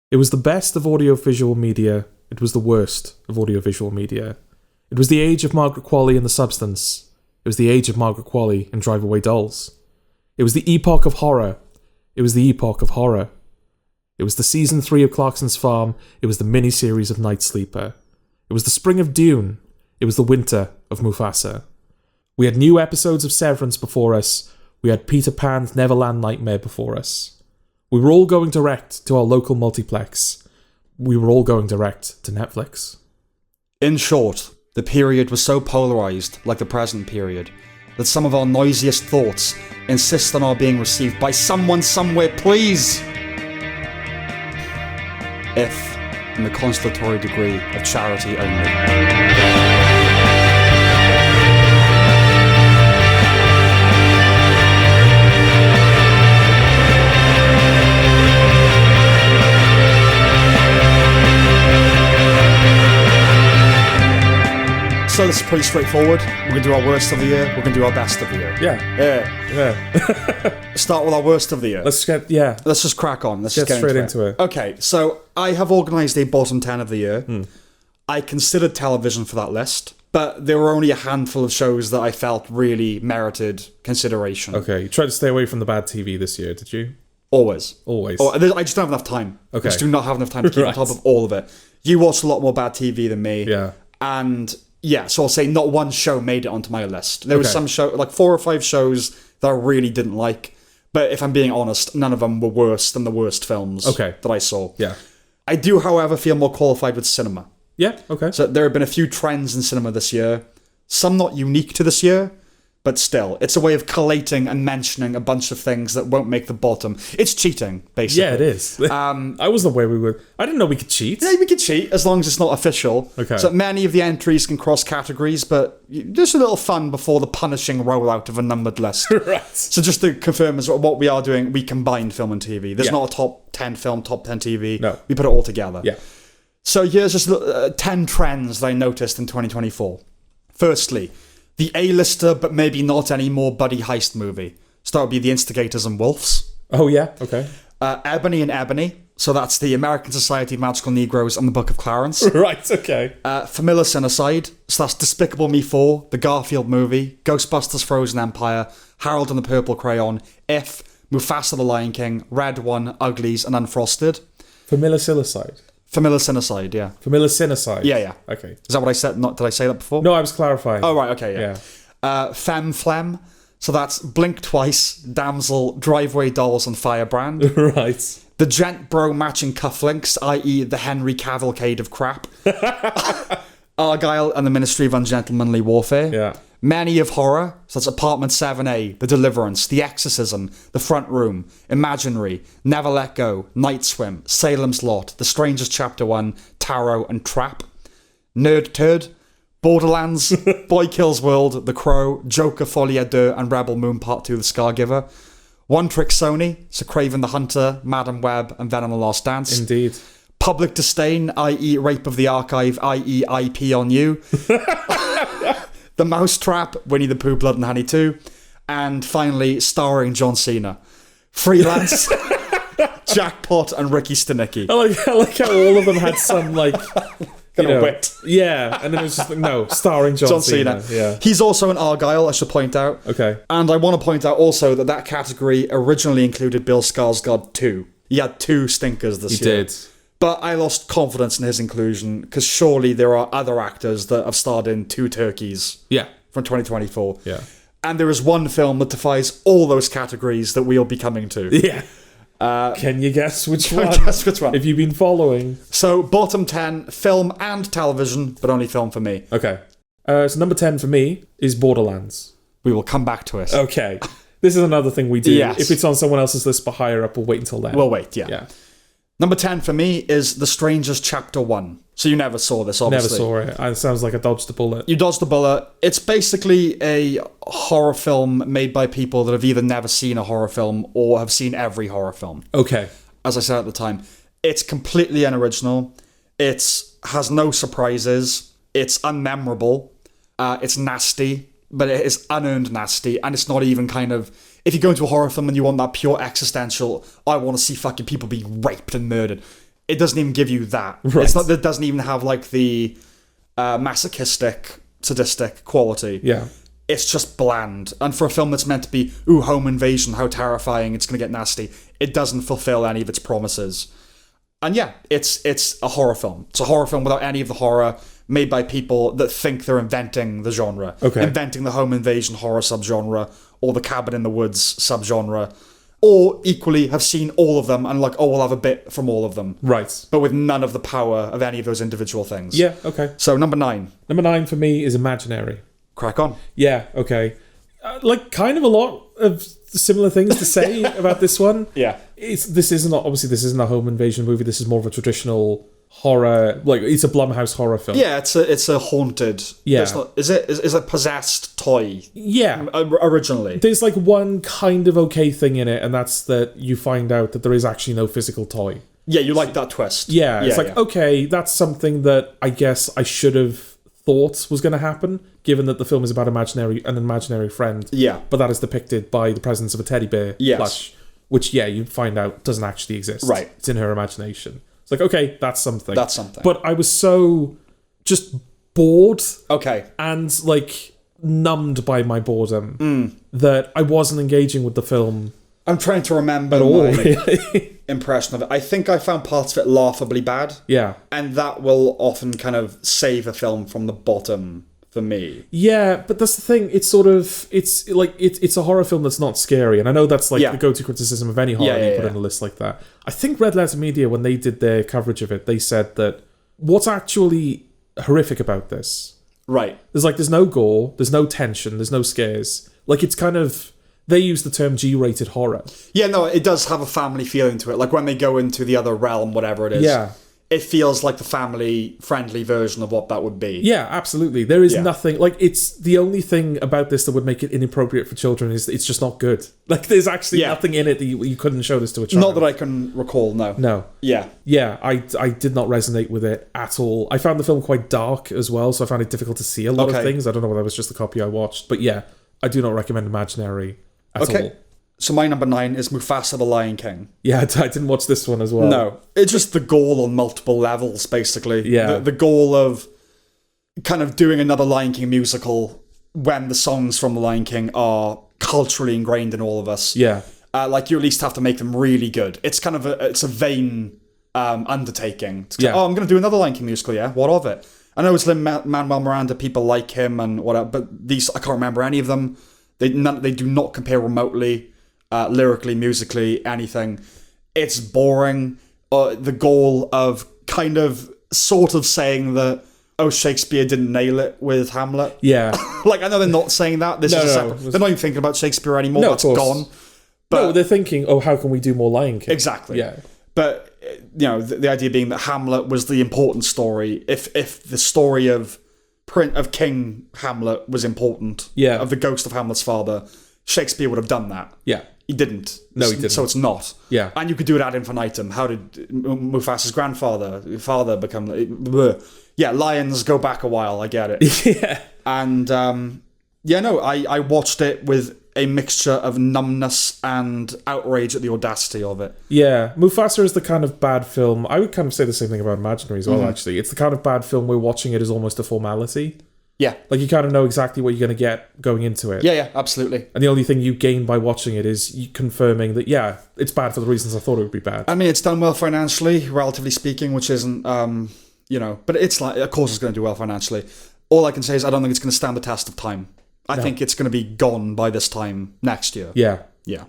It was the best of audiovisual media. It was the worst of audiovisual media. It was the age of Margaret Qualley and The Substance. It was the age of Margaret Qualley and Drive Away Dolls. It was the epoch of horror. It was the epoch of horror. It was the season 3 of Clarkson's Farm. It was the mini-series of Night Sleeper. It was the spring of Dune. It was the winter of Mufasa. We had new episodes of Severance before us. We had Peter Pan's Neverland Nightmare before us. We were all going direct to our local multiplex. We were all going direct to Netflix. In short, the period was so polarised, like the present period, that some of our noisiest thoughts insist on our being received by someone somewhere, please! If in the consolatory degree of charity only. So this is pretty straightforward. We're going to do our worst of the year. We're going to do our best of the year. Yeah. Start with our worst of the year. Let's just crack on. Let's just get straight into it. Okay, so I have organised a bottom 10 of the year. I considered television for that list, but there were only a handful of shows that I felt really merited consideration. Okay, you tried to stay away from the bad TV this year, did you? Always. Always. I just don't have enough time. Okay. I just do not have enough time to keep on top of all of it. You watch a lot more bad TV than me. Yeah. And yeah, so I'll say not one show made it onto my list. There was some show, like 4 or 5 shows that I really didn't like. But if I'm being honest, none of them were worse than the worst films that I saw. Yeah. I do, however, feel more qualified with cinema. Yeah, okay. So there have been a few trends in cinema this year. Some not unique to this year, but still, it's a way of collating and mentioning a bunch of things that won't make the bottom. It's cheating, basically. Yeah, it is. I was the way we were. I didn't know we could cheat. Yeah, we could cheat as long as it's not official. Okay. So many of the entries can cross categories, but just a little fun before the punishing rollout of a numbered list. Right. So just to confirm as what we are doing, we combined film and TV. There's not a top 10 film, top 10 TV. No. We put it all together. Yeah. So here's just 10 trends that I noticed in 2024. Firstly, the A-lister, but maybe not anymore, buddy heist movie. So that would be The Instigators and Wolves. Oh, yeah? Okay. Ebony and Ebony. So that's the American Society of Magical Negroes and the Book of Clarence. Right, okay. Familicinicide. So that's Despicable Me 4, the Garfield movie, Ghostbusters Frozen Empire, Harold and the Purple Crayon, If, Mufasa the Lion King, Red One, Uglies, and Unfrosted. Familicinicide. Familicinicide, yeah. Familicinicide. Yeah. Okay. Is that what I said? Did I say that before? No, I was clarifying. Oh, right, okay, yeah. Femme Flem. So that's Blink Twice, Damsel, Driveway Dolls, and Firebrand. Right. The Gent Bro matching cufflinks, i.e. the Henry Cavalcade of crap. Argyle and the Ministry of Ungentlemanly Warfare. Yeah. Many of horror, so that's Apartment 7A, The Deliverance, The Exorcism, The Front Room, Imaginary, Never Let Go, Night Swim, Salem's Lot, The Strangers Chapter 1, Tarot, and Trap. Nerd Turd, Borderlands, Boy Kills World, The Crow, Joker Folie à Deux, and Rebel Moon Part 2, The Scargiver. One Trick Sony, so Craven the Hunter, Madam Web, and Venom the Last Dance. Indeed. Public Disdain, i.e. Rape of the Archive, i.e. IP on You. The Mousetrap, Winnie-the-Pooh, Blood and Honey 2. And finally, starring John Cena. Freelance, Jackpot, and Ricky Stenicki. I like how all of them had some, like... wit. Yeah, and then it was just like, no, starring John Cena. Yeah. He's also an Argyle, I should point out. Okay. And I want to point out also that category originally included Bill Skarsgård 2. He had 2 stinkers this year. He did. But I lost confidence in his inclusion, because surely there are other actors that have starred in 2 turkeys from 2024. Yeah. And there is one film that defies all those categories that we'll be coming to. Yeah. Can you guess which one? Guess which one? Have you been following? So, bottom 10, film and television, but only film for me. Okay. So number 10 for me is Borderlands. We will come back to it. Okay. This is another thing we do. Yes. If it's on someone else's list but higher up, we'll wait until then. We'll wait, yeah. Yeah. Number 10 for me is The Strangers Chapter 1. So you never saw this, obviously. Never saw it. It sounds like I dodged a bullet. You dodged the bullet. It's basically a horror film made by people that have either never seen a horror film or have seen every horror film. Okay. As I said at the time, it's completely unoriginal. It has no surprises. It's unmemorable. It's nasty, but it is unearned nasty. And it's not even kind of... If you go into a horror film and you want that pure existential, I want to see fucking people be raped and murdered. it doesn't even give you that. Right. It's not. It doesn't even have like the masochistic, sadistic quality. Yeah. It's just bland. And for a film that's meant to be, ooh, home invasion, how terrifying, it's going to get nasty, it doesn't fulfill any of its promises. And yeah, it's a horror film. It's a horror film without any of the horror, made by people that think they're inventing the genre. Okay. Inventing the home invasion horror subgenre, or the cabin in the woods subgenre. Or equally have seen all of them and like, oh, we'll have a bit from all of them. Right. But with none of the power of any of those individual things. Yeah, okay. So number 9. Number 9 for me is Imaginary. Crack on. Yeah, okay. Like, kind of a lot of similar things to say about this one. Yeah. This isn't a home invasion movie. This is more of a traditional horror. Like, it's a Blumhouse horror film. Yeah, it's a haunted. Yeah. It's not, is it possessed toy? Yeah. Originally. There's like one kind of okay thing in it, and that's that you find out that there is actually no physical toy. Yeah, you like that twist. Yeah, it's like, okay, that's something that I guess I should have thought was going to happen, given that the film is about an imaginary friend. Yeah. But that is depicted by the presence of a teddy bear plush, which, yeah, you find out doesn't actually exist. Right. It's in her imagination. It's like, okay, that's something. That's something. But I was so just bored Okay. and, like, numbed by my boredom that I wasn't engaging with the film I'm trying to remember at all, my really. impression of it. I think I found parts of it laughably bad. Yeah. And that will often kind of save a film from the bottom for me. Yeah, but that's the thing. It's sort of, it's a horror film that's not scary. And I know that's like the go-to criticism of any horror you put in a list like that. I think Red Letter Media, when they did their coverage of it, they said that what's actually horrific about this, right? There's no gore, there's no tension, there's no scares. Like, it's kind of, they use the term G-rated horror. Yeah, no, it does have a family feeling to it. Like when they go into the other realm, whatever it is. Yeah. It feels like the family-friendly version of what that would be. Yeah, absolutely. There is nothing, like, it's the only thing about this that would make it inappropriate for children is it's just not good. Like, there's actually nothing in it that you couldn't show this to a child. Not that I can recall, no. No. Yeah. Yeah, I did not resonate with it at all. I found the film quite dark as well, so I found it difficult to see a lot of things. I don't know whether that was just the copy I watched, but yeah, I do not recommend Imaginary at all. So my number 9 is Mufasa the Lion King. Yeah, I didn't watch this one as well. No. It's just the goal on multiple levels, basically. Yeah. The goal of kind of doing another Lion King musical when the songs from the Lion King are culturally ingrained in all of us. Yeah. Like, you at least have to make them really good. It's kind of a vain undertaking. I'm going to do another Lion King musical, yeah? What of it? I know it's Lin-Manuel Miranda, people like him and whatever, but these, I can't remember any of them. They do not compare remotely. Lyrically, musically, anything. It's boring. The goal of kind of sort of saying that, oh, Shakespeare didn't nail it with Hamlet. Yeah. Like, I know they're not saying that. This is a separate, they're not even thinking about Shakespeare anymore. No, that's gone. But no, they're thinking, oh, how can we do more Lion King? Exactly. Yeah. But, you know, the idea being that Hamlet was the important story. If the story of King Hamlet was important, of the ghost of Hamlet's father, Shakespeare would have done that. Yeah. He didn't. No, he didn't. So it's not. Yeah. And you could do it ad infinitum. How did Mufasa's father become... Bleh. Yeah, lions go back a while, I get it. Yeah. And, I watched it with a mixture of numbness and outrage at the audacity of it. Yeah. Mufasa is the kind of bad film... I would kind of say the same thing about Imaginary as well, actually. It's the kind of bad film where watching it is almost a formality. Yeah. Like, you kind of know exactly what you're going to get going into it. Yeah, absolutely. And the only thing you gain by watching it is you confirming that, yeah, it's bad for the reasons I thought it would be bad. I mean, it's done well financially, relatively speaking, which isn't, but it's like, of course it's going to do well financially. All I can say is I don't think it's going to stand the test of time. I think it's going to be gone by this time next year. Yeah. Yeah.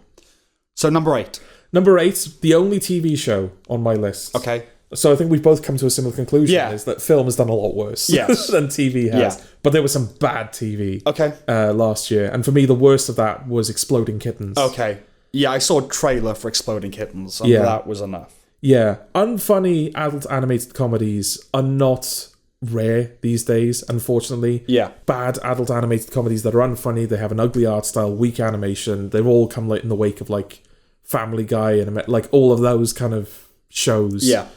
So number 8. Number 8, the only TV show on my list. Okay. So I think we've both come to a similar conclusion, is that film has done a lot worse than TV has. Yeah. But there was some bad TV last year. And for me, the worst of that was Exploding Kittens. Okay. Yeah, I saw a trailer for Exploding Kittens, and that was enough. Yeah. Unfunny adult animated comedies are not rare these days, unfortunately. Yeah. Bad adult animated comedies that are unfunny, they have an ugly art style, weak animation, they've all come in the wake of, like, Family Guy and, like, all of those kind of shows. Yeah.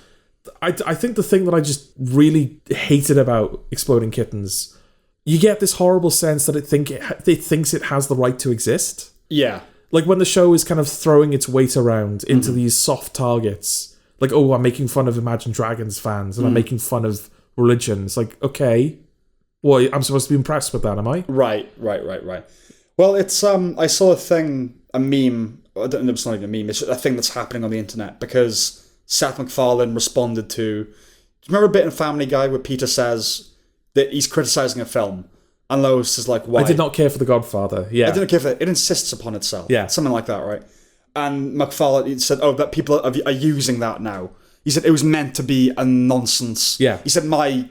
I think the thing that I just really hated about Exploding Kittens, you get this horrible sense that it thinks it has the right to exist. Yeah. Like when the show is kind of throwing its weight around into these soft targets, Like, oh, I'm making fun of Imagine Dragons fans and I'm making fun of religions. Like, okay, well, I'm supposed to be impressed with that, am I? Right. Well, it's I saw a meme. I don't know, it's not even a meme. It's a thing that's happening on the internet because Seth MacFarlane responded to. Do you remember a bit in Family Guy where Peter says that he's criticizing a film, and Lois is like, "Why?" I did not care for The Godfather. Yeah, I didn't care for it. It insists upon itself. Yeah, something like that, right? And MacFarlane said, "Oh, that people are using that now." He said it was meant to be a nonsense. Yeah. He said my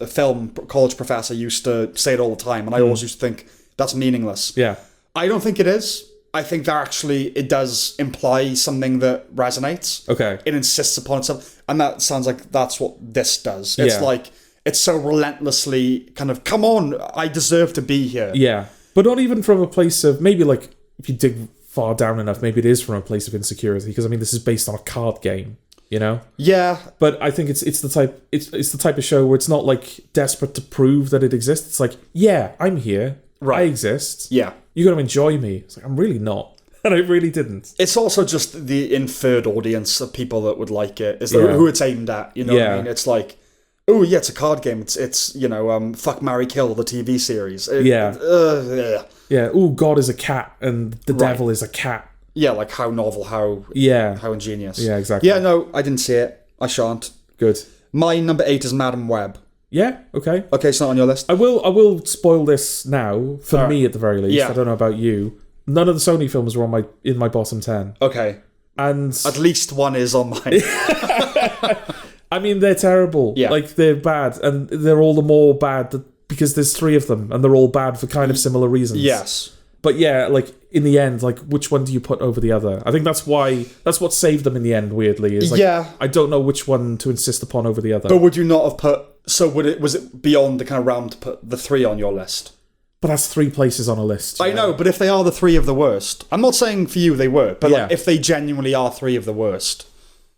film college professor used to say it all the time, and I always used to think that's meaningless. Yeah. I don't think it is. I think that actually it does imply something that resonates. Okay. It insists upon itself, and that sounds like that's what this does. It's like it's so relentlessly kind of, come on, I deserve to be here. Yeah, but not even from a place of, maybe like if you dig far down enough, maybe it is from a place of insecurity, because I mean this is based on a card game. You know? Yeah. But I think it's the type of show where it's not like desperate to prove that it exists. It's like, yeah, I'm here. Right. I exist. Yeah. You got to enjoy me. It's like, I'm really not. And I really didn't. It's also just the inferred audience of people that would like it. Is who it's aimed at. You know what I mean? It's like, oh yeah, it's a card game. It's Fuck, Marry, Kill, the TV series. Yeah. Oh, God is a cat and the devil is a cat. Yeah, like how novel, how ingenious. Yeah, exactly. Yeah, no, I didn't see it. I shan't. Good. My number 8 is Madam Web. Yeah, okay. Okay, it's not on your list. I will spoil this now, for me at the very least. Yeah. I don't know about you. None of the Sony films were in my bottom 10. Okay. And at least one is on mine. I mean, they're terrible. Yeah. Like, they're bad. And they're all the more bad because there's 3 of them, and they're all bad for kind of similar reasons. Yes. But yeah, like, in the end, like, which one do you put over the other? I think that's what saved them in the end, weirdly. Is like, I don't know which one to insist upon over the other. But would you not have put... So was it beyond the kind of realm to put the 3 on your list? But that's 3 places on a list. I know, but if they are the 3 of the worst... I'm not saying for you they were, but like, if they genuinely are 3 of the worst,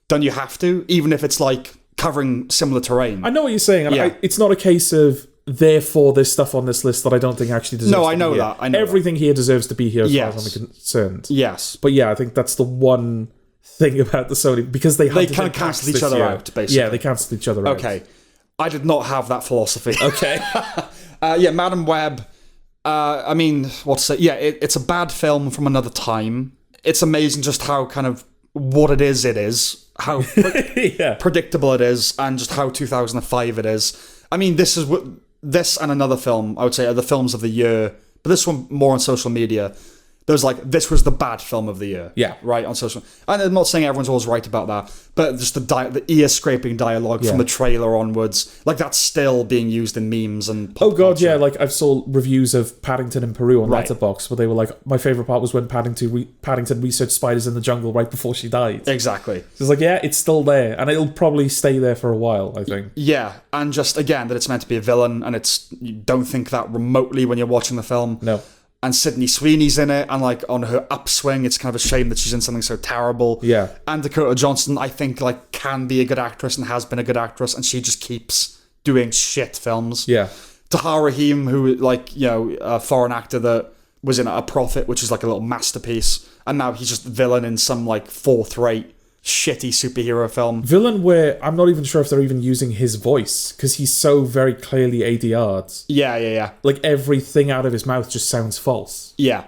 don't you have to? Even if it's like covering similar terrain. I know what you're saying. And it's not a case of... Therefore, there's stuff on this list that I don't think actually deserves to be here. No, I know Everything here deserves to be here as far as I'm concerned. Yes. But yeah, I think that's the one thing about the Sony, because they kind of cancelled each other out, basically. Yeah, they cancelled each other out. Okay. I did not have that philosophy. Okay. Madam Web, I mean, what to say? Yeah, it's a bad film from another time. It's amazing just how kind of what it is, how predictable it is, and just how 2005 it is. I mean, this and another film, I would say, are the films of the year, but this one more on social media. There's like, this was the bad film of the year. Yeah. Right, on social. And I'm not saying everyone's always right about that, but just the ear-scraping dialogue from the trailer onwards, like that's still being used in memes and pop culture. Yeah, like I've saw reviews of Paddington in Peru on Letterboxd where they were like, my favourite part was when Paddington researched spiders in the jungle right before she died. Exactly. So it's like, yeah, it's still there, and it'll probably stay there for a while, I think. Yeah, and just, again, that it's meant to be a villain, and you don't think that remotely when you're watching the film. No. And Sydney Sweeney's in it, and like on her upswing, it's kind of a shame that she's in something so terrible. Yeah. And Dakota Johnson, I think, like, can be a good actress and has been a good actress, and she just keeps doing shit films. Yeah. Tahar Rahim, who, like, a foreign actor that was in A Prophet, which is like a little masterpiece, and now he's just villain in some like 4th-rate shitty superhero film. Villain where I'm not even sure if they're even using his voice, because he's so very clearly ADR'd. Yeah. Like, everything out of his mouth just sounds false. Yeah.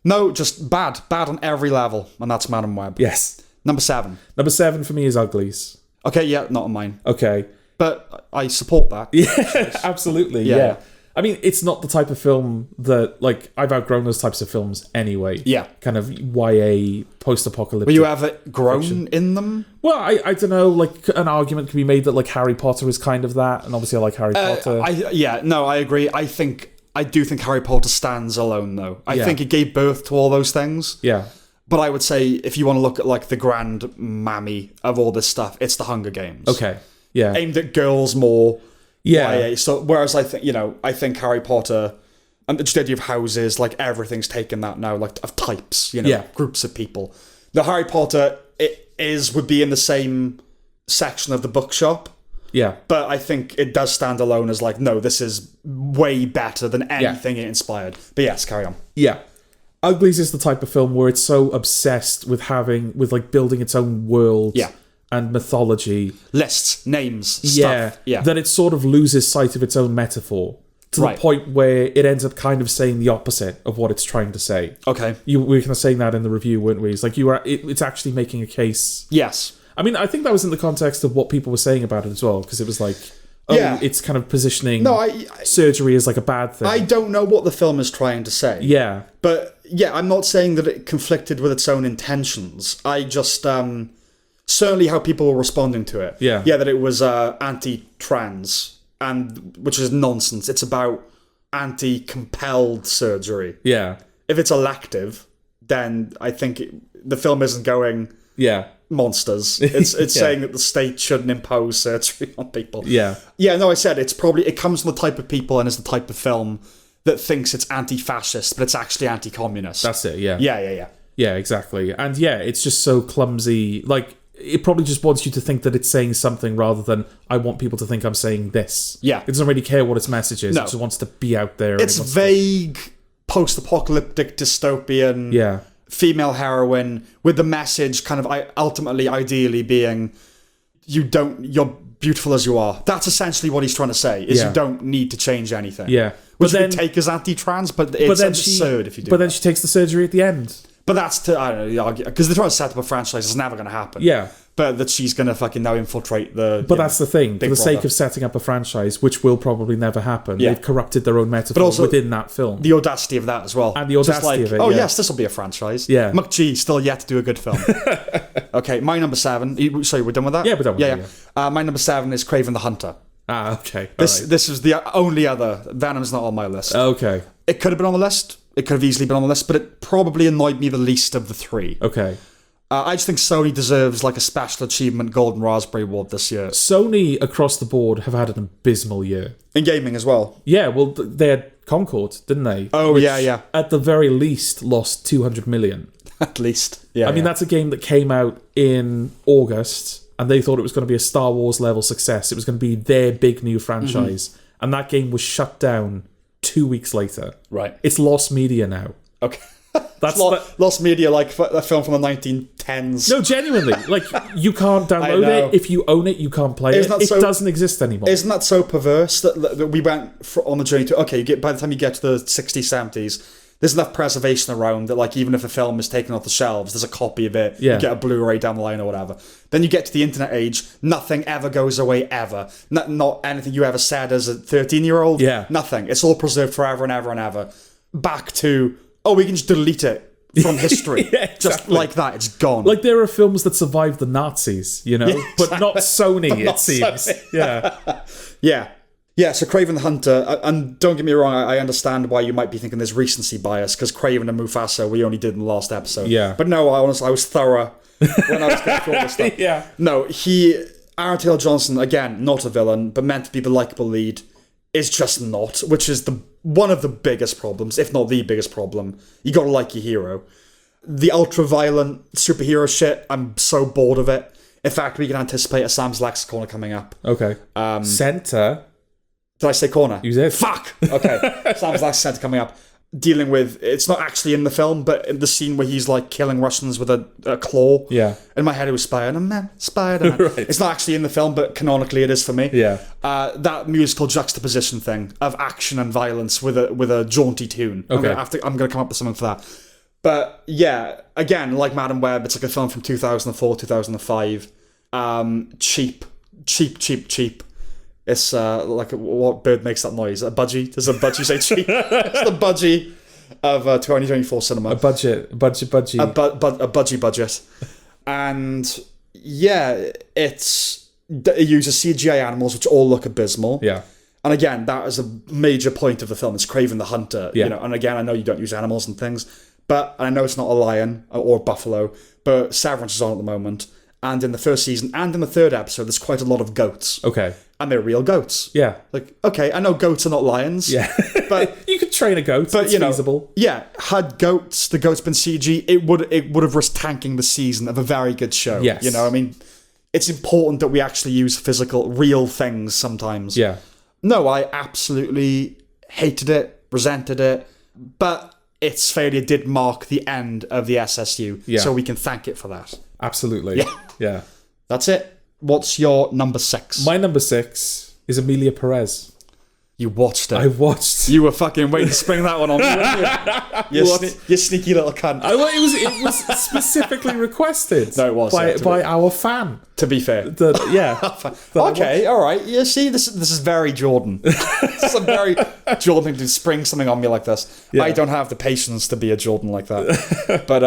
No, just bad on every level, and that's Madam Web. Yes. Number 7. Number 7 for me is Uglies. Okay, yeah, not on mine. Okay. But I support that. Yeah, absolutely, yeah. I mean, it's not the type of film that, like, I've outgrown those types of films anyway. Yeah. Kind of YA, post-apocalyptic. Were you ever grown fiction in them? Well, I don't know, like, an argument can be made that, like, Harry Potter is kind of that, and obviously I like Harry Potter. I agree. I do think Harry Potter stands alone, though. I think it gave birth to all those things. Yeah. But I would say, if you want to look at, like, the grand mammy of all this stuff, it's the Hunger Games. Okay, yeah. Aimed at girls more. Yeah. YA. So whereas I think Harry Potter and the idea of houses, like everything's taken that now, like of types, groups of people. The Harry Potter would be in the same section of the bookshop. Yeah. But I think it does stand alone as like, no, this is way better than anything it inspired. But yes, carry on. Yeah. Uglies is the type of film where it's so obsessed with building its own world. Yeah. and mythology. Lists, names, Yeah, stuff. Yeah. that it sort of loses sight of its own metaphor to Right. the point where it ends up kind of saying the opposite of what it's trying to say. Okay. We were kind of saying that in the review, weren't we? It's like it's actually making a case. Yes. I mean, I think that was in the context of what people were saying about it as well, because it was like, it's kind of positioning surgery as like a bad thing. I don't know what the film is trying to say. Yeah. But yeah, I'm not saying that it conflicted with its own intentions. I just certainly how people were responding to it. Yeah. Yeah, that it was anti-trans, and which is nonsense. It's about anti-compelled surgery. Yeah. If it's elective, then I think the film isn't going monsters. It's saying that the state shouldn't impose surgery on people. Yeah. Yeah, no, I said it comes from the type of people and is the type of film that thinks it's anti-fascist, but it's actually anti-communist. That's it, yeah. Yeah. Yeah, exactly. And yeah, it's just so clumsy. Like, it probably just wants you to think that it's saying something rather than, I want people to think I'm saying this. Yeah. It doesn't really care what its message is. No. It just wants to be out there. It's vague, post-apocalyptic, dystopian, female heroine with the message kind of ultimately, ideally being, you're beautiful as you are. That's essentially what he's trying to say, is you don't need to change anything. Yeah. Which you could take as anti-trans, but it's absurd if you do. But then she takes the surgery at the end. But that's I don't know, because they're trying to set up a franchise. It's never going to happen. Yeah. But that she's going to fucking now infiltrate the... But that's the thing. For the Brother. sake of setting up a franchise, which will probably never happen, Yeah. they've corrupted their own metaphor also within that film. The audacity of that as well. And the audacity of it, oh yeah. yes, this will be a franchise. Yeah. McG still yet to do a good film. Okay, my number 7... Sorry, we're done with that? Yeah, we're done with it, My number 7 is Kraven the Hunter. Ah, okay. This is the only other... Venom's not on my list. Okay. It could have been on the list. It could have easily been on the list, but it probably annoyed me the least of the three. Okay. I just think Sony deserves like a special achievement Golden Raspberry Award this year. Sony across the board have had an abysmal year. In gaming as well. Yeah, well, they had Concord, didn't they? Oh, Which, yeah. At the very least, lost 200 million. At least. Yeah. I mean, that's a game that came out in August, and they thought it was going to be a Star Wars level success. It was going to be their big new franchise. And that game was shut down 2 weeks later. Right. It's lost media now. Okay. That's lost media, like a film from the 1910s. No, genuinely. Like, you can't download it. If you own it, you can't play it. It doesn't exist anymore. Isn't that so perverse that we went on the journey to, okay, by the time you get to the 60s, 70s, there's enough preservation around that, like, even if a film is taken off the shelves, there's a copy of it, you get a Blu-ray down the line or whatever. Then you get to the internet age, nothing ever goes away, ever. Not anything you ever said as a 13-year-old. Yeah. Nothing. It's all preserved forever and ever and ever. Back to, we can just delete it from history. Exactly. Just like that, it's gone. Like, there are films that survived the Nazis, you know? But not Sony, it seems. Sony. Yeah, so Kraven the Hunter, and don't get me wrong, I understand why you might be thinking there's recency bias, because Kraven and Mufasa we only did in the last episode. Yeah. But no, I was thorough when I was going through all this stuff. Yeah. No, Aaron Taylor Johnson, again, not a villain, but meant to be the likeable lead, is just not, which is one of the biggest problems, if not the biggest problem. You gotta like your hero. The ultra-violent superhero shit, I'm so bored of it. In fact, we can anticipate a Sam's Lex corner coming up. Okay. Center. Did I say corner? You did. Fuck! Okay. Sam's Last Center coming up. Dealing with... It's not actually in the film, but in the scene where he's, like, killing Russians with a claw. Yeah. In my head, it was Spider-Man. Right. It's not actually in the film, but canonically it is for me. Yeah. That musical juxtaposition thing of action and violence with a jaunty tune. Okay. I'm going to come up with something for that. But, yeah, again, like Madam Web, it's like a film from 2004, 2005. Cheap. It's like, what bird makes that noise? A budgie? Does a budgie say cheap? It's the budgie of 2024 cinema. A budgie. A budgie budget. And yeah, it uses CGI animals, which all look abysmal. Yeah. And again, that is a major point of the film. It's Kraven the Hunter. Yeah. You know, and again, I know you don't use animals and things, but I know it's not a lion or a buffalo, but Severance is on at the moment. And in the first season and in the third episode, there's quite a lot of goats. Okay. And they're real goats. Yeah. Like, okay, I know goats are not lions. Yeah. But you could train a goat. But it's feasible. Yeah. Had the goats been CG, it would have risked tanking the season of a very good show. Yes. You know, I mean, it's important that we actually use physical, real things sometimes. Yeah. No, I absolutely hated it, resented it, but its failure did mark the end of the SSU. Yeah. So we can thank it for that. Absolutely. Yeah. Yeah. That's it. What's your number 6? My number 6 is Amelia Perez. You watched it. I watched. You were fucking waiting to spring that one on me, weren't you? You sneaky little cunt. It was specifically requested. No, it was by our fan. To be fair, okay, all right. You see, this is very Jordan. This is a very Jordan thing to spring something on me like this. Yeah. I don't have the patience to be a Jordan like that. But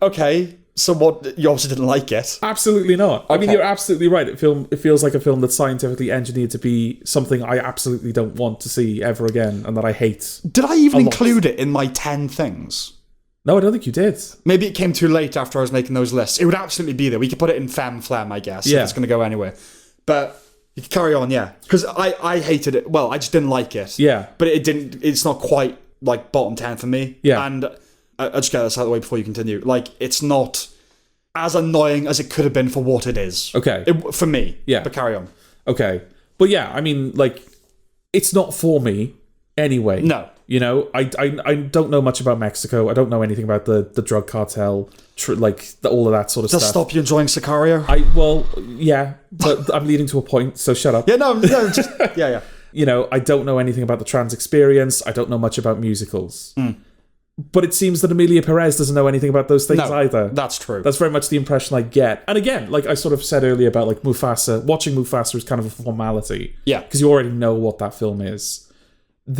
okay. So what? You obviously didn't like it. Absolutely not. Okay. I mean, you're absolutely right. It feels like a film that's scientifically engineered to be something I absolutely don't want to see ever again, and that I hate. Did I even include it in my 10 things? No, I don't think you did. Maybe it came too late after I was making those lists. It would absolutely be there. We could put it in flam, I guess. Yeah. If it's going to go anywhere. But you can carry on, yeah. Because I hated it. Well, I just didn't like it. Yeah. But it's not quite like bottom 10 for me. Yeah. And I'll just get this out of the way before you continue. Like, it's not as annoying as it could have been for what it is. Okay. For me. Yeah. But carry on. Okay. But yeah, I mean, like, it's not for me anyway. No. You know, I don't know much about Mexico. I don't know anything about the drug cartel, all of that sort of stuff. Does stop you enjoying Sicario? Yeah, but I'm leading to a point, so shut up. Yeah, no, just, yeah. You know, I don't know anything about the trans experience. I don't know much about musicals. But it seems that Amelia Perez doesn't know anything about those things either. That's true. That's very much the impression I get. And again, like I sort of said earlier about like Mufasa, watching Mufasa is kind of a formality. Yeah. Because you already know what that film is.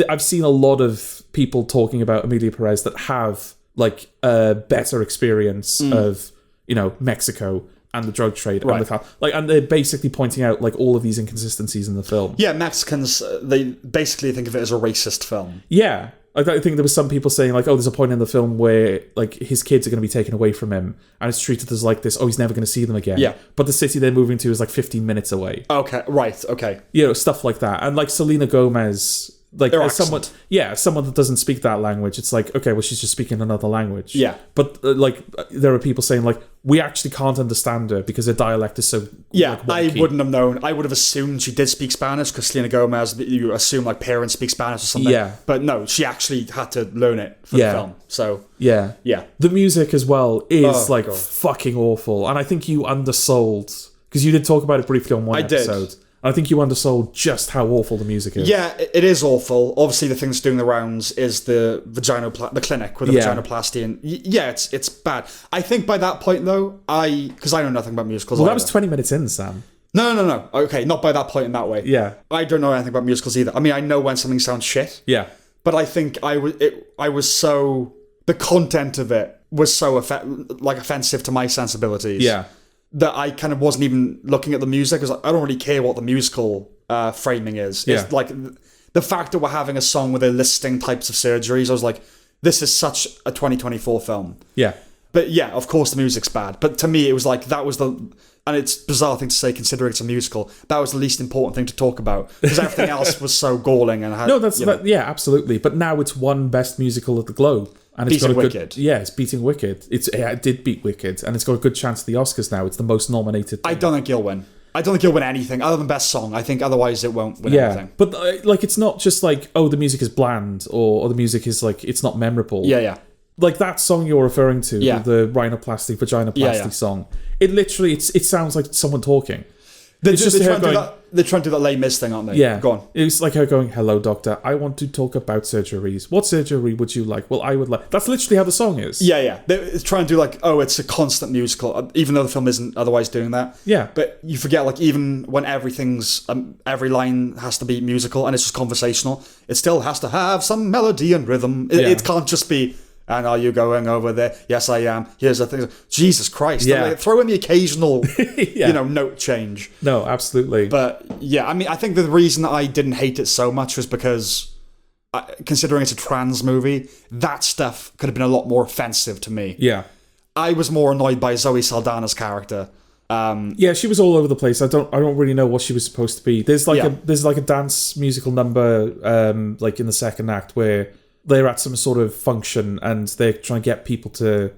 I've seen a lot of people talking about Amelia Perez that have like a better experience of, you know, Mexico and the drug trade, right. and they're basically pointing out like all of these inconsistencies in the film. Yeah, Mexicans, they basically think of it as a racist film. Yeah. I think there was some people saying like, oh, there's a point in the film where like his kids are going to be taken away from him, and it's treated as like this, oh, he's never going to see them again. Yeah. But the city they're moving to is like 15 minutes away. Okay, right, okay. You know, stuff like that. And like Selena Gomez, like as someone that doesn't speak that language, it's like, okay, well, she's just speaking another language. Yeah. But there are people saying like, we actually can't understand her because her dialect is so I wouldn't have known. I would have assumed she did speak Spanish because Selena Gomez, you assume like parents speak Spanish or something. Yeah. But no, she actually had to learn it for the film. So yeah. The music as well is fucking awful, and I think you undersold, because you did talk about it briefly on one episode. I think you undersold just how awful the music is. Yeah, it is awful. Obviously, the thing that's doing the rounds is the clinic with the vaginoplasty, and it's bad. I think by that point, though, because I know nothing about musicals. Well, that was 20 minutes in, Sam. No. Okay, not by that point in that way. Yeah. I don't know anything about musicals either. I mean, I know when something sounds shit. Yeah. But I think the content of it was so offensive to my sensibilities. Yeah. That I kind of wasn't even looking at the music, because I don't really care what the musical framing is. Yeah. It's like the fact that we're having a song where they're listing types of surgeries, I was like, this is such a 2024 film. Yeah. But yeah, of course the music's bad. But to me, it was like, that was and it's a bizarre thing to say considering it's a musical, that was the least important thing to talk about, because everything else was so galling and had... No, yeah, absolutely. But now it's won Best Musical at the Globe. And it's beating Wicked. It's beating Wicked. It did beat Wicked, and it's got a good chance at the Oscars now. It's the most nominated thing. I don't think he'll win. I don't think he'll win anything other than Best Song. I think otherwise it won't win anything. But like, it's not just like, oh, the music is bland, or the music is like, it's not memorable. Yeah. Like that song you're referring to, the rhinoplasty, vaginoplasty song. It literally, it sounds like someone talking. They're trying to do that Les Mis thing, aren't they? Yeah. Go on. It's like her going, hello, doctor, I want to talk about surgeries. What surgery would you like? Well, I would like... That's literally how the song is. Yeah. They're trying to do like, oh, it's a constant musical, even though the film isn't otherwise doing that. Yeah. But you forget, like, even when everything's... every line has to be musical and it's just conversational, it still has to have some melody and rhythm. It can't just be... And are you going over there? Yes, I am. Here's the thing. Jesus Christ. Yeah. Throw in the occasional, note change. No, absolutely. But yeah, I mean, I think the reason I didn't hate it so much was because, considering it's a trans movie, that stuff could have been a lot more offensive to me. Yeah. I was more annoyed by Zoe Saldana's character. Yeah, she was all over the place. I don't really know what she was supposed to be. There's like a dance musical number, like in the second act where they're at some sort of function and they're trying to get people to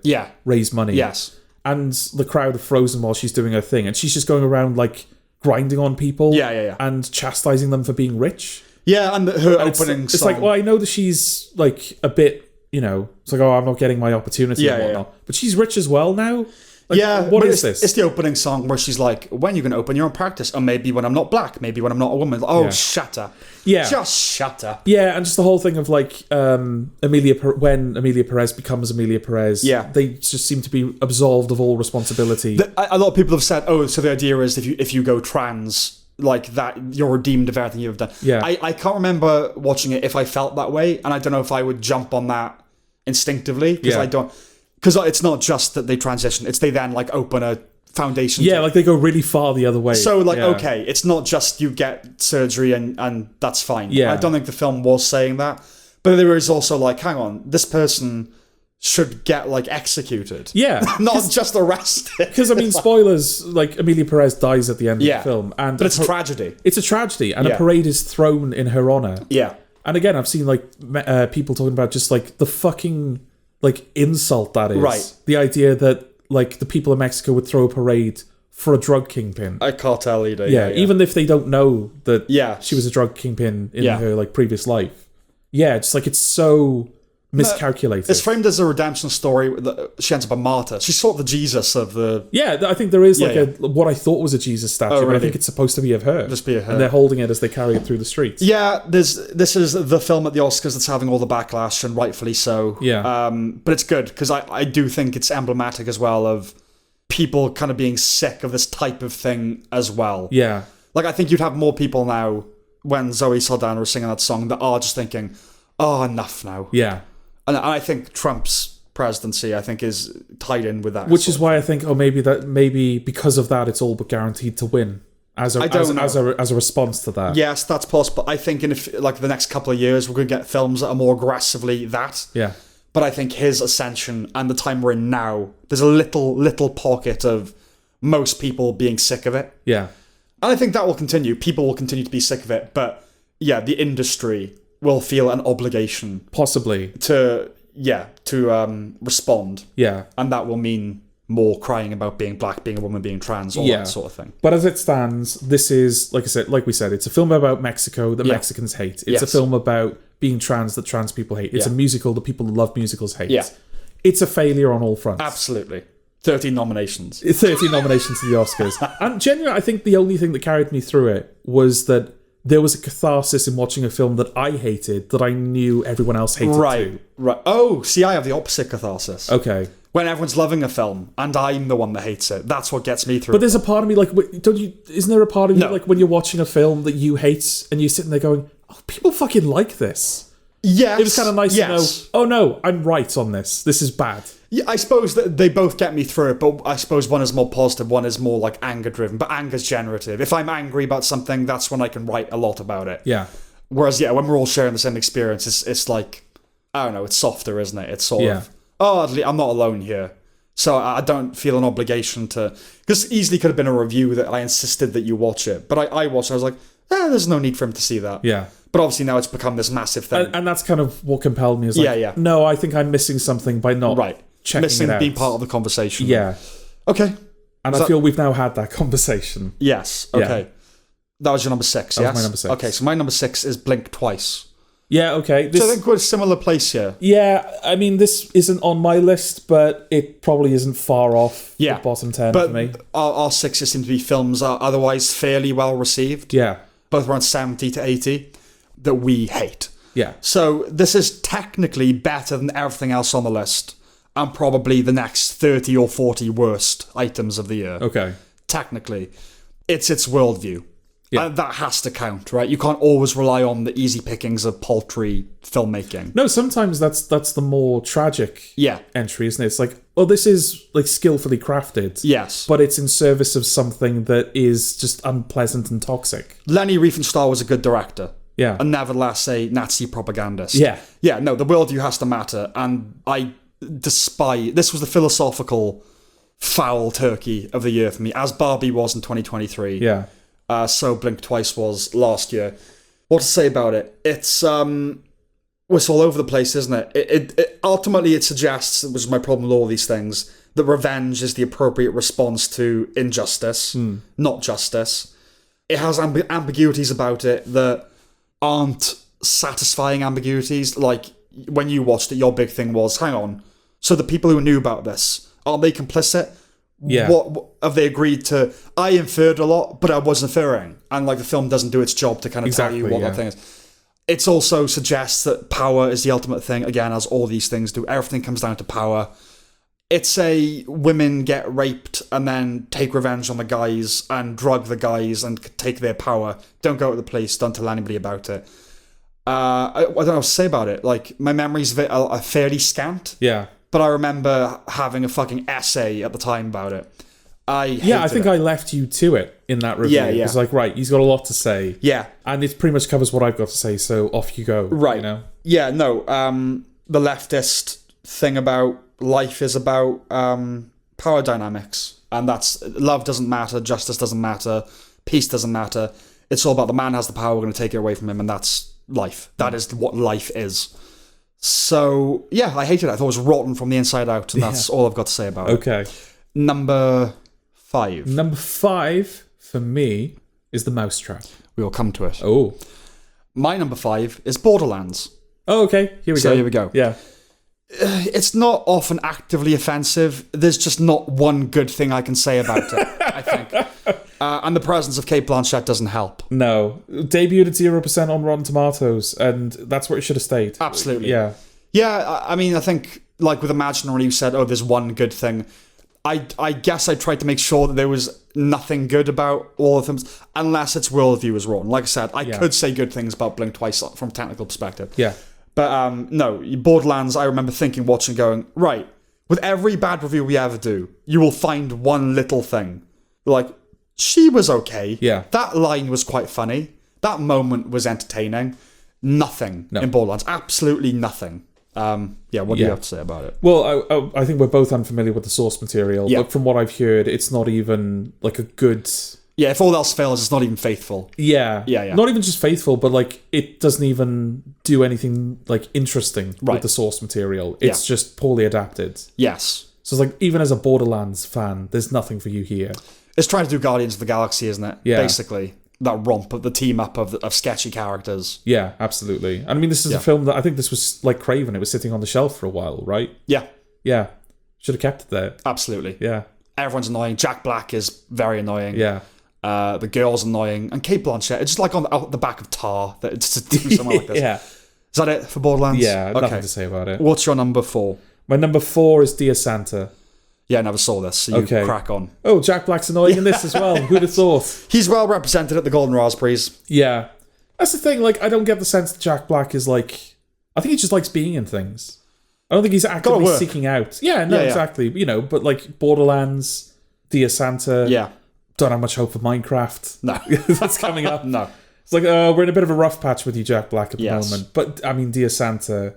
raise money. Yes. And the crowd are frozen while she's doing her thing. And she's just going around like grinding on people. Yeah. And chastising them for being rich. Yeah, and her opening it's like, well, I know that she's like a bit, it's like, oh, I'm not getting my opportunity and whatnot. But she's rich as well now. What but is this? It's the opening song where she's like, when you going to open your own practice? Or maybe when I'm not black, maybe when I'm not a woman. Oh, shut up. Yeah. Just shut up. Yeah, and just the whole thing of like when Amelia Perez becomes Amelia Perez, they just seem to be absolved of all responsibility. A lot of people have said, oh, so the idea is if you go trans, like that, you're redeemed of everything you've done. Yeah. I can't remember watching it if I felt that way, and I don't know if I would jump on that instinctively, because I don't. Because it's not just that they transition; it's they then like open a foundation. Yeah, like they go really far the other way. So okay, it's not just you get surgery and that's fine. Yeah. I don't think the film was saying that, but there is also like, hang on, this person should get like executed. Yeah, not just arrested. Because I mean, spoilers. Like Amelia Perez dies at the end of the film, but it's a tragedy. It's a tragedy, and a parade is thrown in her honor. Yeah, and again, I've seen like people talking about just like the fucking like insult that is. Right. The idea that like the people of Mexico would throw a parade for a drug kingpin. A cartel leader. Yeah, even if they don't know that she was a drug kingpin in her like previous life. Yeah, just like it's so miscalculated. It's framed as a redemption story. She ends up a martyr. She's sort of the Jesus of the... Yeah, I think there is like what I thought was a Jesus statue, really? but I think it's supposed to be of her. Just be of her. And they're holding it as they carry it through the streets. Yeah, this is the film at the Oscars that's having all the backlash, and rightfully so. Yeah. But it's good, because I do think it's emblematic as well of people kind of being sick of this type of thing as well. Yeah. Like, I think you'd have more people now, when Zoe Saldana was singing that song, that are just thinking, oh, enough now. Yeah. And I think Trump's presidency, I think, is tied in with that. Which is why I think, maybe because of that, it's all but guaranteed to win as a response to that. Yes, that's possible. I think in the next couple of years, we're going to get films that are more aggressively that. Yeah. But I think his ascension and the time we're in now, there's a little pocket of most people being sick of it. Yeah. And I think that will continue. People will continue to be sick of it. But yeah, the industry will feel an obligation possibly to respond. Yeah. And that will mean more crying about being black, being a woman, being trans, all that sort of thing. But as it stands, this is, like we said, it's a film about Mexico that Mexicans hate. It's a film about being trans that trans people hate. It's a musical that people who love musicals hate. Yeah. It's a failure on all fronts. Absolutely. 13 nominations. 13 nominations to the Oscars. And genuinely, I think the only thing that carried me through it was that there was a catharsis in watching a film that I hated that I knew everyone else hated too. Right. Oh, see, I have the opposite catharsis. Okay. When everyone's loving a film and I'm the one that hates it, that's what gets me through. But there's a part of me like, isn't there a part of you like when you're watching a film that you hate and you're sitting there going, oh, people fucking like this. Yes. It was kind of nice to know, oh no, I'm right on this. This is bad. Yeah, I suppose that they both get me through it, but I suppose one is more positive, one is more like anger driven. But anger's generative. If I'm angry about something, that's when I can write a lot about it. Yeah. Whereas, when we're all sharing the same experience, it's like, I don't know, it's softer, isn't it? It's sort of, I'm not alone here. So I don't feel an obligation to... Because easily could have been a review that I insisted that you watch it. But I watched it, I was like, there's no need for him to see that. Yeah. But obviously now it's become this massive thing. And that's kind of what compelled me. Is like, no, I think I'm missing something by not checking it out. Being part of the conversation. Yeah. Okay. And I feel we've now had that conversation. Yes. Okay. Yeah. That was your number 6, yes? That was my number 6. Okay, so my number 6 is Blink Twice. Yeah, okay. So I think we're a similar place here. Yeah, I mean, this isn't on my list, but it probably isn't far off the bottom 10 for me. Our 6s seem to be films that are otherwise fairly well received. Yeah. Both around 70 to 80 that we hate. Yeah. So this is technically better than everything else on the list, and probably the next 30 or 40 worst items of the year. Okay. Technically. It's its worldview. Yeah. And that has to count, right? You can't always rely on the easy pickings of paltry filmmaking. No, sometimes that's the more tragic entry, isn't it? It's like, well, this is like skillfully crafted. Yes. But it's in service of something that is just unpleasant and toxic. Leni Riefenstahl was a good director. Yeah. And nevertheless a Nazi propagandist. Yeah. Yeah, no, the worldview has to matter. And I despise... This was the philosophical foul turkey of the year for me, as Barbie was in 2023. Yeah. So Blink Twice was last year. What to say about it? It's all over the place, isn't it? It ultimately it suggests, it was my problem with all these things, that revenge is the appropriate response to injustice, not justice. It has ambiguities about it that aren't satisfying ambiguities. Like, when you watched it, your big thing was, hang on, so the people who knew about this, aren't they complicit? Yeah. What have they agreed to? I inferred a lot, but I was inferring. And like the film doesn't do its job to kind of tell you what that thing is. It also suggests that power is the ultimate thing, again, as all these things do. Everything comes down to power. It's a women get raped and then take revenge on the guys and drug the guys and take their power. Don't go to the police, don't tell anybody about it. I don't know what to say about it. Like, my memories of it are fairly scant. Yeah. But I remember having a fucking essay at the time about it. I think I left you to it in that review. Yeah. It's like, right, he's got a lot to say. Yeah. And it pretty much covers what I've got to say, so off you go. Right. You know? Yeah, no. The leftist thing about life is about power dynamics. And that's, love doesn't matter, justice doesn't matter, peace doesn't matter. It's all about the man has the power, we're going to take it away from him, and that's life. That is what life is. So, yeah, I hated it. I thought it was rotten from the inside out, and that's all I've got to say about it. Okay. Number 5. Number 5, for me, is The Mousetrap. We will come to it. Oh. My number 5 is Borderlands. Oh, okay. Here we go. So here we go. Yeah. It's not often actively offensive. There's just not one good thing I can say about it, I think. And the presence of Cate Blanchett doesn't help. No. Debuted at 0% on Rotten Tomatoes, and that's where it should have stayed. Absolutely. Yeah. Yeah, I mean, I think, like with Imaginary, you said, oh, there's one good thing. I guess I tried to make sure that there was nothing good about all of them, unless its worldview is wrong. Like I said, I could say good things about Blink Twice from a technical perspective. Yeah. But no, Borderlands, I remember watching, going, right, with every bad review we ever do, you will find one little thing. Like, she was okay. Yeah. That line was quite funny. That moment was entertaining. Nothing in Borderlands. Absolutely nothing. What do you have to say about it? Well, I think we're both unfamiliar with the source material, but from what I've heard, it's not even like a good... Yeah, if all else fails, it's not even faithful. Yeah. Yeah. Not even just faithful, but like it doesn't even do anything like interesting with the source material. It's just poorly adapted. Yes. So it's like, even as a Borderlands fan, there's nothing for you here. It's trying to do Guardians of the Galaxy, isn't it? Yeah. Basically. That romp of the team up of sketchy characters. Yeah, absolutely. And I mean, this is a film that I think this was like Craven. It was sitting on the shelf for a while, right? Yeah. Yeah. Should have kept it there. Absolutely. Yeah. Everyone's annoying. Jack Black is very annoying. Yeah. The girl's annoying. And Cate Blanchett, it's just like on the back of Tar that it's to do something like this. Yeah. Is that it for Borderlands? Yeah, nothing to say about it. What's your number 4? My number 4 is Dear Santa. Yeah, I never saw this, so you crack on. Oh, Jack Black's annoying in this as well. Who'd have thought? He's well represented at the Golden Raspberries. Yeah. That's the thing, like, I don't get the sense that Jack Black is like... I think he just likes being in things. I don't think he's actively seeking out. Yeah, no, exactly. You know, but like Borderlands, Dear Santa... Yeah. Don't have much hope for Minecraft. No. That's coming up. No. It's like, we're in a bit of a rough patch with you, Jack Black, at the moment. But, I mean, Dear Santa...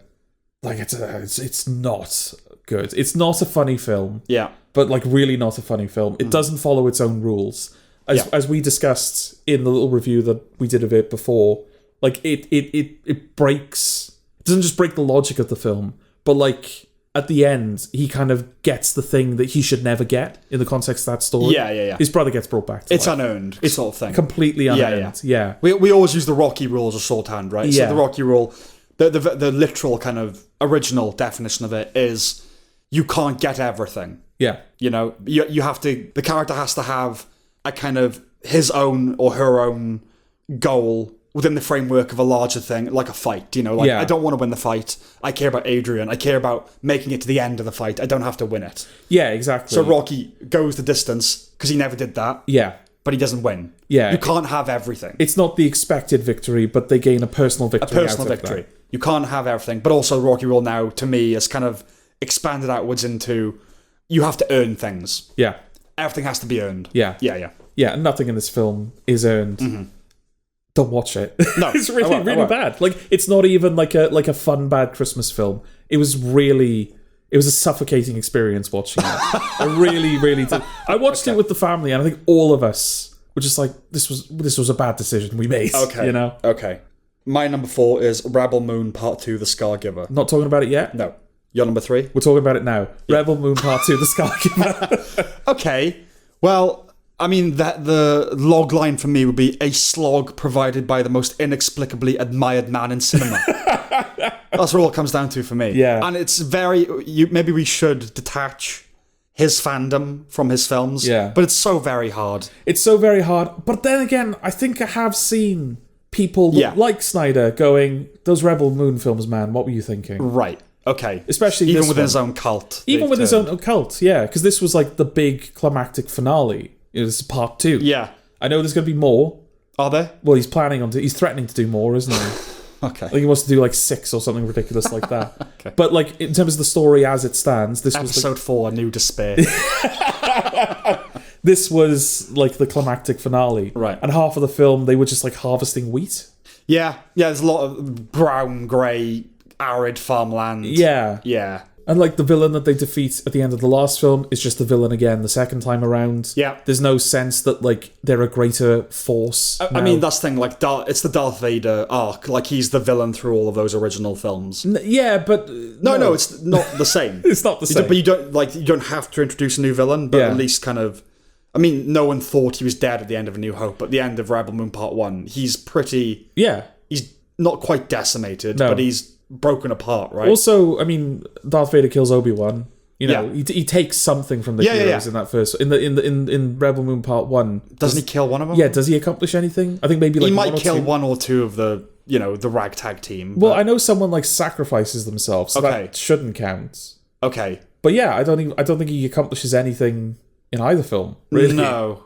Like, it's not good. It's not a funny film. Yeah. But like really not a funny film. It doesn't follow its own rules. As we discussed in the little review that we did of it before, like it breaks... It doesn't just break the logic of the film, but like at the end, he kind of gets the thing that he should never get in the context of that story. Yeah. His brother gets brought back to It's life. unearned, It's sort of thing. Completely unearned, yeah. We always use the Rocky rule as a shorthand, right? Yeah. So the Rocky rule, the literal kind of original definition of it is you can't get everything. Yeah. You know, you have to... The character has to have a kind of his own or her own goal within the framework of a larger thing, like a fight, you know? Like, I don't want to win the fight. I care about Adrian. I care about making it to the end of the fight. I don't have to win it. Yeah, exactly. So Rocky goes the distance because he never did that. Yeah. But he doesn't win. Yeah. You can't have everything. It's not the expected victory, but they gain a personal victory. A personal victory. You can't have everything. But also Rocky Rule now, to me, is kind of expanded outwards into... You have to earn things. Yeah. Everything has to be earned. Yeah. Yeah, nothing in this film is earned. Mm-hmm. Don't watch it. No. It's really bad. Like, it's not even like a fun, bad Christmas film. It was a suffocating experience watching it. I really did. I watched it with the family, and I think all of us were just like, this was a bad decision we made. Okay. You know? Okay. My number 4 is Rebel Moon Part 2, The Scargiver. Not talking about it yet? No. Your number 3? We're talking about it now. Yeah. Rebel Moon Part 2, The Scargiver. Okay. Well, I mean, the log line for me would be a slog provided by the most inexplicably admired man in cinema. That's what it all comes down to for me. Yeah. And it's very... maybe we should detach his fandom from his films. Yeah. But it's so very hard. It's so very hard. But then again, I think I have seen people Yeah. like Snyder going, those Rebel Moon films, man, what were you thinking? Right. Okay. Especially even this within one. his own cult. Even they've with his turned. own cult, yeah. Because this was like the big climactic finale. It was part 2. Yeah. I know there's going to be more. Are there? Well, he's planning on... he's threatening to do more, isn't he? Okay. Like he wants to do like 6 or something ridiculous like that. Okay. But like in terms of the story as it stands, this Episode 4, New Despair. this was like the climactic finale. Right. And half of the film, they were just like harvesting wheat. Yeah. There's a lot of brown, grey, arid farmland. Yeah. Yeah. And like the villain that they defeat at the end of the last film is just the villain again the second time around. Yeah. There's no sense that like they're a greater force. I mean, that's the thing. Like, it's the Darth Vader arc. Like, he's the villain through all of those original films. Yeah, but No, it's not the same. It's not the same. But you don't have to introduce a new villain. But Yeah. at least kind of. I mean, no one thought he was dead at the end of A New Hope. But at the end of Rebel Moon Part 1, he's pretty. Yeah. He's not quite decimated, No. but he's broken apart, right? Also, I mean, Darth Vader kills Obi-Wan. You know, Yeah. he takes something from the Yeah, yeah, heroes yeah. in that first in Rebel Moon Part 1. Doesn't he kill one of them? Yeah, does he accomplish anything? I think maybe like He might one or kill two. one or two of the ragtag team. Well, I know someone like sacrifices themselves, so Okay. that shouldn't count. Okay. But yeah, I don't think he accomplishes anything in either film. Really? No.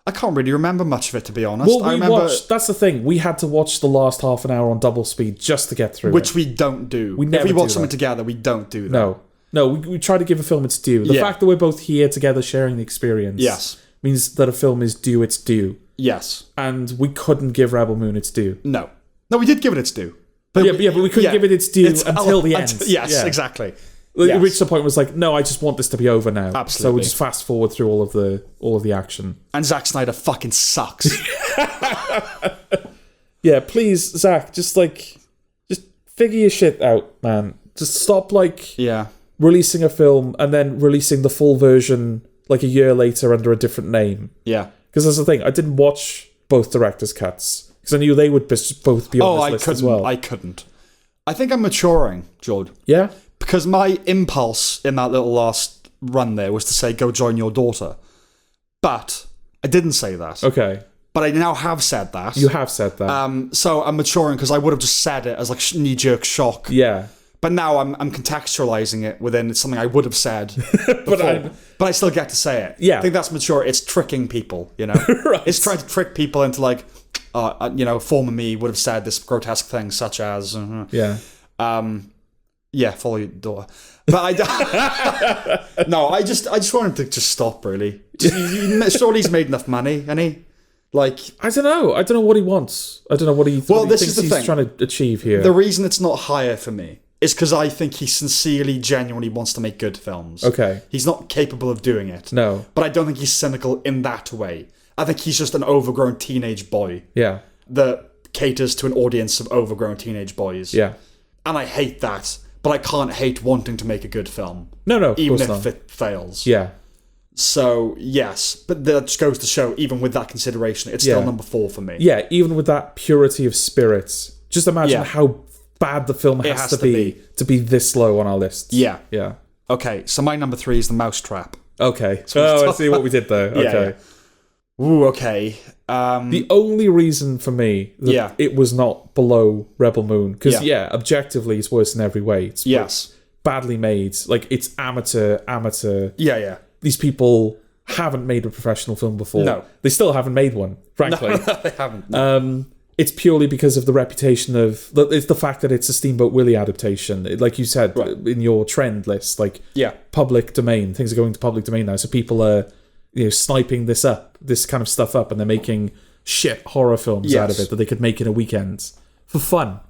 I can't really remember much of it, to be honest. Well, I remember, watched. That's the thing. We had to watch the last half an hour on double speed just to get through which it. we don't do. We never if we watch do something that. together, we don't do that. No, we try to give a film its due. The Yeah. fact that we're both here together sharing the experience Yes. means that a film is due its due. Yes. And we couldn't give Rebel Moon its due. No. No, we did give it its due. But we couldn't give it its due until the end. Yes, Yeah. exactly. It Yes. reached the point where it's like, no, I just want this to be over now. Absolutely. So we just fast forward through all of the action. And Zack Snyder fucking sucks. Yeah, please, Zach, just figure your shit out, man. Just stop Yeah. releasing a film and then releasing the full version like a year later under a different name. Yeah. Because that's the thing, I didn't watch both director's cuts because I knew they would both be on this list as well. I couldn't. I think I'm maturing, George. Yeah? Because my impulse in that little last run there was to say, go join your daughter. But I didn't say that. Okay. But I now have said that. You have said that. So I'm maturing because I would have just said it as like knee-jerk shock. Yeah. But now I'm contextualizing it within something I would have said before. But I still get to say it. Yeah. I think that's mature. It's tricking people, you know? Right. It's trying to trick people into like, former me would have said this grotesque thing such as... Yeah. Yeah, follow your daughter. But no, I just want him to just stop, really. Surely he's made enough money, hasn't he? Like, I don't know what he wants. I don't know what he this thinks is the he's thing. trying to achieve here. the reason it's not higher for me is because I think he sincerely, genuinely wants to make good films. Okay. He's not capable of doing it. No. But I don't think he's cynical in that way. I think he's just an overgrown teenage boy Yeah. that caters to an audience of overgrown teenage boys. Yeah. And I hate that. But I can't hate wanting to make a good film. No, of even course if not. it fails. Yeah. So, yes. But that just goes to show, even with that consideration, it's still Yeah. number 4 for me. Yeah, even with that purity of spirit, just imagine Yeah. how bad the film has to be this low on our list. Yeah. Yeah. Okay, so my number 3 is The Mousetrap. Okay. I see what we did there. Yeah, Okay. Ooh, okay. The only reason for me that it was not below Rebel Moon, because objectively it's worse in every way. It's Yes. badly made. Like, it's amateur. Yeah. These people haven't made a professional film before. No. They still haven't made one, frankly. They haven't. It's purely because of the reputation of... It's the fact that it's a Steamboat Willie adaptation. Like you said in your trend list, public domain. Things are going to public domain now, so people are sniping this kind of stuff up, and they're making shit horror films out of it that they could make in a weekend for fun.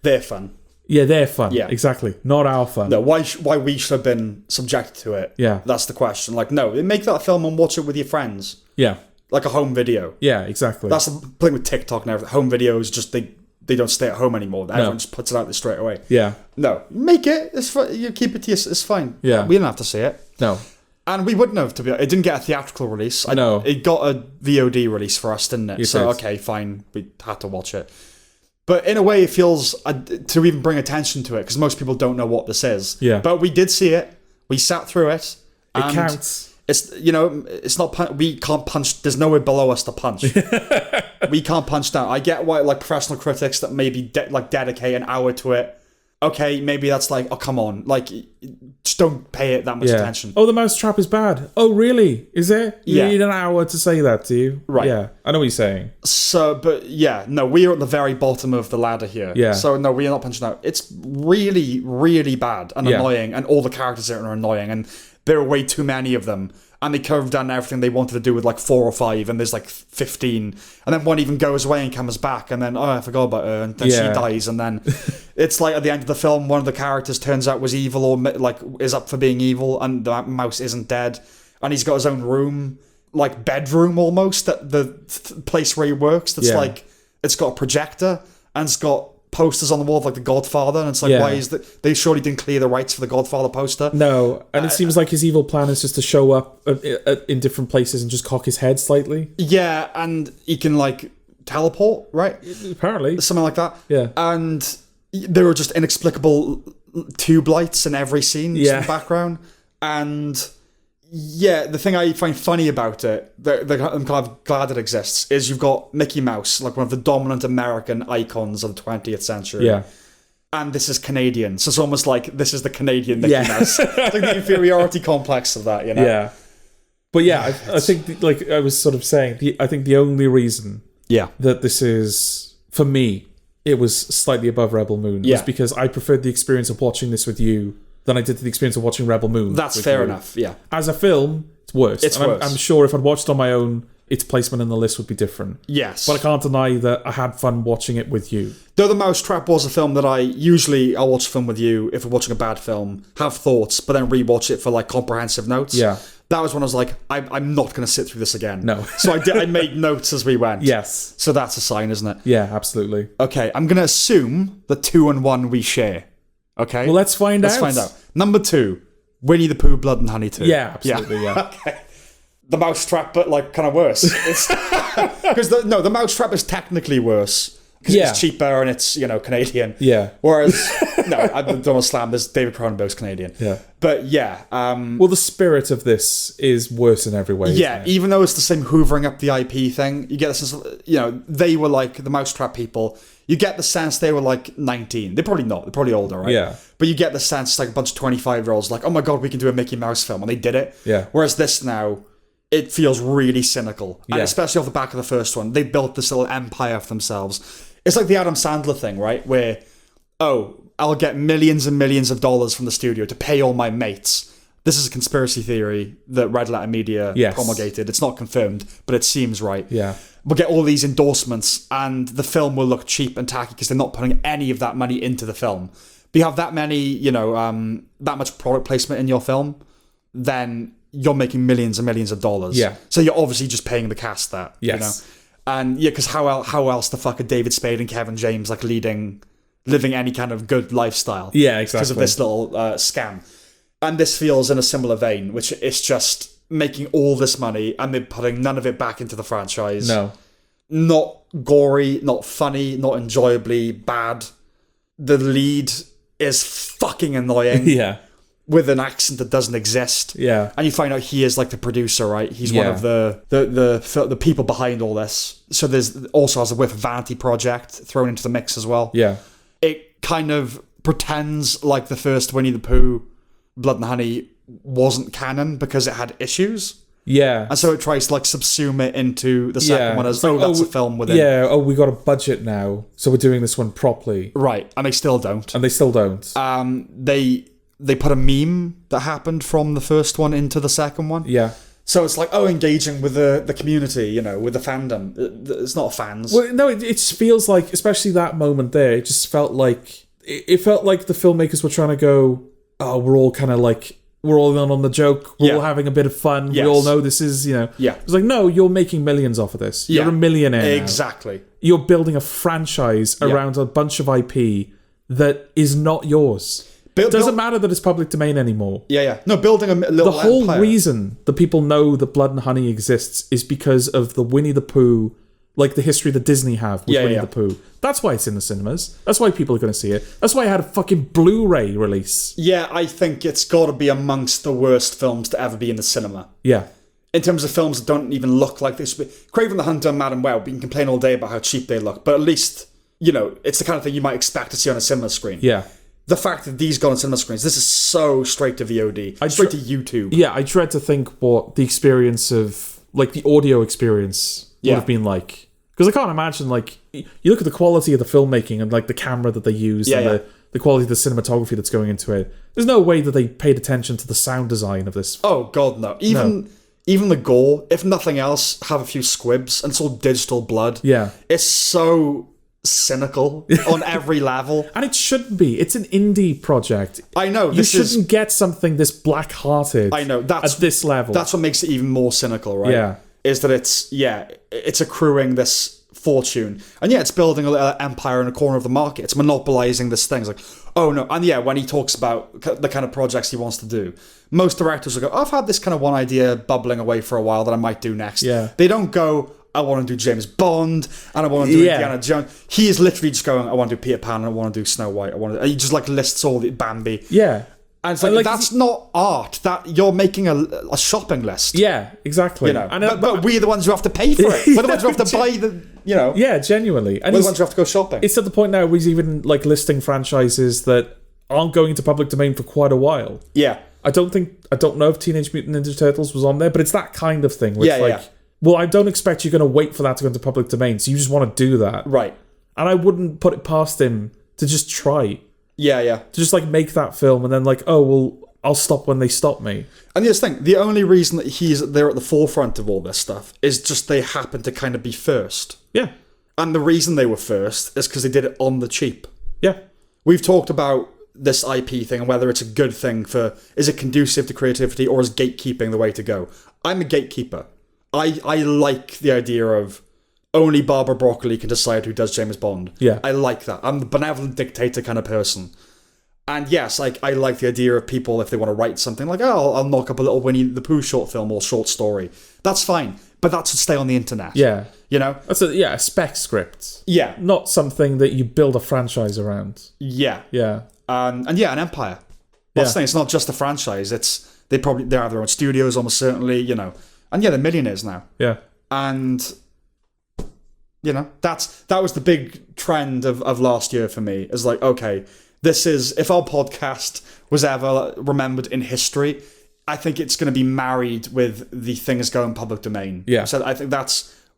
They're fun. Yeah, they're fun. Yeah. Exactly. Not our fun. No, why we should have been subjected to it. Yeah. That's the question. Like, no, make that film and watch it with your friends. Yeah. Like a home video. Yeah, exactly. That's the thing with TikTok and everything. Home videos, just they don't stay at home anymore. Everyone just puts it out there straight away. Yeah. No, make it. It's fine. You keep it to it's fine. Yeah. We don't have to see it. No. And we wouldn't have, to be honest. It didn't get a theatrical release. No. It got a VOD release for us, didn't it? You So, did. okay, fine. We had to watch it. But in a way, it feels to even bring attention to it, because most people don't know what this is. Yeah. But we did see it. We sat through it. It counts. It's, it's not, we can't punch, there's nowhere below us to punch. We can't punch down. I get why, like, professional critics that maybe, dedicate an hour to it. Okay, maybe that's like, oh, come on. Like, just don't pay it that much attention. Oh, the mousetrap is bad. Oh, really? Is it? You need an hour to say that, do you? Right. Yeah, I know what you're saying. So, but yeah, no, we are at the very bottom of the ladder here. Yeah. So, no, we are not punching out. It's really, really bad and annoying, and all the characters are annoying, and there are way too many of them. And they could have done everything they wanted to do with like 4 or 5, and there's like 15, and then one even goes away and comes back, and then I forgot about her, and then she dies, and then it's like at the end of the film, one of the characters turns out was evil, or like is up for being evil, and the mouse isn't dead, and he's got his own room, like bedroom almost, at the place where he works. That's like, it's got a projector, and it's got posters on the wall of like The Godfather, and it's like, why is that? They surely didn't clear the rights for the Godfather poster. No, and it seems like his evil plan is just to show up in different places and just cock his head slightly. Yeah, and he can like teleport, right? Apparently, something like that. Yeah, and there were just inexplicable tube lights in every scene in the background, and the thing I find funny about it, that I'm kind of glad it exists, is you've got Mickey Mouse, like one of the dominant American icons of the 20th century. Yeah. And this is Canadian. So it's almost like this is the Canadian Mickey Mouse. It's like the inferiority complex of that, Yeah. But I think, like I was sort of saying, I think the only reason that this is, for me, it was slightly above Rebel Moon was because I preferred the experience of watching this with you than I did to the experience of watching Rebel Moon. That's fair enough, yeah. As a film, it's worse. It's worse. I'm sure if I'd watched on my own, its placement in the list would be different. Yes. But I can't deny that I had fun watching it with you. Though The Mousetrap was a film that I'll watch a film with you if we're watching a bad film, have thoughts, but then rewatch it for like comprehensive notes. Yeah. That was when I was like, I'm not going to sit through this again. No. So I made notes as we went. Yes. So that's a sign, isn't it? Yeah, absolutely. Okay, I'm going to assume the 2 and 1 we share. Okay? Well, let's find out. Let's find out. Number 2, Winnie-the-Pooh, Blood and Honey 2. Yeah, absolutely, yeah. Okay. The Mousetrap, but like kind of worse. Because the Mousetrap is technically worse. Because it's cheaper and it's, Canadian. Yeah. Whereas, I don't want to slam this. David Cronenberg's Canadian. Yeah. But well, the spirit of this is worse in every way. Yeah, even though it's the same hoovering up the IP thing, you get the sense, they were like the Mousetrap people. You get the sense they were like 19. They're probably not. They're probably older, right? Yeah. But you get the sense it's like a bunch of 25-year-olds like, oh my God, we can do a Mickey Mouse film. And they did it. Yeah. Whereas this now, it feels really cynical. And especially off the back of the first one, they built this little empire for themselves. It's like the Adam Sandler thing, right? Where, I'll get millions and millions of dollars from the studio to pay all my mates. This is a conspiracy theory that Red Letter Media promulgated. It's not confirmed, but it seems right. Yeah. We'll get all these endorsements, and the film will look cheap and tacky because they're not putting any of that money into the film. But you have that many, that much product placement in your film, then you're making millions and millions of dollars. Yeah. So you're obviously just paying the cast that. Yes. And because how else the fuck are David Spade and Kevin James like living any kind of good lifestyle? Yeah, exactly. Because of this little scam. And this feels in a similar vein, which is just making all this money and they're putting none of it back into the franchise. No. Not gory, not funny, not enjoyably bad. The lead is fucking annoying. Yeah. With an accent that doesn't exist. Yeah. And you find out he is like the producer, right? He's one of the people behind all this. So there's also has a whiff of vanity project thrown into the mix as well. Yeah. It kind of pretends like the first Winnie-the-Pooh, Blood and Honey wasn't canon because it had issues. Yeah. And so it tries to like subsume it into the second one as, that's a film within. Yeah, we got a budget now, so we're doing this one properly. Right, and they still don't. They put a meme that happened from the first one into the second one. Yeah. So it's like, engaging with the community, with the fandom. It's not fans. Well, no, it just feels like, especially that moment there, it just felt like, it felt like the filmmakers were trying to go, we're all kind of like, we're all in on the joke, we're all having a bit of fun, we all know this is, Yeah. It's like, no, you're making millions off of this. You're a millionaire Exactly. Now. You're building a franchise around a bunch of IP that is not yours. It doesn't matter that it's public domain anymore. Yeah. No, building a little The whole empire. reason that people know that Blood and Honey exists is because of the Winnie-the-Pooh like the history that Disney have with Yeah, Winnie yeah. the Pooh. That's why it's in the cinemas. That's why people are going to see it. That's why I had a fucking Blu-ray release. Yeah, I think it's got to be amongst the worst films to ever be in the cinema. Yeah. In terms of films that don't even look like this. Craven the Hunter and Madam Web, we can complain all day about how cheap they look, but at least, you know, it's the kind of thing you might expect to see on a cinema screen. Yeah. The fact that these got on cinema screens, this is so straight to VOD, straight to YouTube. Yeah, I dread to think what the experience of, like, the audio experience would have been like. Because I can't imagine, like, you look at the quality of the filmmaking and, like, the camera that they use and the quality of the cinematography that's going into it. There's no way that they paid attention to the sound design of this. Oh, God, no. Even the gore, if nothing else, have a few squibs, and it's all digital blood. Yeah. It's so cynical on every level. And it shouldn't be. It's an indie project. I know. You shouldn't get something this black-hearted I know, at this level. That's what makes it even more cynical, right? Yeah. Is that it's accruing this fortune. And yeah, it's building an empire in a corner of the market. It's monopolizing this thing. It's like, oh no. And yeah, when he talks about the kind of projects he wants to do, most directors will go, I've had this kind of one idea bubbling away for a while that I might do next. Yeah. They don't go, I want to do James Bond and I want to do Indiana Jones. He is literally just going, I want to do Peter Pan and I want to do Snow White. And he just like lists all the Bambi. Yeah. And it's like that's not art. That you're making a shopping list. Yeah, exactly. You know, but we're the ones who have to pay for it. We're the ones who have to buy the, you know. Yeah, genuinely. And we're the ones who have to go shopping. It's at the point now where he's even like listing franchises that aren't going into public domain for quite a while. Yeah. I don't know if Teenage Mutant Ninja Turtles was on there, but it's that kind of thing. Where it's like, well, I don't expect you're going to wait for that to go into public domain, so you just want to do that. Right. And I wouldn't put it past him to just try. Yeah, yeah. To just like make that film and then like, oh, well, I'll stop when they stop me. And this thing, the only reason that they're at the forefront of all this stuff is just they happen to kind of be first. Yeah. And the reason they were first is because they did it on the cheap. Yeah. We've talked about this IP thing and whether it's a good thing is it conducive to creativity or is gatekeeping the way to go? I'm a gatekeeper. I like the idea of only Barbara Broccoli can decide who does James Bond. Yeah. I like that. I'm the benevolent dictator kind of person. And yes, like I like the idea of people, if they want to write something, like, oh, I'll knock up a little Winnie-the-Pooh short film or short story. That's fine. But that should stay on the internet. Yeah. You know? That's a spec script. Yeah. Not something that you build a franchise around. Yeah. Yeah. And yeah, an empire. That's the thing. It's not just a franchise. They have their own studios, almost certainly, you know. And yeah, they're millionaires now. Yeah. And you know, that was the big trend of last year for me. Is like, okay, this is, if our podcast was ever remembered in history, I think it's going to be married with the things going public domain. Yeah. So I think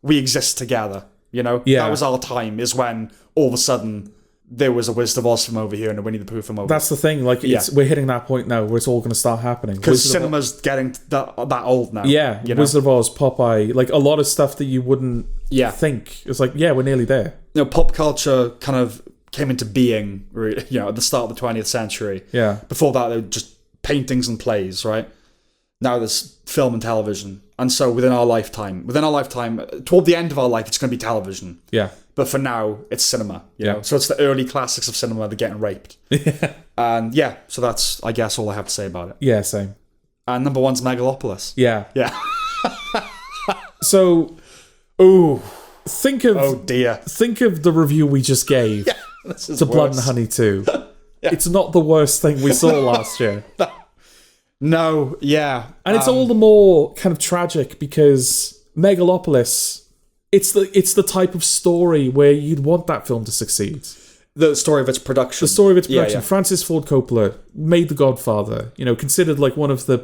we exist together, you know? Yeah. That was our time, is when all of a sudden there was a Wizard of Oz film over here and a Winnie-the-Pooh film over. That's the thing. Like, we're hitting that point now where it's all going to start happening. Because cinema's getting that old now. Yeah. You know? Wizard of Oz, Popeye, like a lot of stuff that you wouldn't think. It's like, yeah, we're nearly there. You know, pop culture kind of came into being, you know, at the start of the 20th century. Yeah. Before that, they were just paintings and plays, right? Now there's film and television. And so within our lifetime, toward the end of our life, it's going to be television. Yeah. But for now, it's cinema. You know? So it's the early classics of cinema, they're getting raped. Yeah. And yeah, so that's, I guess, all I have to say about it. Yeah, same. And number one's Megalopolis. Yeah. Yeah. So, think of the review we just gave to Blood and Honey 2. It's not the worst thing we saw last year. No, yeah. And it's all the more kind of tragic because Megalopolis, it's the type of story where you'd want that film to succeed. The story of its production. Yeah. Francis Ford Coppola made The Godfather, you know, considered like one of the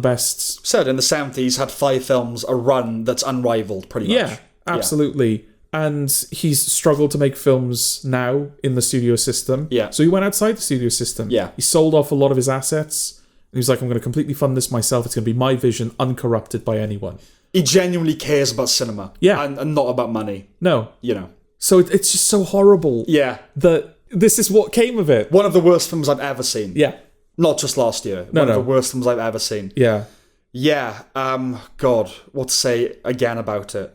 best. Said in the 70s, had 5 films, a run that's unrivaled, pretty much. Yeah, absolutely. Yeah. And he's struggled to make films now in the studio system. Yeah. So he went outside the studio system. Yeah. He sold off a lot of his assets. And he was like, I'm going to completely fund this myself. It's going to be my vision, uncorrupted by anyone. He genuinely cares about cinema. Yeah. And not about money. No. You know. So it's just so horrible. Yeah. That this is what came of it. One of the worst films I've ever seen. Yeah. Not just last year. One of the worst films I've ever seen. Yeah. Yeah. God, what to say again about it?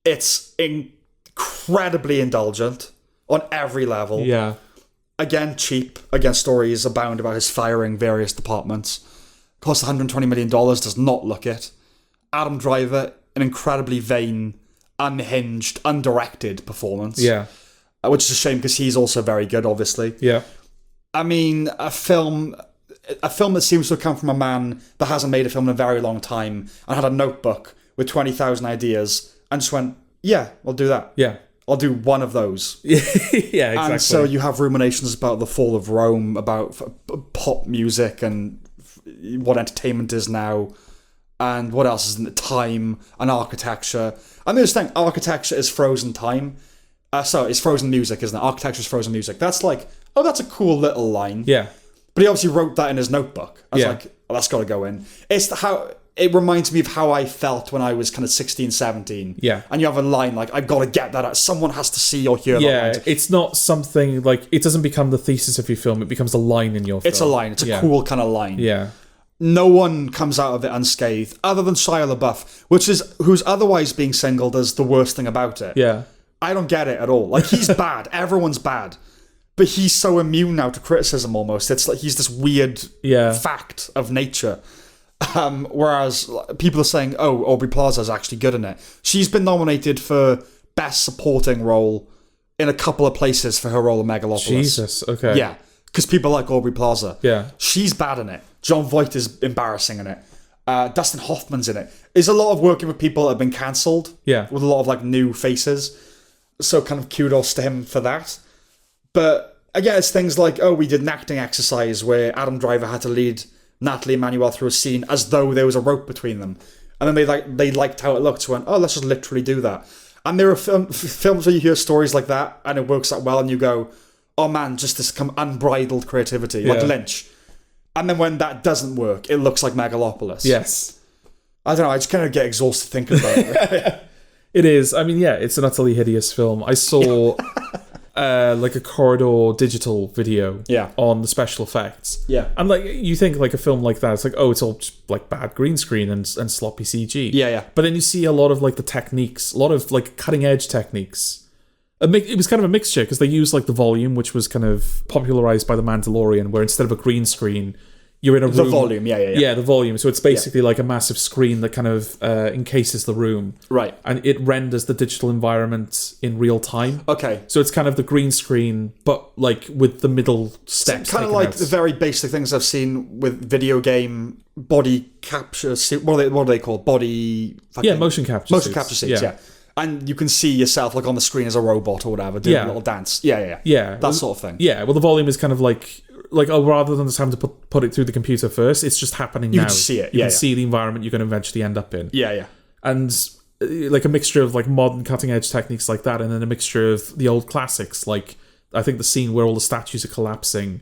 It's incredibly indulgent on every level. Yeah. Again, cheap. Again, stories abound about his firing various departments. Cost $120 million, does not look it. Adam Driver, an incredibly vain, unhinged, undirected performance. Yeah. Which is a shame because he's also very good, obviously. Yeah. I mean, a film that seems to have come from a man that hasn't made a film in a very long time and had a notebook with 20,000 ideas and just went, yeah, I'll do that. Yeah. I'll do one of those. Yeah, exactly. And so you have ruminations about the fall of Rome, about pop music and what entertainment is now, and what else is in the time and architecture. I mean, this thing, architecture is frozen time. It's frozen music, isn't it? Architecture is frozen music. That's like, oh, that's a cool little line. Yeah. But he obviously wrote that in his notebook. I was Yeah. like, oh, that's got to go in. It reminds me of how I felt when I was kind of 16, 17. Yeah. And you have a line like, I've got to get that out. Someone has to see or hear that Yeah, line. it's not something like, it doesn't become the thesis of your film, it becomes a line in your film. It's a line. It's a cool kind of line. Yeah. No one comes out of it unscathed, other than Shia LaBeouf, who's otherwise being singled as the worst thing about it. Yeah. I don't get it at all. Like, he's bad. Everyone's bad. But he's so immune now to criticism almost. It's like he's this weird fact of nature. Whereas people are saying, oh, Aubrey Plaza's actually good in it. She's been nominated for Best Supporting Role in a couple of places for her role in Megalopolis. Jesus, okay. Yeah, because people like Aubrey Plaza. Yeah. She's bad in it. Jon Voight is embarrassing in it. Dustin Hoffman's in it. There's a lot of working with people that have been cancelled. Yeah. With a lot of like new faces. So kind of kudos to him for that. But again, it's things like, oh, we did an acting exercise where Adam Driver had to lead Natalie Emmanuel through a scene as though there was a rope between them. And then they liked how it looked, so went, oh, let's just literally do that. And there are films where you hear stories like that and it works out well and you go, oh man, just this unbridled creativity, like Lynch. And then when that doesn't work, it looks like Megalopolis. Yes. I don't know, I just kind of get exhausted thinking about it. It is. I mean, yeah, it's an utterly hideous film. I saw like a corridor digital video on the special effects. Yeah. And like, you think like a film like that, it's like, oh, it's all just like bad green screen and sloppy CG. Yeah, yeah. But then you see a lot of like the techniques, a lot of like cutting edge techniques. It was kind of a mixture because they used like the volume, which was kind of popularized by The Mandalorian, where instead of a green screen, you're in a room. The volume, yeah. Yeah, the volume. So it's basically like a massive screen that kind of encases the room. Right. And it renders the digital environment in real time. Okay. So it's kind of the green screen, but like with the middle steps. Kind of like the very basic things I've seen with video game body capture. What are they called? Body. Motion capture. Motion capture suits. Yeah. And you can see yourself like on the screen as a robot or whatever, doing a little dance. Yeah. That sort of thing. Yeah. Well, the volume is kind of like rather than just having to put it through the computer first, it's just happening now. You can see it. You can see the environment you're going to eventually end up in. Yeah. And like a mixture of like modern cutting edge techniques like that, and then a mixture of the old classics. Like I think the scene where all the statues are collapsing,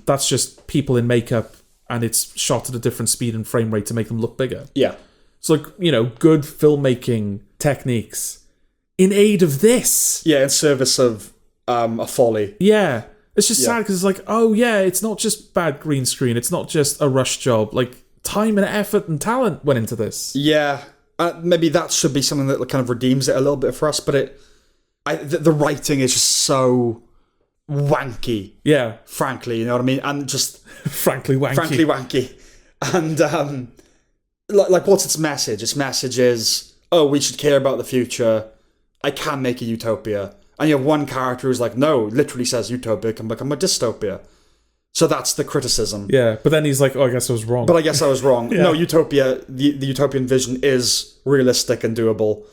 that's just people in makeup, and it's shot at a different speed and frame rate to make them look bigger. Yeah. So like, good filmmaking techniques in aid of this. Yeah, in service of a folly. Yeah. It's just sad because it's like, oh yeah, it's not just bad green screen. It's not just a rush job. Like time and effort and talent went into this. Yeah, maybe that should be something that kind of redeems it a little bit for us. But the writing is just so wanky. Yeah, frankly, you know what I mean, and just frankly wanky. And like, what's its message? Its message is, oh, we should care about the future. I can make a utopia. And you have one character who's like, no, literally says utopia can become a dystopia. So that's the criticism. Yeah, but then he's like, oh, I guess I was wrong. But I guess I was wrong. No, utopia, the utopian vision is realistic and doable.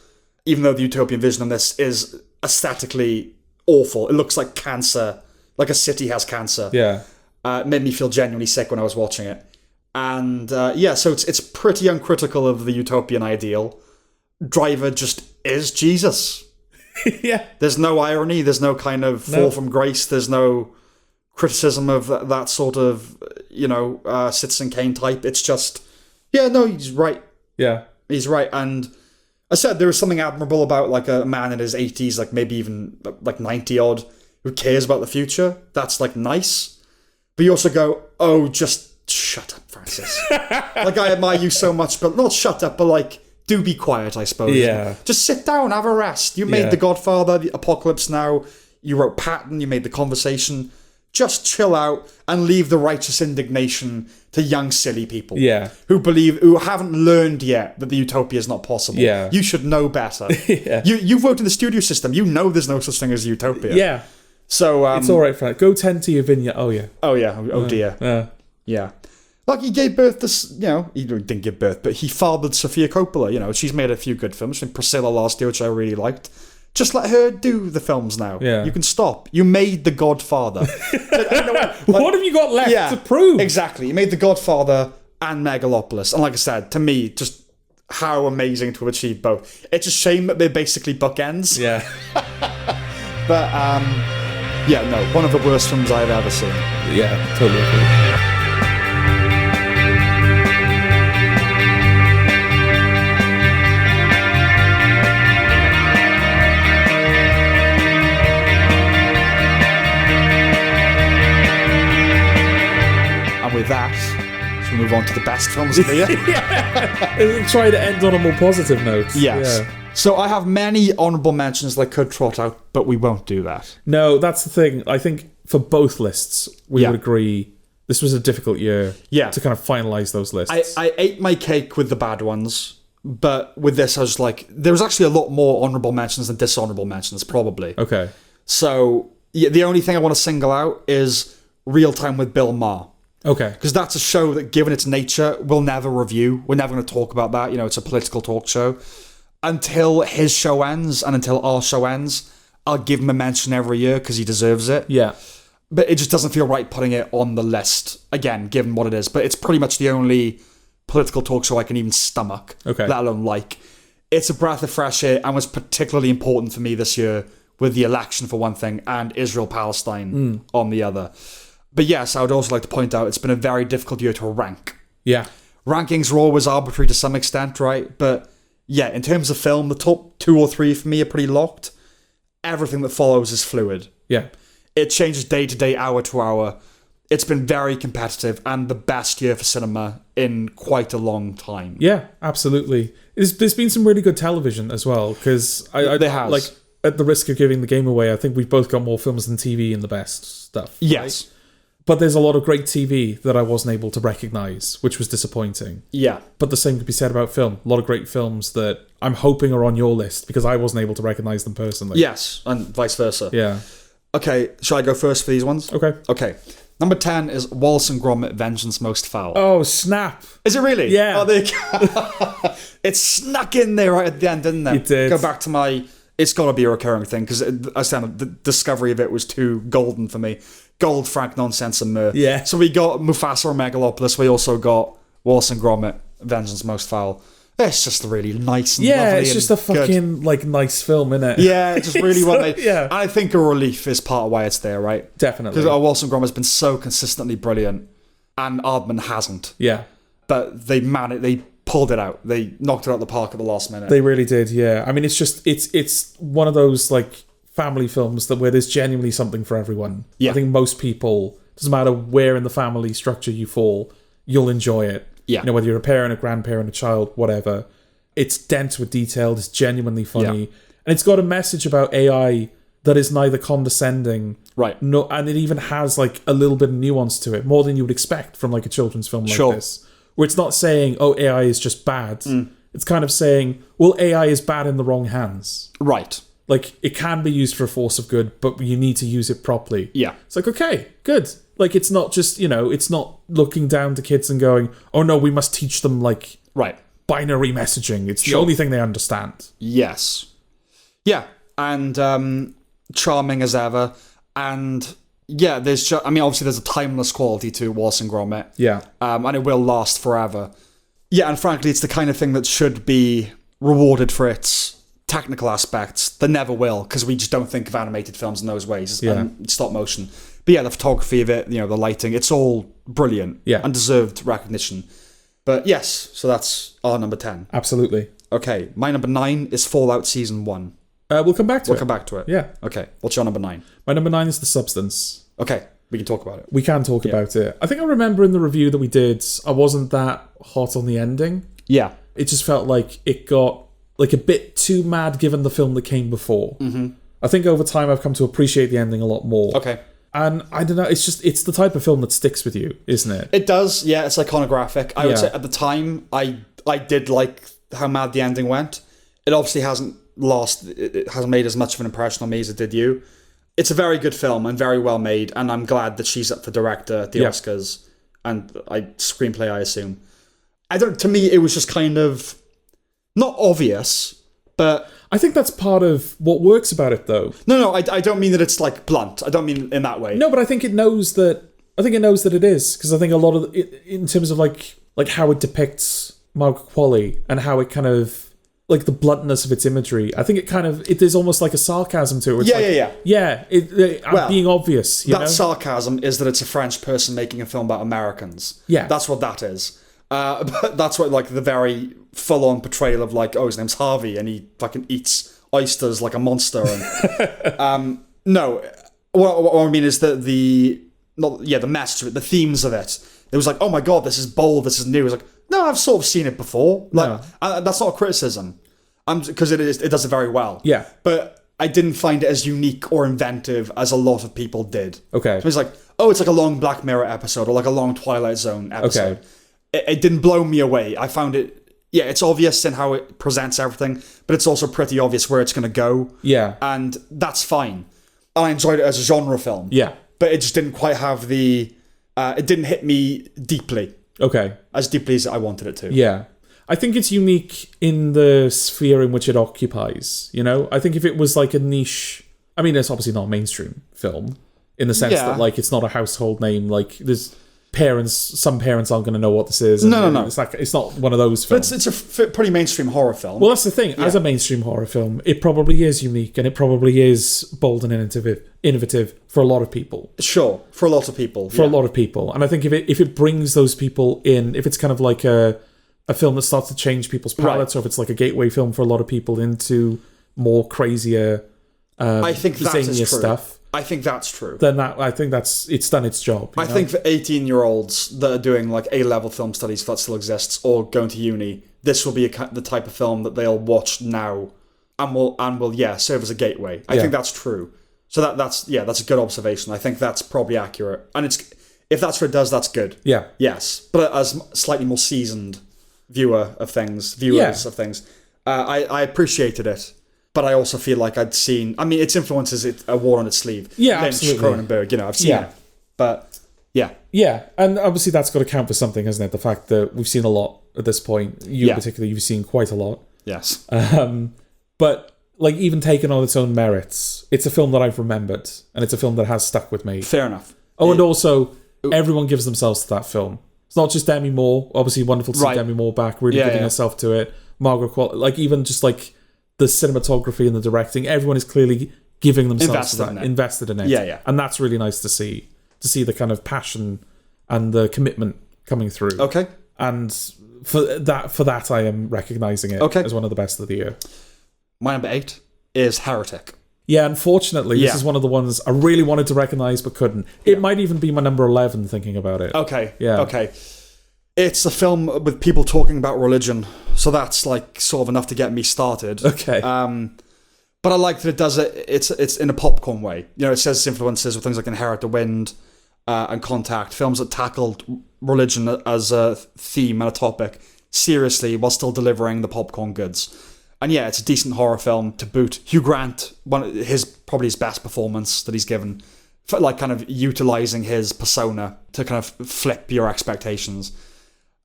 Even though the utopian vision on this is aesthetically awful. It looks like cancer, like a city has cancer. Yeah. It made me feel genuinely sick when I was watching it. And so it's pretty uncritical of the utopian ideal. Driver just is Jesus. Yeah. There's no irony. There's no kind of fall from grace. There's no criticism of that sort of, Citizen Kane type. It's just, he's right. Yeah. He's right. And I said there was something admirable about like a man in his 80s, like maybe even like 90 odd, who cares about the future. That's like nice. But you also go, oh, just shut up, Francis. Like, I admire you so much, but not shut up, but like, do be quiet, I suppose. Yeah. Just sit down, have a rest. You made The Godfather, The Apocalypse Now. You wrote Patton. You made The Conversation. just chill out and leave the righteous indignation to young silly people. Yeah. Who haven't learned yet that the utopia is not possible. Yeah. You should know better. Yeah. You've worked in the studio system. You know there's no such thing as a utopia. Yeah. So It's all right, Frank. Go tend to your vineyard. Oh, yeah. Oh, yeah. Oh, dear. Yeah. Like, he gave birth to, he didn't give birth, but he fathered Sofia Coppola. She's made a few good films. Priscilla last year, which I really liked. Just let her do the films now. Yeah. You can stop. You made The Godfather. What have you got left to prove? Exactly. You made The Godfather and Megalopolis. And like I said, to me, just how amazing to achieve both. It's a shame that they're basically bookends. Yeah. But, one of the worst films I've ever seen. Yeah, totally agree. With that, so we move on to the best films of the year. Try to end on a more positive note. Yes. Yeah. So I have many honourable mentions that I could trot out, but we won't do that. No, that's the thing. I think for both lists, we would agree this was a difficult year to kind of finalise those lists. I ate my cake with the bad ones, but with this I was like, there was actually a lot more honourable mentions than dishonourable mentions, probably. Okay. So the only thing I want to single out is Real Time with Bill Maher. Okay. Because that's a show that, given its nature, we'll never review. We're never going to talk about that. It's a political talk show. Until his show ends and until our show ends, I'll give him a mention every year because he deserves it. Yeah. But it just doesn't feel right putting it on the list, again, given what it is. But it's pretty much the only political talk show I can even stomach, let alone like. It's a breath of fresh air and was particularly important for me this year with the election for one thing and Israel-Palestine on the other. But yes, I would also like to point out it's been a very difficult year to rank. Yeah. Rankings are always arbitrary to some extent, right? But yeah, in terms of film, the top 2 or 3 for me are pretty locked. Everything that follows is fluid. Yeah. It changes day to day, hour to hour. It's been very competitive and the best year for cinema in quite a long time. Yeah, absolutely. There's been some really good television as well, because there has. Like, at the risk of giving the game away, I think we've both got more films than TV in the best stuff. Yes. Right? But there's a lot of great TV that I wasn't able to recognise, which was disappointing. Yeah. But the same could be said about film. A lot of great films that I'm hoping are on your list because I wasn't able to recognise them personally. Yes, and vice versa. Yeah. Okay, shall I go first for these ones? Okay. Number 10 is Wallace and Gromit, Vengeance Most Foul. Oh, snap. Is it really? Yeah. Oh, there you go. It snuck in there right at the end, didn't it? It did. Go back to my... It's got to be a recurring thing, because I stand the discovery of it was too golden for me. Gold, frank, nonsense, and myrrh. Yeah. So we got Mufasa or Megalopolis. We also got Wallace and Gromit, Vengeance Most Foul. It's just really nice and lovely. Yeah, it's just a fucking, good. Nice film, innit? Yeah, it's just really well made. Yeah. And I think a relief is part of why it's there, right? Definitely. Because Wallace and Gromit has been so consistently brilliant, and Aardman hasn't. Yeah. But they pulled it out. They knocked it out of the park at the last minute. They really did, yeah. I mean, it's one of those, family films where there's genuinely something for everyone. Yeah. I think most people, doesn't matter where in the family structure you fall, you'll enjoy it. Yeah. Whether you're a parent, a grandparent, a child, whatever. It's dense with detail, it's genuinely funny. Yeah. And it's got a message about AI that is neither condescending, right? No, and it even has a little bit of nuance to it, more than you would expect from a children's film like this. Where it's not saying, oh, AI is just bad. It's kind of saying, well, AI is bad in the wrong hands. Right. It can be used for a force of good, but you need to use it properly. Yeah. It's okay, good. It's not just, it's not looking down to kids and going, oh no, we must teach them right. binary messaging. It's the only thing they understand. Yes. Yeah. And charming as ever. And yeah, obviously there's a timeless quality to Wallace and Gromit. Yeah. And it will last forever. Yeah, and frankly, it's the kind of thing that should be rewarded for its technical aspects that never will, because we just don't think of animated films in those ways. And stop motion. But yeah, the photography of it, the lighting, it's all brilliant. Yeah. And deserved recognition. But yes, so that's our number 10. Absolutely. Okay, my number 9 is Fallout Season 1. We'll come back to it. We'll come back to it. Yeah. Okay, what's your number 9? My number 9 is The Substance. Okay, we can talk about it. We can talk about it. I think I remember in the review that we did, I wasn't that hot on the ending. Yeah. It just felt like it got a bit too mad given the film that came before. Mm-hmm. I think over time I've come to appreciate the ending a lot more. Okay. And I don't know, it's the type of film that sticks with you, isn't it? It does, yeah, it's iconographic. I would Yeah. say at the time, I did like how mad the ending went. It obviously hasn't made as much of an impression on me as it did you. It's a very good film and very well made, and I'm glad that she's up for director at the Oscars and screenplay, I assume. To me, it was just kind of not obvious, but I think that's part of what works about it, though. no, I don't mean that it's like blunt. I don't mean in that way. No, but I think it knows that. I think it knows that it is, because I think a lot of it, in terms of like how it depicts Margaret Qualley and how it kind of like the bluntness of its imagery. I think it is almost like a sarcasm to it. Yeah. Being obvious. You know? Sarcasm is that it's a French person making a film about Americans. Yeah, that's what that is. But that's what like the very full-on portrayal of like, oh, his name's Harvey and he fucking eats oysters like a monster. And no, what I mean is that the message of it, the themes of it. It was like, oh my god, this is bold, this is new. It was like, no, I've sort of seen it before. Like, that's not a criticism, because it does it very well. Yeah, but I didn't find it as unique or inventive as a lot of people did. Okay, so it's like, oh, it's like a long Black Mirror episode or like a long Twilight Zone episode. Okay. It didn't blow me away. I found it, it's obvious in how it presents everything, but it's also pretty obvious where it's going to go. Yeah. And that's fine. I enjoyed it as a genre film. Yeah. But it just didn't quite have it didn't hit me deeply. Okay. As deeply as I wanted it to. Yeah. I think it's unique in the sphere in which it occupies, you know? I think if it was like a niche... I mean, it's obviously not a mainstream film, in the sense that, like, it's not a household name, like, there's... Some parents aren't going to know what this is. No. It's not one of those films. But it's a pretty mainstream horror film. Well, that's the thing. Yeah. As a mainstream horror film, it probably is unique, and it probably is bold and innovative for a lot of people. Sure, for a lot of people. For a lot of people. And I think if it brings those people in, if it's kind of like a film that starts to change people's palates, or if it's like a gateway film for a lot of people into more crazier, I think that is true. Stuff. I think that's true. Then I think it's done its job. I think for 18-year-olds that are doing like A-level film studies, if that still exists, or going to uni, this will be the type of film that they'll watch now, and will serve as a gateway. I think that's true. So that's a good observation. I think that's probably accurate, and if that's what it does, that's good. Yeah. Yes, but as slightly more seasoned viewers of things, I appreciated it. But I also feel like I'd seen... I mean, its influences are worn on its sleeve. Yeah, Lynch, absolutely. Cronenberg, I've seen it. But, yeah. Yeah, and obviously that's got to count for something, hasn't it? The fact that we've seen a lot at this point. Particularly, you've seen quite a lot. Yes. But, like, even taken on its own merits, it's a film that I've remembered, and it's a film that has stuck with me. Fair enough. And also, everyone gives themselves to that film. It's not just Demi Moore. Obviously, wonderful to see Demi Moore back, really giving herself to it. Margaret Qualley, like, even just, like... the cinematography and the directing, everyone is clearly giving themselves invested in it. Yeah. And that's really nice to see the kind of passion and the commitment coming through. Okay. And for that I am recognising it as one of the best of the year. My number 8 is Heretic. Yeah, unfortunately, this is one of the ones I really wanted to recognise but couldn't. It might even be my number 11 thinking about it. Okay. Yeah. Okay. It's a film with people talking about religion, so that's like sort of enough to get me started. Okay. But I like that it does it. It's in a popcorn way. It says its influences with things like Inherit the Wind and Contact, films that tackled religion as a theme and a topic seriously while still delivering the popcorn goods. And yeah, it's a decent horror film to boot. Hugh Grant, probably his best performance that he's given, for like kind of utilising his persona to kind of flip your expectations.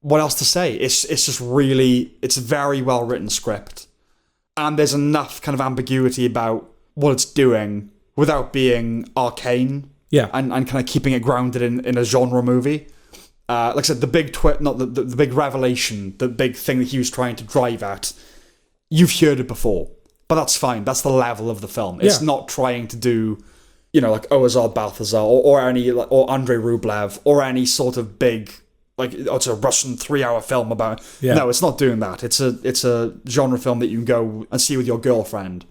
What else to say? It's just really... It's a very well-written script. And there's enough kind of ambiguity about what it's doing without being arcane. Yeah. And kind of keeping it grounded in a genre movie. Like I said, the big the big revelation, the big thing that he was trying to drive at, you've heard it before. But that's fine. That's the level of the film. It's not trying to do, like Ozar Balthazar or Andrei Rublev or any sort of big... Like, it's a Russian 3-hour film about... Yeah. No, it's not doing that. It's a genre film that you can go and see with your girlfriend.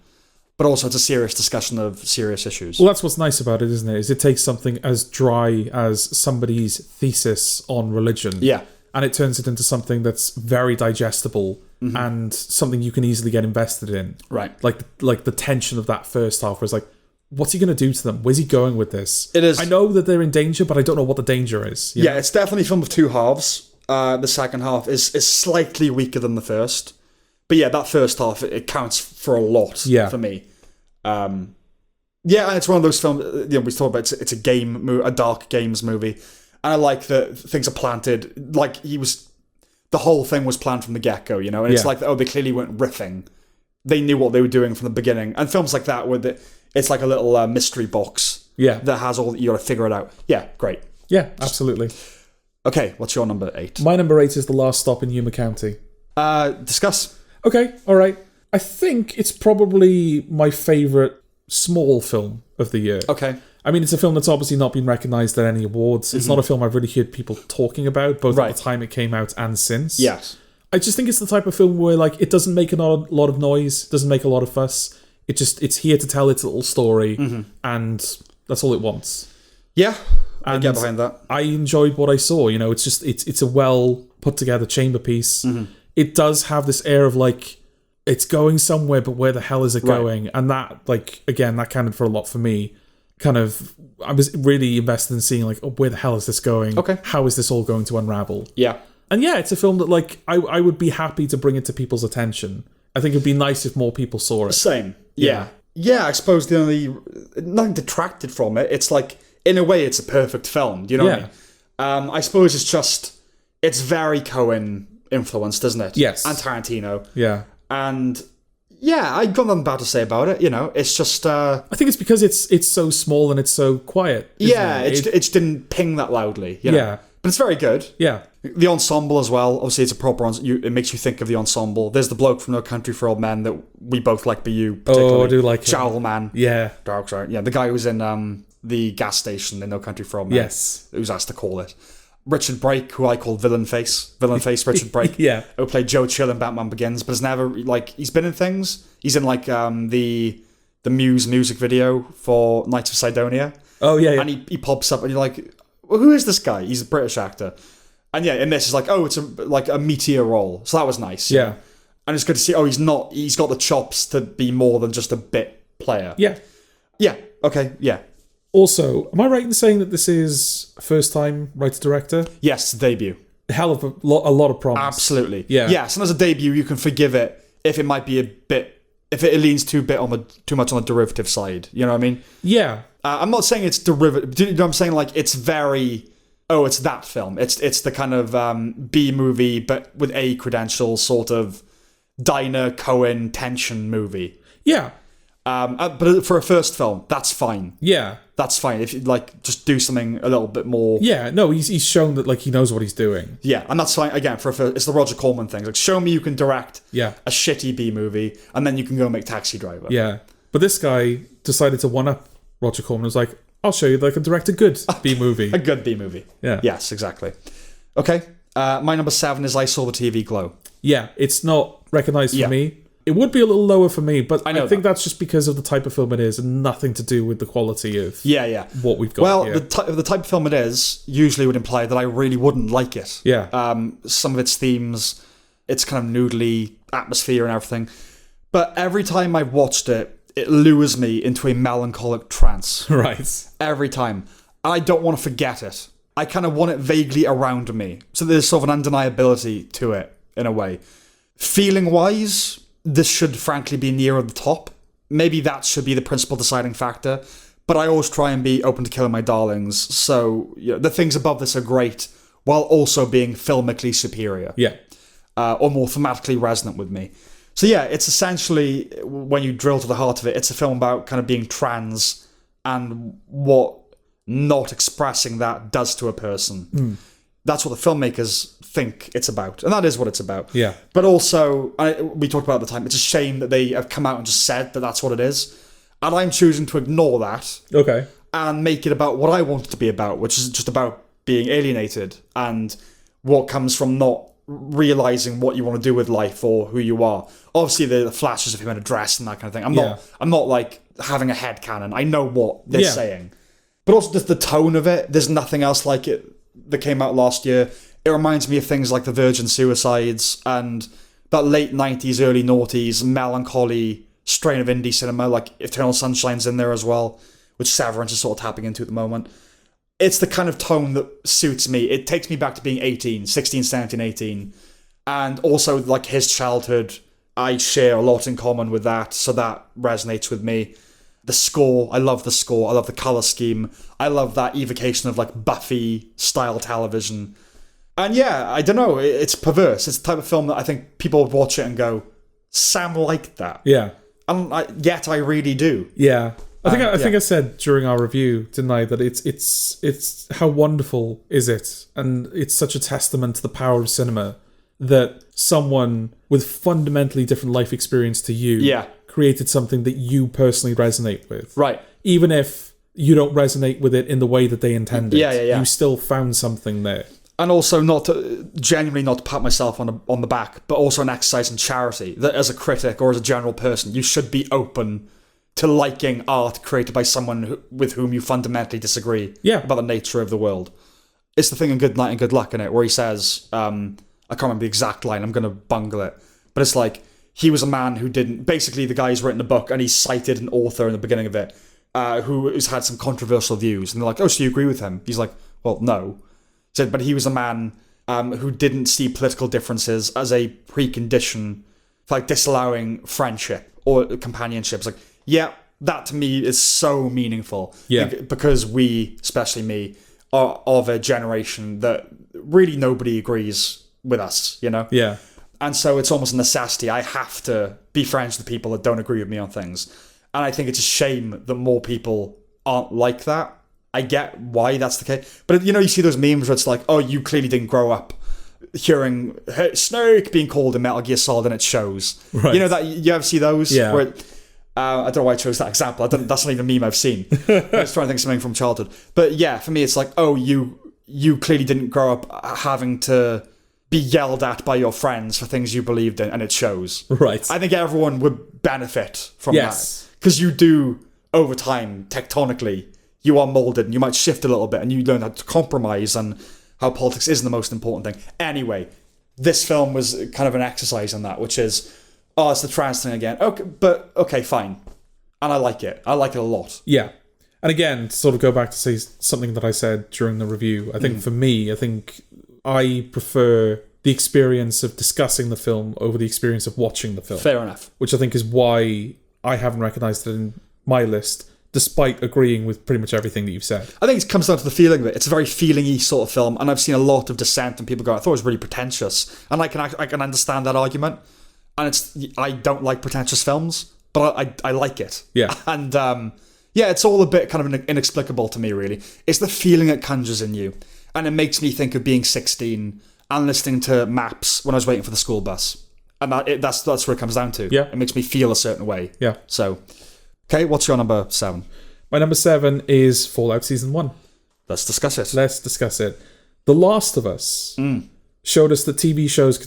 But also it's a serious discussion of serious issues. Well, that's what's nice about it, isn't it? Is it takes something as dry as somebody's thesis on religion. Yeah. And it turns it into something that's very digestible and something you can easily get invested in. Right. Like the tension of that first half was like, what's he going to do to them? Where's he going with this? It is. I know that they're in danger, but I don't know what the danger is. Yeah, it's definitely a film of two halves. The second half is slightly weaker than the first. But yeah, that first half, it counts for a lot for me. Yeah, and it's one of those films, we talked about, it's a dark games movie. And I like that things are planted, like the whole thing was planned from the get-go, And it's like, they clearly weren't riffing. They knew what they were doing from the beginning. And films like that, where it's like a little mystery box that has all, you got to figure it out. Yeah, great. Yeah, absolutely. Okay, what's your number 8? My number 8 is The Last Stop in Yuma County. Discuss. Okay, all right. I think it's probably my favourite small film of the year. Okay. I mean, it's a film that's obviously not been recognised at any awards. It's not a film I've really heard people talking about, both at the time it came out and since. Yes. I just think it's the type of film where, like, it doesn't make a lot of noise, doesn't make a lot of fuss. It's here to tell its little story, and that's all it wants. Yeah, and I get behind that. I enjoyed what I saw. It's a well put together chamber piece. It does have this air of like it's going somewhere, but where the hell is it going? And that, like, again, that counted for a lot for me. I was really invested in seeing, like, where the hell is this going? Okay, how is this all going to unravel? Yeah. And yeah, it's a film that, like, I would be happy to bring it to people's attention. I think it'd be nice if more people saw it. Same. Yeah. Yeah, I suppose the only... Nothing detracted from it. It's like, in a way, it's a perfect film. Do you know what I mean? I suppose it's just... It's very Coen-influenced, isn't it? Yes. And Tarantino. Yeah. And... Yeah, I got nothing bad to say about it, It's just... I think it's because it's so small and it's so quiet. It just didn't ping that loudly, Yeah. But it's very good. Yeah. The ensemble as well. Obviously, it's a proper... It makes you think of the ensemble. There's the bloke from No Country for Old Men that we both like, but you particularly. Oh, I do like him. Jowl Man. Yeah. Dark Side. Yeah, the guy who was in the gas station in No Country for Old Men. Yes. Who's asked to call it. Richard Brake, who I call Villain Face Richard Brake. Yeah. Who played Joe Chill in Batman Begins, but has never, like, he's been in things. He's in, like, the Muse music video for Knights of Sidonia. Oh, yeah. And he pops up and you're like, well, who is this guy? He's a British actor. And yeah, in this is like, it's a meteor role. So that was nice. Yeah. And it's good to see, he's got the chops to be more than just a bit player. Yeah. Yeah. Okay. Yeah. Also, am I right in saying that this is first time writer-director? Yes, debut. Hell of a lot of promise. Absolutely. Yeah. Yes, and as a debut, you can forgive it if it might be if it leans too much on the derivative side. You know what I mean? Yeah. I'm not saying it's derivative. Do you know what I'm saying? Like, it's very... it's that film. It's the kind of B movie, but with A credentials, sort of diner Coen tension movie. Yeah. But for a first film, that's fine. Yeah. That's fine. If you like, just do something a little bit more. Yeah. No, he's shown that, like, he knows what he's doing. Yeah, and that's fine. Again, it's the Roger Corman thing. Like, show me you can direct a shitty B movie, and then you can go make Taxi Driver. Yeah. But this guy decided to one up Roger Corman. Was like, I'll show you that I can direct a good B movie. A good B movie. Yeah. Yes, exactly. Okay. My number 7 is I Saw the TV Glow. Yeah, it's not recognised for me. It would be a little lower for me, but I think that's just because of the type of film it is and nothing to do with the quality of what we've got. Well, here. the type of film it is usually would imply that I really wouldn't like it. Yeah. Some of its themes, its kind of noodly atmosphere and everything. But every time I've watched it, it lures me into a melancholic trance. Right. Every time. I don't want to forget it. I kind of want it vaguely around me. So there's sort of an undeniability to it, in a way. Feeling-wise, this should frankly be nearer the top. Maybe that should be the principal deciding factor. But I always try and be open to killing my darlings. So the things above this are great, while also being filmically superior. Yeah. Or more thematically resonant with me. So yeah, it's essentially, when you drill to the heart of it, it's a film about kind of being trans and what not expressing that does to a person. That's what the filmmakers think it's about. And that is what it's about. Yeah. But also, we talked about at the time, it's a shame that they have come out and just said that that's what it is. And I'm choosing to ignore that. Okay. And make it about what I want it to be about, which is just about being alienated and what comes from not realizing what you want to do with life or who you are. Obviously, the flashes of him in a dress and that kind of thing. I'm not like having a headcanon. I know what they're saying. But also just the tone of it, there's nothing else like it that came out last year. It reminds me of things like the Virgin Suicides and that late 90s, early noughties melancholy strain of indie cinema, like Eternal Sunshine's in there as well, which Severance is sort of tapping into at the moment. It's the kind of tone that suits me. It takes me back to being 18, 16, 17, 18. And also, like, his childhood, I share a lot in common with that, so that resonates with me. The score, I love the score. I love the colour scheme. I love that evocation of, like, Buffy-style television. And yeah, I don't know, it's perverse. It's the type of film that I think people would watch it and go, Sam liked that. Yeah. And yet I really do. Yeah. I think I said during our review, didn't I, that it's how wonderful is it, and it's such a testament to the power of cinema that someone with fundamentally different life experience to you created something that you personally resonate with. Right. Even if you don't resonate with it in the way that they intended. Yeah. You still found something there. And also genuinely not to pat myself on the back, but also an exercise in charity, that as a critic or as a general person, you should be open to liking art created by someone with whom you fundamentally disagree about the nature of the world. It's the thing in Good Night and Good Luck in it, where he says, I can't remember the exact line, I'm going to bungle it, but it's like, he was a man who didn't... Basically, the guy's written a book, and he cited an author in the beginning of it, who has had some controversial views, and they're like, oh, so you agree with him? He's like, well, no. He said, but he was a man who didn't see political differences as a precondition for, like, disallowing friendship or companionship. It's like, yeah, that to me is so meaningful. Yeah. Because we, especially me, are of a generation that really nobody agrees with us, you know? Yeah. And so it's almost a necessity. I have to be friends with people that don't agree with me on things. And I think it's a shame that more people aren't like that. I get why that's the case. But, you know, you see those memes where it's like, oh, you clearly didn't grow up hearing hey, Snake being called in Metal Gear Solid, and it shows. Right. You know, that you ever see those? Yeah. Where I don't know why I chose that example. That's not even a meme I've seen. I was trying to think of something from childhood. But yeah, for me, it's like, oh, you clearly didn't grow up having to be yelled at by your friends for things you believed in, and it shows. Right. I think everyone would benefit from that. Because you do, over time, tectonically, you are molded, and you might shift a little bit, and you learn how to compromise, and how politics isn't the most important thing. Anyway, this film was kind of an exercise in that, which is... oh, it's the trans thing again. Okay, fine. And I like it. I like it a lot. Yeah. And again, to sort of go back to say something that I said during the review, I think for me, I prefer the experience of discussing the film over the experience of watching the film. Fair enough. Which I think is why I haven't recognised it in my list, despite agreeing with pretty much everything that you've said. I think it comes down to the feeling of it. It's a very feeling-y sort of film, and I've seen a lot of dissent, and people go, I thought it was really pretentious. And I can understand that argument. And I don't like pretentious films, but I like it. Yeah. And it's all a bit kind of inexplicable to me, really. It's the feeling it conjures in you. And it makes me think of being 16 and listening to Maps when I was waiting for the school bus. And that's where it comes down to. Yeah. It makes me feel a certain way. Yeah. So, okay, what's your number 7? My number 7 is Fallout Season 1. Let's discuss it. The Last of Us showed us that TV shows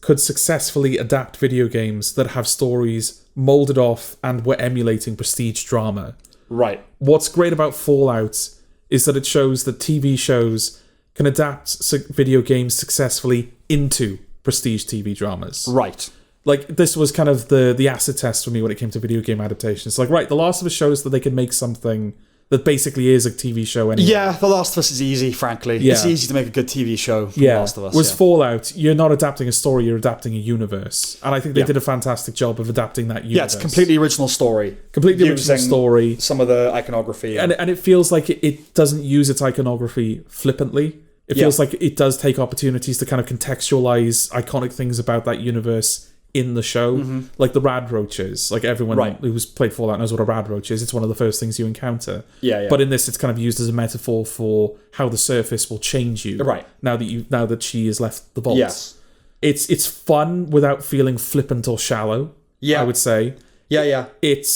could successfully adapt video games that have stories molded off and were emulating prestige drama. Right. What's great about Fallout is that it shows that TV shows can adapt video games successfully into prestige TV dramas. Right. Like, this was kind of the acid test for me when it came to video game adaptations. Like, right, The Last of Us shows that they can make something that basically is a TV show anyway. Yeah, The Last of Us is easy, frankly. Yeah. It's easy to make a good TV show from The Last of Us. Whereas Fallout, you're not adapting a story, you're adapting a universe. And I think they did a fantastic job of adapting that universe. Yeah, it's a completely original story. Completely original story. Some of the iconography. And it feels like it doesn't use its iconography flippantly. It feels like it does take opportunities to kind of contextualize iconic things about that universe in the show, like the rad roaches. Like, everyone who's played Fallout knows what a rad roach is. It's one of the first things you encounter. Yeah. But in this, it's kind of used as a metaphor for how the surface will change you. Right. Now that she has left the vault. Yes. It's fun without feeling flippant or shallow. Yeah. I would say. Yeah. It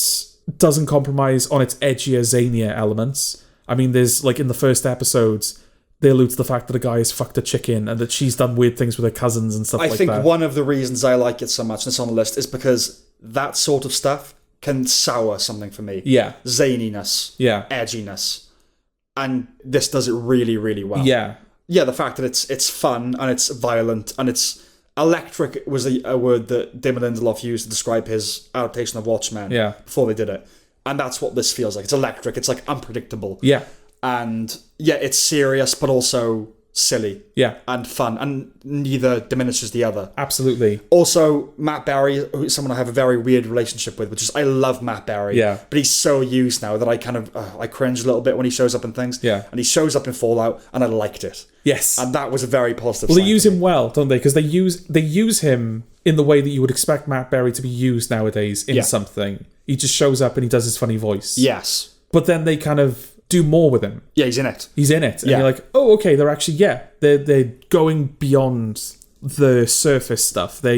doesn't compromise on its edgier, zanier elements. I mean, there's, like, in the first episodes, they allude to the fact that a guy has fucked a chicken and that she's done weird things with her cousins and stuff like that. I think one of the reasons I like it so much, and it's on the list, is because that sort of stuff can sour something for me. Yeah. Zaniness. Yeah. Edginess. And this does it really, really well. Yeah. Yeah, the fact that it's fun and it's violent and it's electric was a word that Damon Lindelof used to describe his adaptation of Watchmen before they did it. And that's what this feels like. It's electric. It's like unpredictable. Yeah. And yeah, it's serious, but also silly. Yeah. And fun. And neither diminishes the other. Absolutely. Also, Matt Berry, who's someone I have a very weird relationship with, which is I love Matt Berry. Yeah. But he's so used now that I kind of, I cringe a little bit when he shows up in things. Yeah. And he shows up in Fallout, and I liked it. Yes. And that was a very positive Well, sign they use for me. him well, don't they? Because they use him in the way that you would expect Matt Berry to be used nowadays in something. He just shows up and he does his funny voice. Yes. But then they kind of do more with him. Yeah, he's in it. He's in it. And you're like, oh, okay, they're actually, they're going beyond the surface stuff. They're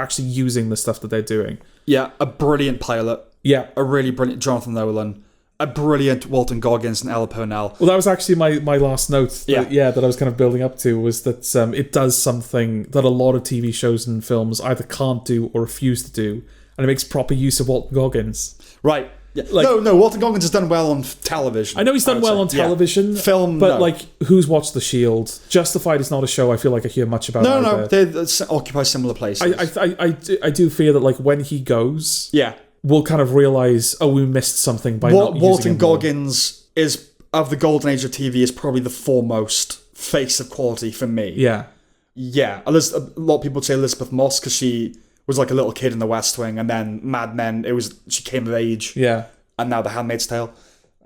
actually using the stuff that they're doing. Yeah, a brilliant pilot. Yeah. A really brilliant Jonathan Nolan. A brilliant Walton Goggins and Ella Purnell. Well, that was actually my last note that I was kind of building up to, was that it does something that a lot of TV shows and films either can't do or refuse to do, and it makes proper use of Walton Goggins. Right. Yeah. No, Walton Goggins has done well on television. I know he's done well on television. Film, but no. like, who's watched The Shield? Justified is not a show I feel like I hear much about. No, they occupy similar places. I do fear that like when he goes, we'll kind of realise, we missed something by not using Walton him more. Goggins is, of the golden age of TV, is probably the foremost face of quality for me. Yeah. Yeah. A lot of people would say Elizabeth Moss because she was like a little kid in the West Wing, and then Mad Men, she came of age. Yeah. And now The Handmaid's Tale,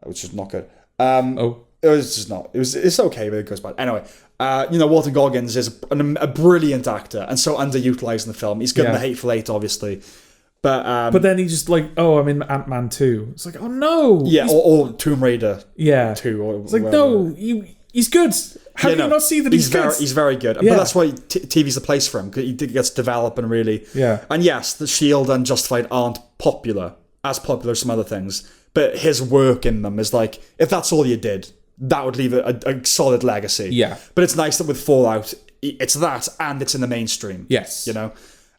which is not good. Oh. It was just not. It's okay, but it goes bad. Anyway, Walton Goggins is a brilliant actor and so underutilized in the film. He's good in The Hateful Eight, obviously. But then he just like, I'm in Ant-Man 2. It's like, oh no. Yeah, or Tomb Raider 2. Or it's like, whatever. no, he's good. How can you not see that he's good? He's very good. Yeah. But that's why TV's the place for him, because he gets developed and really... Yeah. And yes, The Shield and Justified aren't as popular as some other things, but his work in them is like, if that's all you did, that would leave a solid legacy. Yeah. But it's nice that with Fallout, it's that and it's in the mainstream. Yes. You know?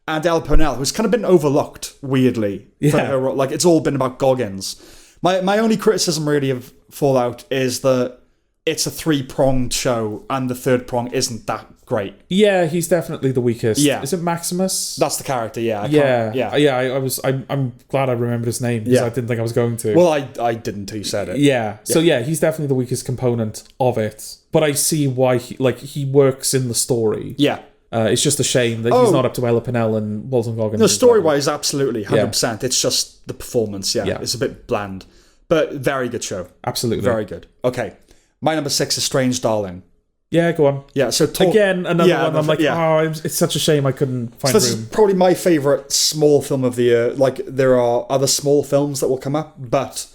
And Ella Purnell, who's kind of been overlooked, weirdly. Yeah. Like, it's all been about Goggins. My only criticism, really, of Fallout is that it's a 3-pronged show, and the third prong isn't that great. Yeah, he's definitely the weakest. Yeah. Is it Maximus? That's the character, yeah. I'm glad I remembered his name, because I didn't think I was going to. Well, I didn't until you said it. Yeah. So he's definitely the weakest component of it. But I see why he works in the story. Yeah. It's just a shame that he's not up to Ella Purnell and Walton Goggins. No, story-wise, absolutely, 100%. It's just the performance, It's a bit bland. But very good show. Absolutely. Very good. Okay. My number 6 is Strange Darling. Yeah, go on. Yeah, so... Again, another one. I'm like, it's such a shame I couldn't find this room. Is probably my favourite small film of the year. Like, there are other small films that will come up, but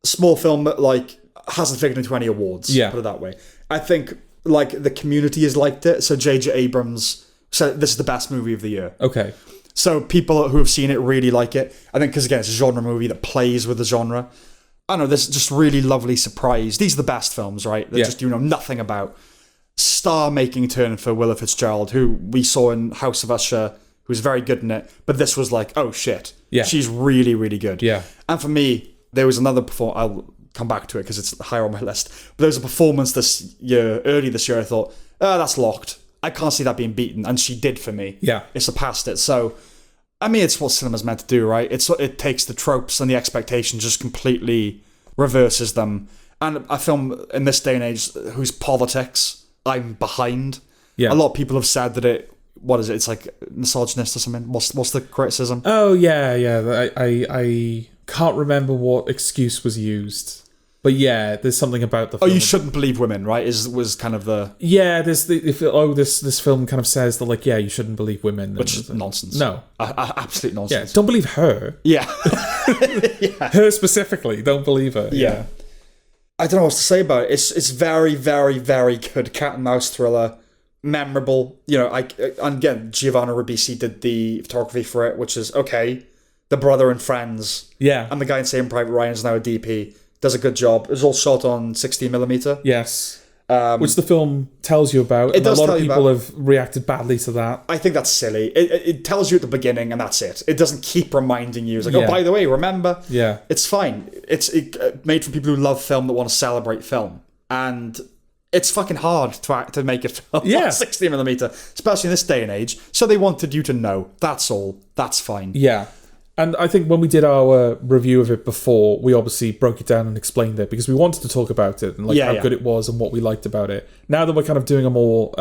small film that, like, hasn't figured into any awards. Yeah. Put it that way. I think, like, the community has liked it. So J.J. Abrams said this is the best movie of the year. Okay. So people who have seen it really like it. I think because, again, it's a genre movie that plays with the genre. I don't know, this just really lovely surprise. These are the best films, right? That just you know nothing about. Star-making turn for Willa Fitzgerald, who we saw in House of Usher, who was very good in it. But this was like, oh shit. Yeah. She's really, really good. Yeah. And for me, there was another performance. I'll come back to it because it's higher on my list. But there was a performance early this year, I thought, that's locked. I can't see that being beaten. And she did for me. Yeah. It surpassed it. So... I mean, it's what cinema's meant to do, right? It takes the tropes and the expectations, just completely reverses them. And a film in this day and age whose politics I'm behind. Yeah. A lot of people have said that it's like misogynist or something. What's the criticism? Oh, yeah. I can't remember what excuse was used. But yeah, there's something about the film. Oh, you shouldn't believe women, right? Was kind of the... Yeah, this film kind of says that, like, you shouldn't believe women. Which is nonsense. No. Absolute nonsense. Yeah, don't believe her. Yeah. Her specifically, don't believe her. Yeah. I don't know what to say about it. It's very, very, very good cat and mouse thriller. Memorable. You know, and again, Giovanna Ribisi did the photography for it, which is, okay, the brother and friends. Yeah. And the guy in Saving Private Ryan is now a DP. Does a good job. It was all shot on 16mm. Yes. Which the film tells you about. And a lot of people have reacted badly to that. I think that's silly. It tells you at the beginning and that's it. It doesn't keep reminding you. It's like, oh, by the way, remember? Yeah. It's fine. It's made for people who love film that want to celebrate film. And it's fucking hard to make it 60mm, especially in this day and age. So they wanted you to know. That's all. That's fine. Yeah. And I think when we did our review of it before, we obviously broke it down and explained it because we wanted to talk about it and like how good it was and what we liked about it. Now that we're kind of doing a more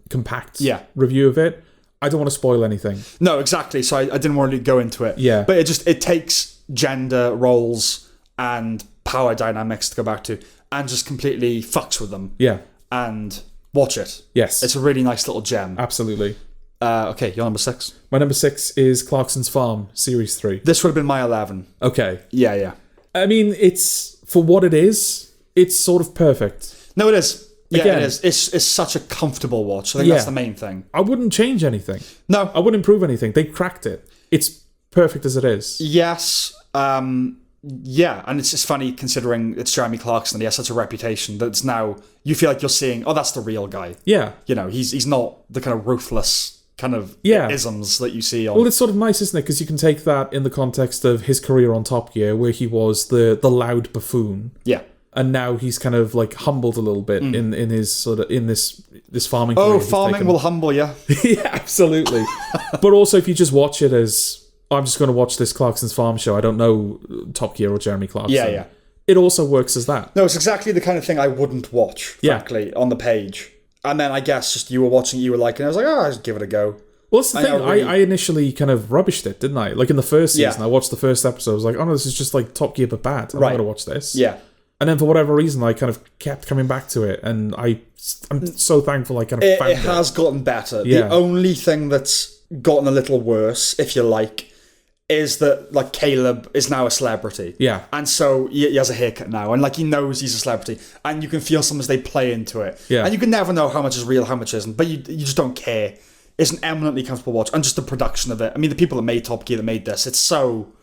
compact review of it, I don't want to spoil anything. No, exactly. So I didn't want to go into it. Yeah. But it takes gender roles and power dynamics to go back to and just completely fucks with them. Yeah. And watch it. Yes. It's a really nice little gem. Absolutely. Okay, your number 6. My number 6 is Clarkson's Farm, Series 3. This would have been my 11. Okay. Yeah. I mean, it's, for what it is, it's sort of perfect. No, it is. Yeah, Again, it is. It's such a comfortable watch. I think that's the main thing. I wouldn't change anything. No. I wouldn't improve anything. They cracked it. It's perfect as it is. Yes. Yeah, and it's just funny considering it's Jeremy Clarkson. He has such a reputation that it's now, you feel like you're seeing, oh, that's the real guy. Yeah. You know, he's not the kind of ruthless kind of isms that you see on... Well, it's sort of nice, isn't it? Because you can take that in the context of his career on Top Gear, where he was the loud buffoon. Yeah. And now he's kind of like humbled a little bit in his sort of in this farming career. Oh, farming will humble you. Yeah, absolutely. But also, if you just watch it as, I'm just going to watch this Clarkson's Farm show, I don't know Top Gear or Jeremy Clarkson. Yeah. It also works as that. No, it's exactly the kind of thing I wouldn't watch, frankly, on the page. And then I guess just you were watching it, you were liking it. I was like, oh, I'll just give it a go. Well, that's the thing. I initially kind of rubbished it, didn't I? Like in the first season, I watched the first episode. I was like, oh no, this is just like Top Gear but bad. I'm not going to watch this. Yeah. And then for whatever reason, I kind of kept coming back to it. And I'm so thankful I kind of found it. It has gotten better. Yeah. The only thing that's gotten a little worse, if you like, is that like Caleb is now a celebrity. Yeah. And so he has a haircut now. And like he knows he's a celebrity. And you can feel sometimes they play into it. Yeah. And you can never know how much is real, how much isn't. But you just don't care. It's an eminently comfortable watch. And just the production of it. I mean, the people that made Top Gear that made this, it's so...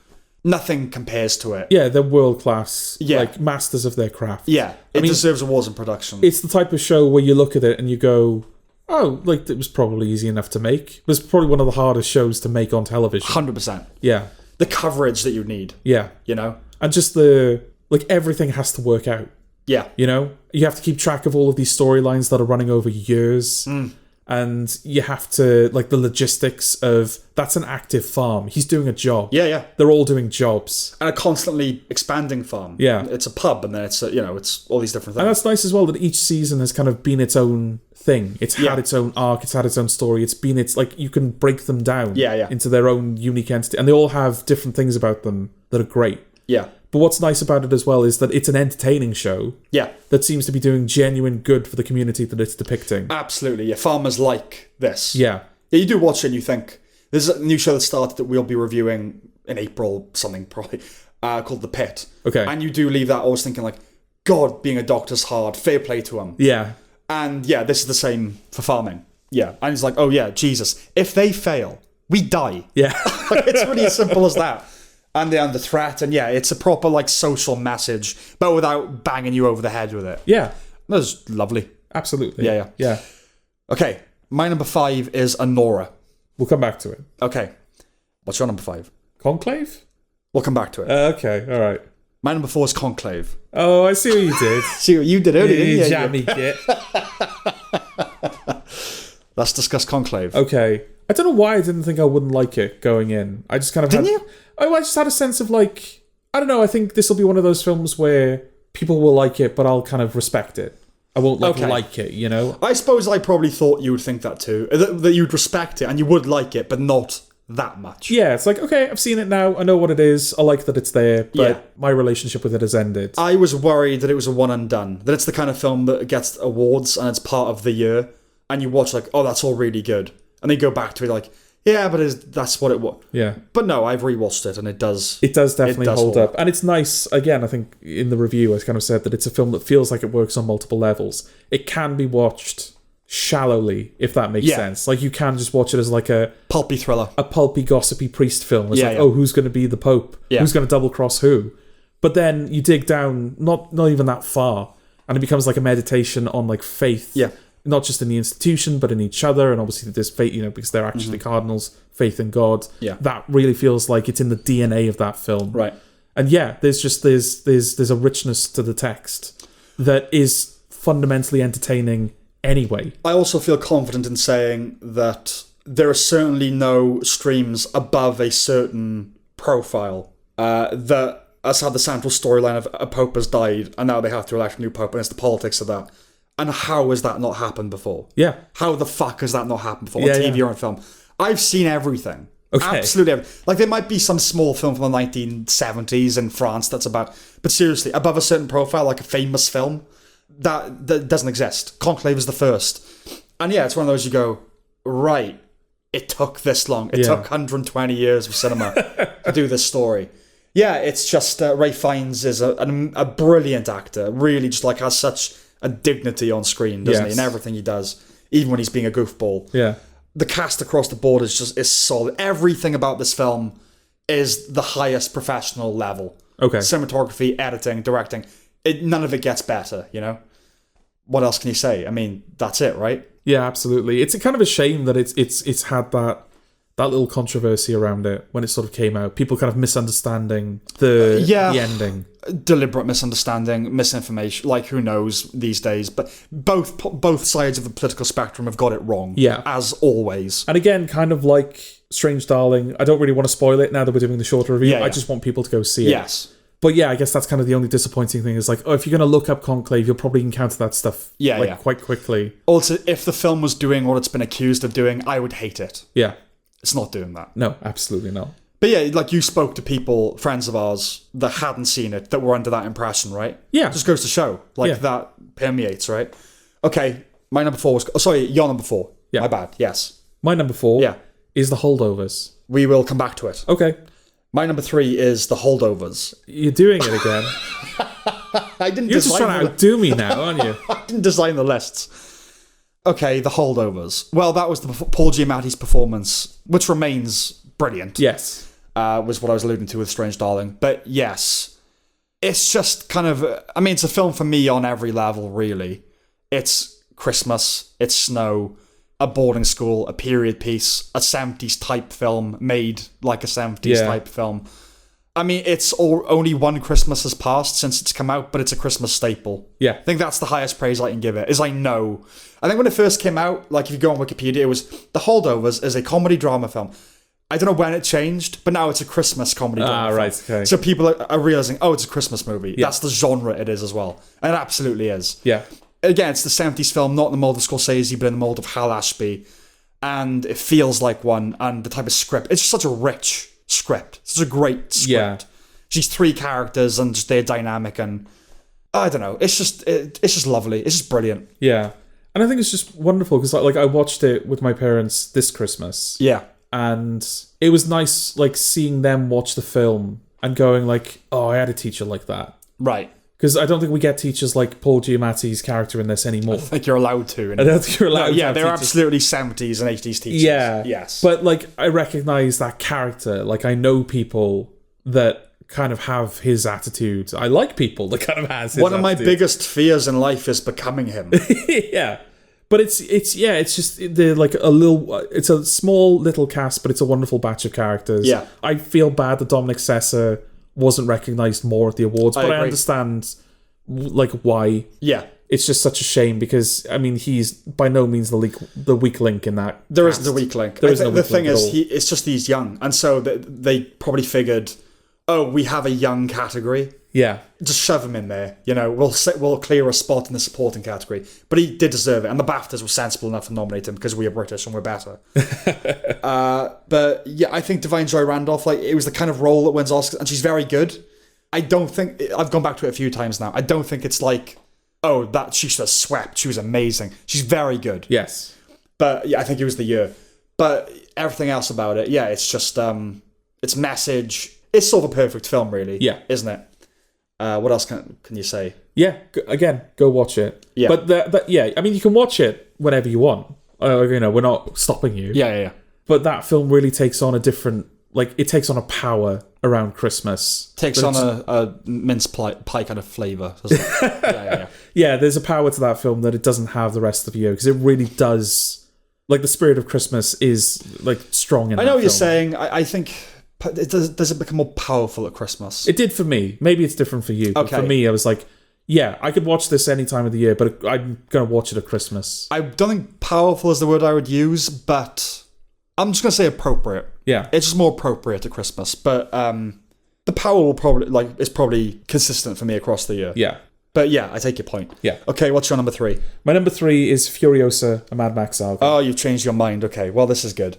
Nothing compares to it. Yeah, they're world class. Yeah. Like masters of their craft. Yeah. It deserves awards in production. It's the type of show where you look at it and you go... Oh, like it was probably easy enough to make. It was probably one of the hardest shows to make on television. 100%. Yeah. The coverage that you need. Yeah. You know? And just everything has to work out. Yeah. You know? You have to keep track of all of these storylines that are running over years. And you have to, like, the logistics of, that's an active farm. He's doing a job. Yeah. They're all doing jobs. And a constantly expanding farm. Yeah. It's a pub, and then it's, it's all these different things. And that's nice as well, that each season has kind of been its own thing. It's had its own arc, it's had its own story, like, you can break them down into their own unique entity. And they all have different things about them that are great. Yeah. But what's nice about it as well is that it's an entertaining show. Yeah. That seems to be doing genuine good for the community that it's depicting. Absolutely. Yeah. Farmers like this. Yeah. Yeah, you do watch it and you think, there's a new show that started that we'll be reviewing in April, something probably, called The Pit. Okay. And you do leave that always thinking like, God, being a doctor's hard. Fair play to him. Yeah. And yeah, this is the same for farming. Yeah. And it's like, oh yeah, Jesus. If they fail, we die. Yeah. Like, it's really as simple as that. And they're under threat, and yeah, it's a proper like social message, but without banging you over the head with it. Yeah. That's lovely. Absolutely. Yeah. Okay, my number 5 is Anora. We'll come back to it. Okay. What's your number 5? Conclave? We'll come back to it. Okay, alright. My number 4 is Conclave. Oh, I see what you did. See what you did earlier, didn't you? Jammy git. Let's discuss Conclave. Okay. I don't know why I didn't think I wouldn't like it going in. I just kind of Didn't you? I just had a sense of like, I don't know, I think this will be one of those films where people will like it, but I'll kind of respect it. I won't like it, you know? I suppose I probably thought you would think that too. That you'd respect it and you would like it, but not that much. Yeah, it's like, okay, I've seen it now. I know what it is. I like that it's there, but my relationship with it has ended. I was worried that it was a one and done. That it's the kind of film that gets awards and it's part of the year. And you watch like, oh, that's all really good. And then you go back to it like, yeah, but that's what it was. Yeah. But no, I've rewatched it and it does. It does definitely hold up. And it's nice, again, I think in the review I kind of said that it's a film that feels like it works on multiple levels. It can be watched shallowly, if that makes sense. Like you can just watch it as like a... pulpy thriller. A pulpy, gossipy priest film. It's oh, who's going to be the Pope? Yeah. Who's going to double cross who? But then you dig down, not even that far, and it becomes like a meditation on like faith. Yeah. Not just in the institution, but in each other, and obviously there's faith, because they're actually cardinals, faith in God. Yeah. That really feels like it's in the DNA of that film. Right. And yeah, there's a richness to the text that is fundamentally entertaining anyway. I also feel confident in saying that there are certainly no streams above a certain profile that has had the central storyline of a pope has died and now they have to elect a new pope, and it's the politics of that. And how has that not happened before? Yeah. How the fuck has that not happened before on TV or on film? I've seen everything. Okay. Absolutely everything. Like, there might be some small film from the 1970s in France that's about... But seriously, above a certain profile, like a famous film, that doesn't exist. Conclave is the first. And yeah, it's one of those you go, right, it took this long. It took 120 years of cinema to do this story. Yeah, it's just... Ray Fiennes is a brilliant actor. Really just like has such a dignity on screen, doesn't he? In everything he does. Even when he's being a goofball. Yeah. The cast across the board is solid. Everything about this film is the highest professional level. Okay. Cinematography, editing, directing. None of it gets better, you know? What else can you say? I mean, that's it, right? Yeah, absolutely. It's a kind of a shame that it's had that little controversy around it when it sort of came out. People kind of misunderstanding the ending. Deliberate misunderstanding, misinformation, like who knows these days. But both sides of the political spectrum have got it wrong. Yeah. As always. And again, kind of like Strange Darling, I don't really want to spoil it now that we're doing the shorter review. I just want people to go see it. Yes. But yeah, I guess that's kind of the only disappointing thing is like, if you're going to look up Conclave, you'll probably encounter that stuff quite quickly. Also, if the film was doing what it's been accused of doing, I would hate it. Yeah. It's not doing that. No, absolutely not. But yeah, like you spoke to people, friends of ours, that hadn't seen it, that were under that impression, right? Yeah. It just goes to show. That permeates, right? Okay, my number 4 was... Oh, sorry, your number 4. Yeah. My bad, yes. My number 4 is The Holdovers. We will come back to it. Okay. My number 3 is The Holdovers. You're doing it again. You're just trying to outdo me now, aren't you? I didn't design the lists. Okay, The Holdovers. Well, that was Paul Giamatti's performance, which remains brilliant. Yes. Was what I was alluding to with Strange Darling. But yes, it's just kind of... I mean, it's a film for me on every level, really. It's Christmas, it's snow, a boarding school, a period piece, a 70s type film made like a 70s type film. I mean, it's only one Christmas has passed since it's come out, but it's a Christmas staple. Yeah. I think that's the highest praise I can give it, is I know. I think when it first came out, like if you go on Wikipedia, it was The Holdovers is a comedy drama film. I don't know when it changed, but now it's a Christmas comedy drama film. Right, okay. So people are realizing, it's a Christmas movie. Yeah. That's the genre it is as well. And it absolutely is. Yeah. Again, it's the 70s film, not in the mold of Scorsese, but in the mold of Hal Ashby. And it feels like one, and the type of script. It's just such a rich script. It's such a great script. Yeah. She's 3 characters and just their dynamic, and I don't know. It's just lovely. It's just brilliant. Yeah. And I think it's just wonderful because like I watched it with my parents this Christmas. Yeah. And it was nice like seeing them watch the film and going like, oh, I had a teacher like that. Right. Because I don't think we get teachers like Paul Giamatti's character in this anymore. I think you're allowed to. I don't think you're allowed to. Yeah, they're absolutely 70s and 80s teachers. Yeah. Yes. But like I recognise that character. Like I know people that kind of have his attitude. I like people that kind of has his One of attitude. my biggest fears in life is becoming him. Yeah. But it's just they're like it's a small little cast, but it's a wonderful batch of characters. Yeah. I feel bad that Dominic Sessa wasn't recognised more at the awards, but I understand like why. Yeah. It's just such a shame because I mean he's by no means the weak link in that. There isn't a weak link. The thing is, it's just he's young, and so they probably figured, we have a young category. Yeah, just shove him in there. You know, we'll clear a spot in the supporting category. But he did deserve it, and the BAFTAs were sensible enough to nominate him because we are British and we're better. But yeah, I think Divine Joy Randolph, like it was the kind of role that wins Oscars, and she's very good. I don't think I've gone back to it a few times now. I don't think it's like, that she should have swept. She was amazing. She's very good. Yes, but yeah, I think it was the year. But everything else about it, yeah, it's just its message. It's sort of a perfect film, really. Yeah, isn't it? What else can you say? Yeah, again, go watch it. Yeah. But yeah, I mean, you can watch it whenever you want. We're not stopping you. Yeah. But that film really takes on a different, like, it takes on a power around Christmas. Takes on a mince pie kind of flavour, doesn't it? Yeah. Yeah, there's a power to that film that it doesn't have the rest of the year, because it really does, like, the spirit of Christmas is, like, strong in that film. I know what you're saying. I think... Does it become more powerful at Christmas? It did for me. Maybe it's different for you. But for me, I was like, Yeah, I could watch this any time of the year, but I'm going to watch it at Christmas. I don't think powerful is the word I would use, but I'm just going to say appropriate. Yeah. It's just more appropriate at Christmas, but the power will probably is probably consistent for me across the year. Yeah. But yeah, I take your point. Yeah. Okay, what's your number 3? My number 3 is Furiosa, a Mad Max saga. Oh, you've changed your mind. Okay, well, this is good.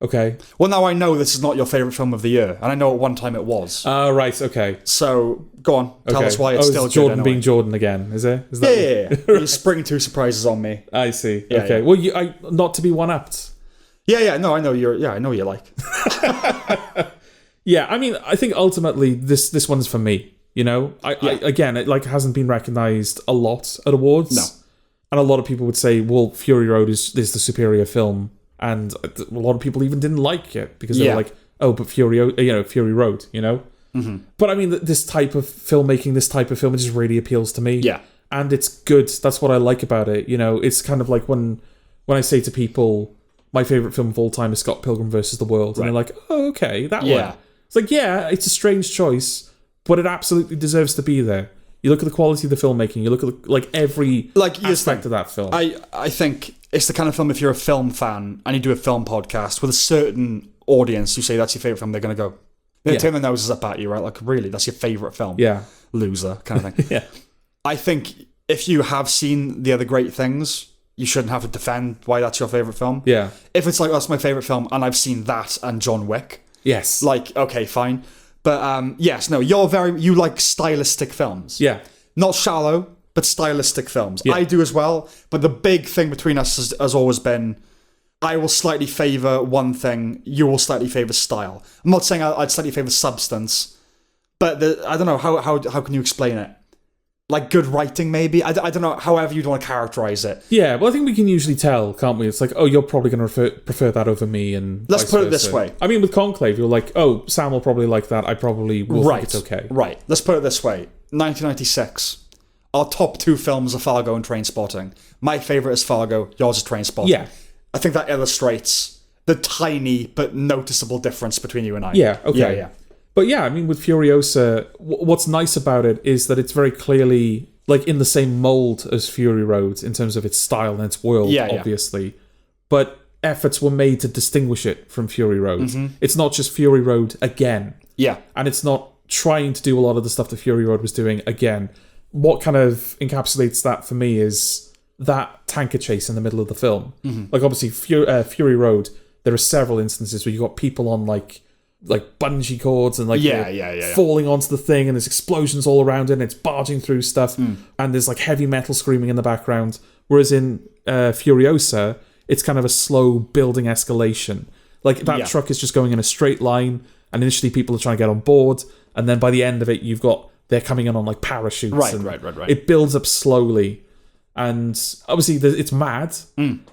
Okay. Well, now I know this is not your favourite film of the year, and I know at one time it was. Right, okay. So, go on. Tell us why it's still it's Jordan good anyway. being Jordan again, is it? Is Yeah. You're springing 2 surprises on me. I see. Yeah, okay. yeah. Well, not to be one-upped. Yeah, no, I know you're like. Yeah, I mean, I think ultimately this one's for me. You know, again, it hasn't been recognised a lot at awards. No. And a lot of people would say, well, Fury Road is the superior film, and a lot of people even didn't like it because they were like, oh, but Fury Road, you know. Mm-hmm. But I mean, this type of filmmaking, this type of film, it just really appeals to me. Yeah, and it's good. That's what I like about it. You know, it's kind of like when I say to people, my favourite film of all time is Scott Pilgrim versus the World, and they're like, oh, okay, that one. It's like, yeah, it's a strange choice, but it absolutely deserves to be there. You look at the quality of the filmmaking, you look at every aspect of that film. I think it's the kind of film, if you're a film fan and you do a film podcast with a certain audience, you say that's your favourite film, they're going to go, they turn their noses up at you, right? Like, really, that's your favourite film? Yeah. Loser, kind of thing. Yeah. I think if you have seen the other great things, you shouldn't have to defend why that's your favourite film. Yeah. If it's like, that's my favourite film and I've seen that and John Wick. Yes. Like, okay, fine. But yes, no, you like stylistic films. Yeah. Not shallow, but stylistic films. Yeah. I do as well, but the big thing between us has always been, I will slightly favour one thing, you will slightly favour style. I'm not saying I'd slightly favour substance, but I don't know, how can you explain it? Like good writing, maybe? I don't know, however you'd want to characterise it. Yeah, well, I think we can usually tell, can't we? It's like, oh, you're probably going to prefer that over me, and let's vice put it versa. this way. I mean, with Conclave, you're like, oh, Sam will probably like that. I probably will think it's okay. Right. Let's put it this way. 1996. Our top 2 films are Fargo and Trainspotting. My favourite is Fargo. Yours is Trainspotting. Yeah. I think that illustrates the tiny but noticeable difference between you and I. Yeah, okay. Yeah. But yeah, I mean, with Furiosa, what's nice about it is that it's very clearly in the same mold as Fury Road in terms of its style and its world, obviously. But efforts were made to distinguish it from Fury Road. Mm-hmm. It's not just Fury Road again. Yeah. And it's not trying to do a lot of the stuff that Fury Road was doing again. What kind of encapsulates that for me is that tanker chase in the middle of the film. Mm-hmm. Like, obviously, Fury Road, there are several instances where you've got people on, like bungee cords and falling onto the thing, and there's explosions all around it, and it's barging through stuff, and there's heavy metal screaming in the background. Whereas in Furiosa, it's kind of a slow building escalation. Like, that truck is just going in a straight line, and initially people are trying to get on board, and then by the end of it, they're coming in on parachutes. Right. It builds up slowly, and obviously it's mad.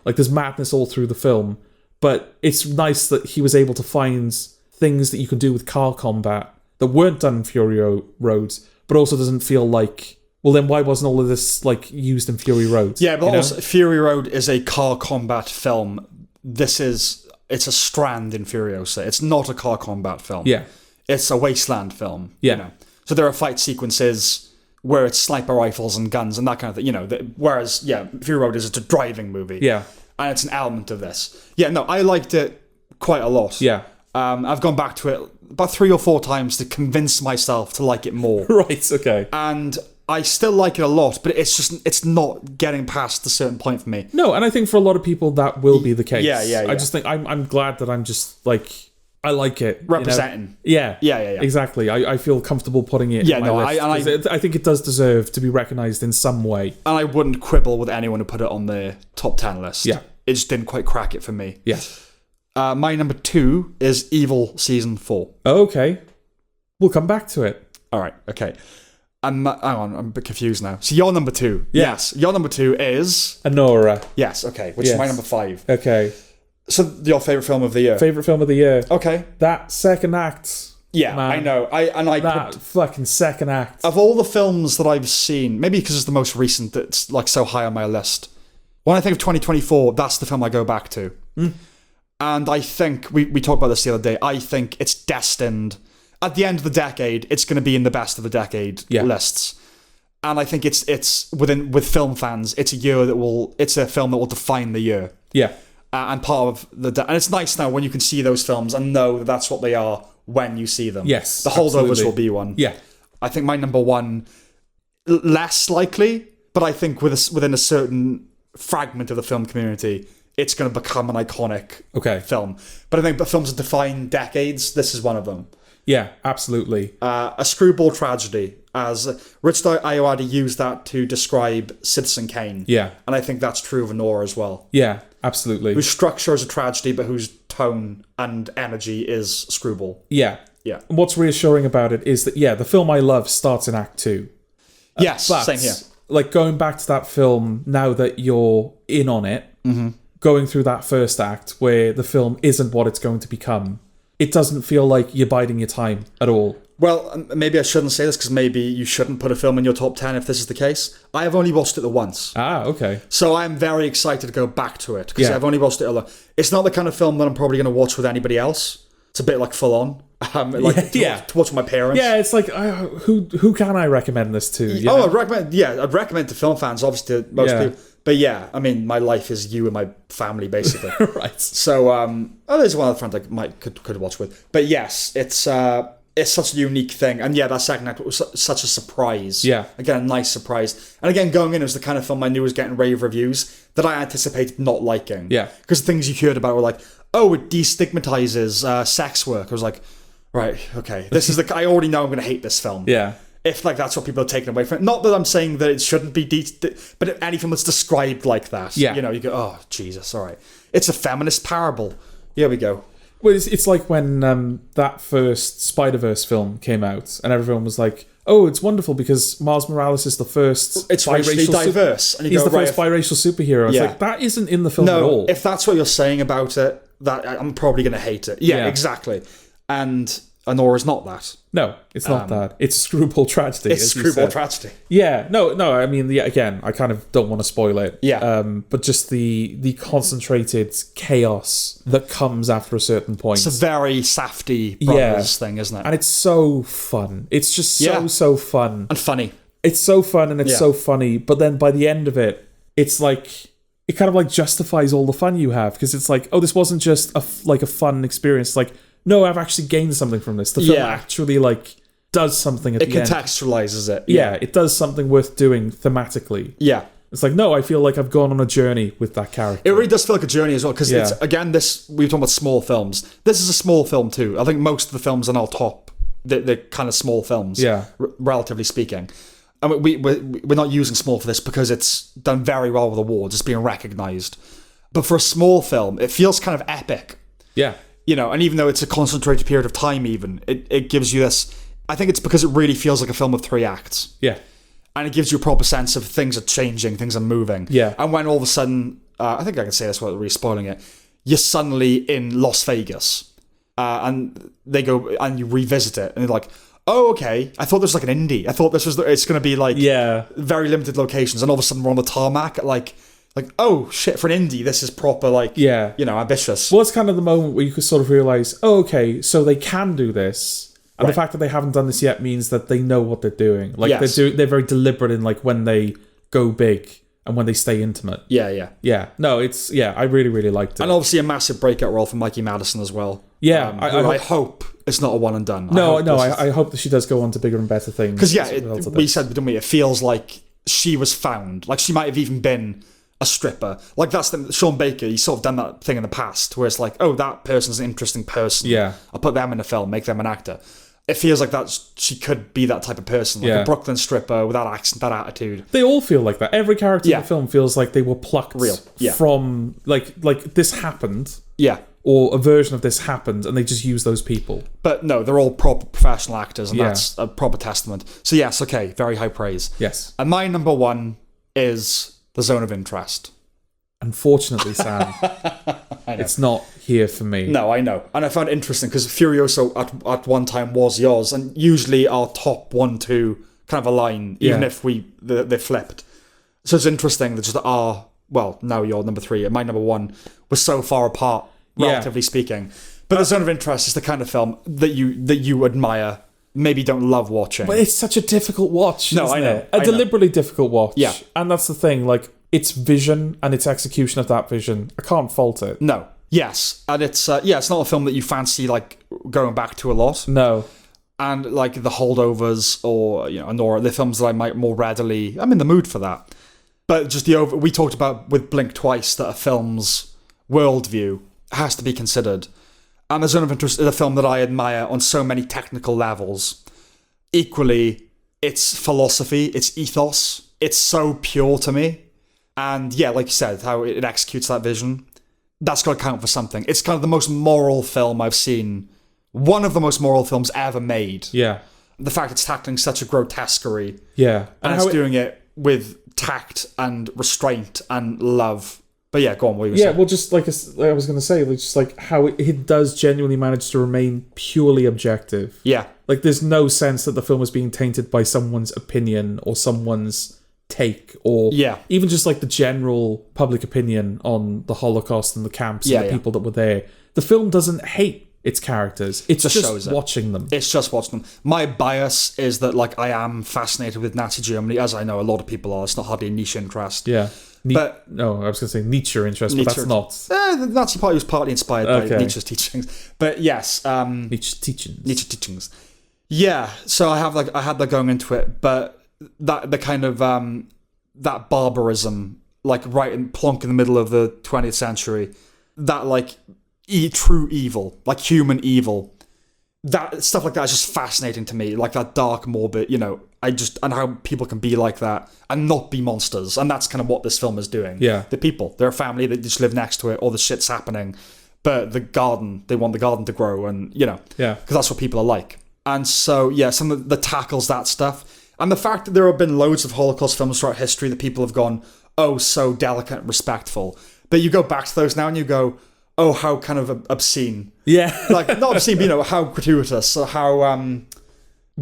There's madness all through the film, but it's nice that he was able to find things that you can do with car combat that weren't done in Fury Road, but also doesn't feel like, well, then why wasn't all of this used in Fury Road? Yeah, but also Fury Road is a car combat film. It's a strand in Furiosa. It's not a car combat film. Yeah. It's a wasteland film. Yeah. So there are fight sequences where it's sniper rifles and guns and that kind of thing, whereas, Fury Road is a driving movie. Yeah. And it's an element of this. Yeah, no, I liked it quite a lot. Yeah. I've gone back to it about 3 or 4 times to convince myself to like it more. Right, okay. And I still like it a lot, but it's not getting past a certain point for me. No, and I think for a lot of people that will be the case. Yeah. I just think I'm glad that I'm just I like it. Representing. Yeah. Exactly. I feel comfortable putting it in my list. I think it does deserve to be recognised in some way. And I wouldn't quibble with anyone who put it on their top 10 list. Yeah. It just didn't quite crack it for me. Yeah. My number 2 is Evil Season 4. Okay. We'll come back to it. All right. Okay. Hang on. I'm a bit confused now. So your number 2. Yeah. Yes. Your number 2 is... Anora. Yes. Okay. Which is my number 5. Okay. So your favourite film of the year. Favourite film of the year. Okay. That second act. Yeah, man. I know. That fucking second act. Of all the films that I've seen, maybe because it's the most recent that's so high on my list. When I think of 2024, that's the film I go back to. And I think, we talked about this the other day, I think it's destined, at the end of the decade, it's going to be in the best of the decade lists. And I think it's with film fans, it's a film that will define the year. Yeah. And part of and it's nice now when you can see those films and know that that's what they are when you see them. Yes, The Holdovers absolutely. will be one. Yeah. I think my number one, less likely, but I think within a certain fragment of the film community, it's going to become an iconic film. But I think the films that define decades, this is one of them. Yeah, absolutely. A screwball tragedy, as Richard Ayoade used that to describe Citizen Kane. Yeah. And I think that's true of Anora as well. Yeah, absolutely. Whose structure is a tragedy, but whose tone and energy is screwball. Yeah. Yeah. And what's reassuring about it is that, the film I love starts in Act 2. Yes, But, same here. like, going back to that film, now that you're in on it, going through that first act where the film isn't what it's going to become, it doesn't feel like you're biding your time at all. Well, maybe I shouldn't say this because maybe you shouldn't put a film in your top 10 if this is the case. I have only watched it the once. Ah, okay. So I'm very excited to go back to it because Yeah. I've only watched it alone. It's not the kind of film that I'm probably going to watch with anybody else. It's a bit like full on. To watch with my parents. Yeah, it's like, who can I recommend this to? You Oh, know? I'd recommend to film fans, obviously to most people. But yeah, I mean, my life is you and my family, basically. Right. So, there's one other friend I could watch with. But yes, it's such a unique thing. And yeah, that second act was such a surprise. Yeah. Again, a nice surprise. And again, going in, it was the kind of film I knew was getting rave reviews that I anticipated not liking. Yeah. Because the things you heard about were like, oh, it destigmatizes sex work. I was like, right, okay. This is I already know I'm going to hate this film. Yeah. If that's what people are taking away from it. Not that I'm saying that it shouldn't be, but if any film that's described like that, you go, oh, Jesus, all right. It's a feminist parable. Here we go. Well, it's like when that first Spider-Verse film came out and everyone was like, oh, it's wonderful because Miles Morales is the first It's racially diverse. And he's the first biracial superhero. It's like, that isn't in the film at all. If that's what you're saying about it, that I'm probably going to hate it. Yeah, exactly. And Anora's not that. No, it's not that. It's a screwball tragedy. It's a screwball tragedy. Yeah, no. I mean, again, I kind of don't want to spoil it. Yeah. But just the concentrated chaos that comes after a certain point. It's a very Safdie brothers thing, isn't it? And it's so fun. It's just so fun and funny. It's so fun and it's so funny. But then by the end of it, it's like it kind of like justifies all the fun you have because it's like, oh, this wasn't just a fun experience. Like, no, I've actually gained something from this. The film actually like does something at the end. It contextualizes it. Yeah, it does something worth doing thematically. Yeah. It's like, no, I feel like I've gone on a journey with that character. It really does feel like a journey as well, because it's, again, we're talking about small films. This is a small film too. I think most of the films on our top, they're kind of small films, relatively speaking. I mean, we're not using small for this because it's done very well with awards. It's being recognised. But for a small film, it feels kind of epic. Yeah. And even though it's a concentrated period of time even, it gives you this... I think it's because it really feels like a film of 3 acts. Yeah. And it gives you a proper sense of things are changing, things are moving. Yeah. And when all of a sudden... I think I can say this without really spoiling it. You're suddenly in Las Vegas. And they go... And you revisit it. And you're like... Oh, okay. I thought this was like an indie. I thought this was... It's going to be like... Very limited locations. And all of a sudden we're on the tarmac at like, oh, shit, for an indie, this is proper, ambitious. Well, it's kind of the moment where you could sort of realise, oh, okay, so they can do this. And the fact that they haven't done this yet means that they know what they're doing. Like, they're very deliberate in, like, when they go big and when they stay intimate. Yeah. Yeah. No, it's... Yeah, I really, really liked it. And obviously a massive breakout role for Mikey Madison as well. Yeah. I hope it's not a one and done. I hope that she does go on to bigger and better things. Because, we said, didn't we, it feels like she was found. Like, she might have even been... a stripper. Like, that's Sean Baker, he's sort of done that thing in the past where it's like, oh, that person's an interesting person. Yeah. I'll put them in a film, make them an actor. It feels like she could be that type of person, like a Brooklyn stripper with that accent, that attitude. They all feel like that. Every character in the film feels like they were plucked from, like this happened. Yeah. Or a version of this happened, and they just use those people. But no, they're all proper professional actors, and that's a proper testament. So yes, okay, very high praise. Yes. And my number one is... The Zone of Interest. Unfortunately, Sam, it's not here for me. No, I know. And I found it interesting because Furioso at one time was yours, and usually our top 1, 2 kind of align, even if they flipped. So it's interesting that just now you're number 3, and my number 1 was so far apart, relatively speaking. But The Zone of Interest is the kind of film that you admire maybe don't love watching. But it's such a difficult watch, No, isn't I know, it? A deliberately difficult watch. Yeah. And that's the thing, like, its vision and its execution of that vision, I can't fault it. No. Yes. And it's it's not a film that you fancy, like, going back to a lot. No. And, like, The Holdovers or, Nora, the films that I might more readily... I'm in the mood for that. But just we talked about with Blink Twice that a film's worldview has to be considered. And The Zone of Interest is a film that I admire on so many technical levels. Equally, its philosophy, its ethos, it's so pure to me. And yeah, like you said, how it executes that vision, that's got to count for something. It's kind of the most moral film I've seen. One of the most moral films ever made. Yeah. The fact it's tackling such a grotesquerie. Yeah. And it's doing it with tact and restraint and love. But yeah, go on, what you were saying. Well, just like I was going to say, like, just like how it does genuinely manage to remain purely objective. Yeah. Like, there's no sense that the film is being tainted by someone's opinion or someone's take or even just like the general public opinion on the Holocaust and the camps and the people that were there. The film doesn't hate its characters. It's just watching them. It's just watching them. My bias is that, like, I am fascinated with Nazi Germany, as I know a lot of people are. It's not hardly a niche interest. Yeah. But no, I was going to say Nietzsche interest, but that's not. The Nazi Party was partly inspired by Nietzsche's teachings. But yes. Nietzsche's teachings. Nietzsche's teachings. Yeah, so I had that going into it, but the kind of that barbarism, like plonk in the middle of the 20th century, that like true evil, like human evil, that stuff like that is just fascinating to me. Like that dark, morbid, and how people can be like that and not be monsters, and that's kind of what this film is doing. Yeah, the people, they're a family that just live next to it. All the shit's happening, but the garden, they want the garden to grow, and because that's what people are like. And so, some of the tackles that stuff. And the fact that there have been loads of Holocaust films throughout history that people have gone, oh, so delicate and respectful. But you go back to those now and you go, oh, how kind of obscene. Yeah. Like, not obscene, but, how gratuitous, or how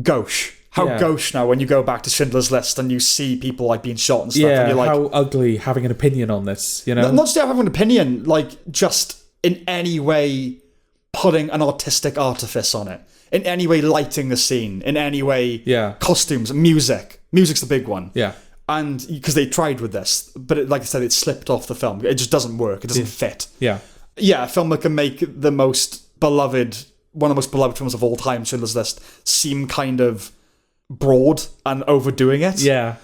gauche. How gauche now when you go back to Schindler's List and you see people, like, being shot and stuff. Yeah, and you're like, how ugly having an opinion on this, Not just having an opinion, like, just in any way putting an artistic artifice on it. In any way lighting the scene, in any way costumes, music. Music's the big one. Yeah. And because they tried with this, but like I said, it slipped off the film. It just doesn't work. It doesn't fit. Yeah. Yeah, a film that can make one of the most beloved films of all time, Schindler's List, seem kind of broad and overdoing it. Yeah.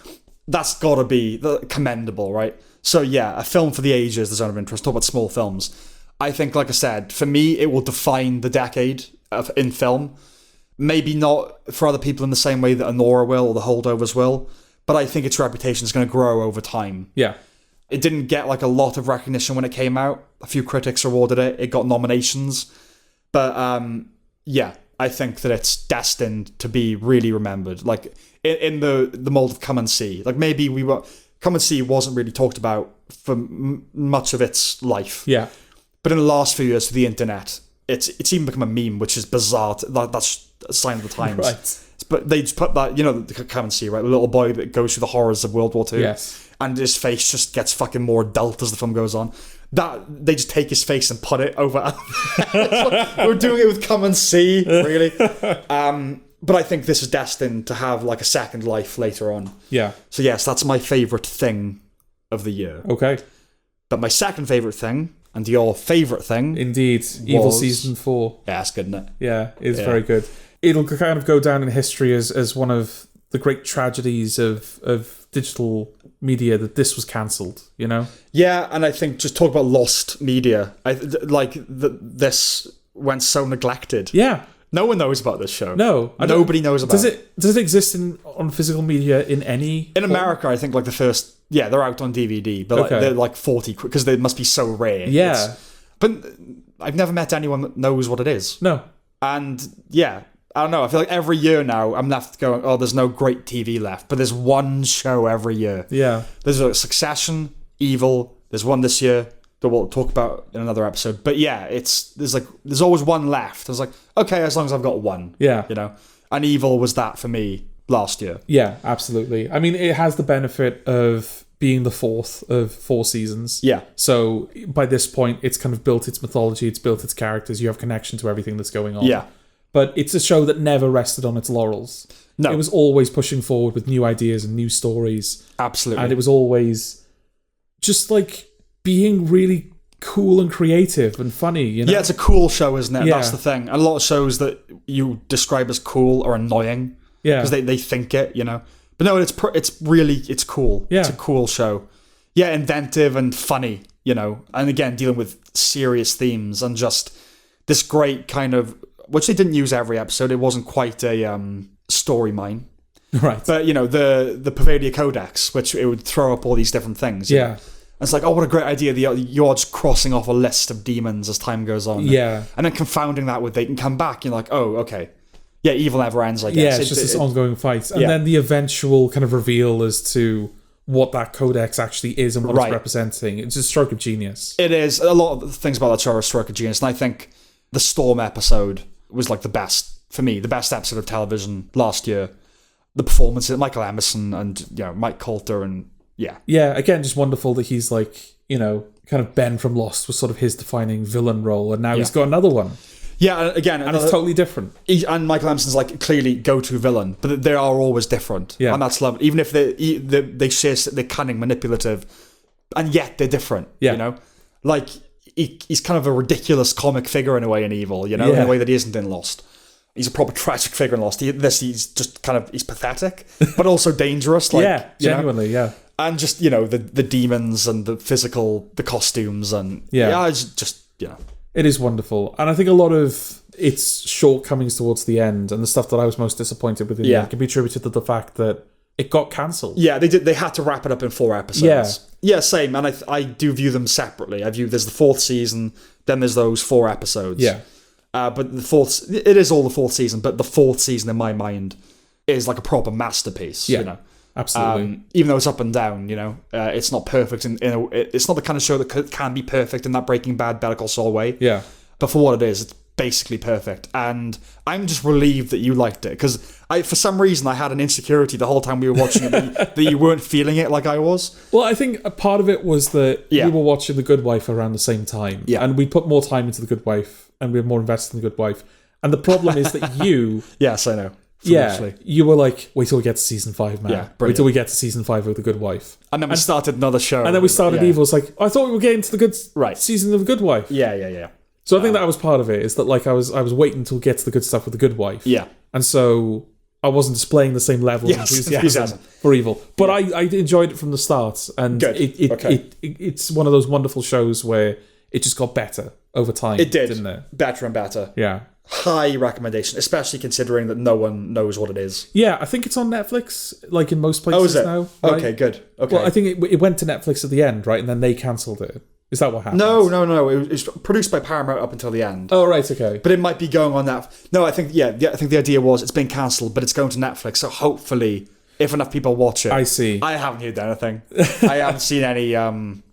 That's got to be commendable, right? So yeah, a film for the ages, The Zone of Interest. Talk about small films. I think, like I said, for me, it will define the decade in film. Maybe not for other people in the same way that a Nora will or the Holdovers will, but I think its reputation is going to grow over time. Yeah. It didn't get like a lot of recognition when it came out. A few critics awarded it. It got nominations. But I think that it's destined to be really remembered. Like in the mold of Come and See. Like maybe Come and See wasn't really talked about for much of its life. Yeah. But in the last few years, through the internet, it's even become a meme, which is bizarre. That's a sign of the times. Right. But they just put that, Come and See, right? The little boy that goes through the horrors of World War II. Yes. And his face just gets fucking more adult as the film goes on. That they just take his face and put it over. We're doing it with Come and See, really. But I think this is destined to have like a second life later on. Yeah. So yes, that's my favourite thing of the year. Okay. But my second favourite thing, and your favourite thing... Indeed. Evil Season 4. Yeah, that's good, isn't it? Yeah, it's very good. It'll kind of go down in history as one of the great tragedies of digital media that this was cancelled, Yeah, and I think just talk about lost media. This went so neglected. Yeah. No one knows about this show. No. Nobody knows about it. Does it exist on physical media in any... In America, I think like the first... Yeah, they're out on DVD, but they're like 40 because they must be so rare. Yeah. But I've never met anyone that knows what it is. No. And yeah, I don't know. I feel like every year now I'm left going, oh, there's no great TV left. But there's one show every year. Yeah. There's a Succession, Evil. There's one this year that we'll talk about in another episode. But yeah, there's always one left. I was like, okay, as long as I've got one. Yeah. And Evil was that for me last year. Yeah, absolutely. I mean, it has the benefit of being the fourth of 4 seasons. Yeah. So by this point, it's kind of built its mythology, it's built its characters, you have connection to everything that's going on. Yeah. But it's a show that never rested on its laurels. No. It was always pushing forward with new ideas and new stories. Absolutely. And it was always just like being really cool and creative and funny, you know? Yeah, it's a cool show, isn't it? Yeah. That's the thing. A lot of shows that you describe as cool are annoying. Yeah. Because they think it, you know? But no, it's cool. Yeah. It's a cool show. Yeah, inventive and funny, you know? And again, dealing with serious themes and just this great kind of... Which they didn't use every episode. It wasn't quite a story mine. Right. But, you know, the Pervadia Codex, which it would throw up all these different things. Yeah. And it's like, oh, what a great idea. You're just crossing off a list of demons as time goes on. Yeah. And then confounding that with they can come back. You're like, oh, okay. Yeah, evil never ends, I guess. Yeah, it's just this ongoing fight. And then the eventual kind of reveal as to what that codex actually is and what it's representing. It's a stroke of genius. It is. A lot of the things about that show are a stroke of genius. And I think the Storm episode was like the best, for me, the best episode of television last year. The performances, Michael Emerson and, you know, Mike Coulter and, yeah. Yeah, again, just wonderful that he's like, you know, kind of Ben from Lost was sort of his defining villain role, and now he's got another one. Yeah, again... And it's totally different. And Michael Emerson's like clearly go-to villain, but they are always different. Yeah. And that's lovely. Even if they're cunning, manipulative, and yet they're different, you know? Like, he's kind of a ridiculous comic figure in a way in Evil, you know, in a way that he isn't in Lost. He's a proper tragic figure in Lost. He's just kind of, he's pathetic, but also dangerous. Like, yeah, genuinely, yeah. And just, you know, the demons and the costumes and, it's just, you know. It is wonderful. And I think a lot of its shortcomings towards the end and the stuff that I was most disappointed with can be attributed to the fact that it got cancelled. Yeah, they had to wrap it up in 4 episodes. Yeah, same. And I do view them separately. There's the 4th season, then there's those 4 episodes. Yeah. But it is all the 4th season, but the 4th season in my mind is like a proper masterpiece, you know. Absolutely. Even though it's up and down, you know, it's not perfect. It's not the kind of show that can be perfect in that Breaking Bad, Better Call Saul way. Yeah. But for what it is, it's basically perfect. And I'm just relieved that you liked it, because for some reason I had an insecurity the whole time we were watching it that you weren't feeling it like I was. Well, I think a part of it was that we were watching The Good Wife around the same time. Yeah. And we put more time into The Good Wife and we were more invested in The Good Wife. And the problem is that you... Yes, I know. You were like, wait till we get to season 5, man. Yeah, wait till we get to season 5 of The Good Wife. And then we started another show. And then we started Evil. It's like, I thought we were getting to the good season of The Good Wife. Yeah. So I think that was part of it, is that like I was waiting until we get to the good stuff with The Good Wife. Yeah. And so I wasn't displaying the same level of enthusiasm for Evil. But I enjoyed it from the start. And it's one of those wonderful shows where it just got better over time. It did. Didn't it? Better and better. Yeah. High recommendation, especially considering that no one knows what it is. Yeah, I think it's on Netflix, like in most places now. Right? Okay, good. Okay. Well, I think it went to Netflix at the end, right? And then they cancelled it. Is that what happened? No. It was produced by Paramount up until the end. Oh, right, okay. But it might be going on that. No, I think the idea was it's been cancelled, but it's going to Netflix. So hopefully, if enough people watch it, I see. I haven't heard anything. I haven't seen any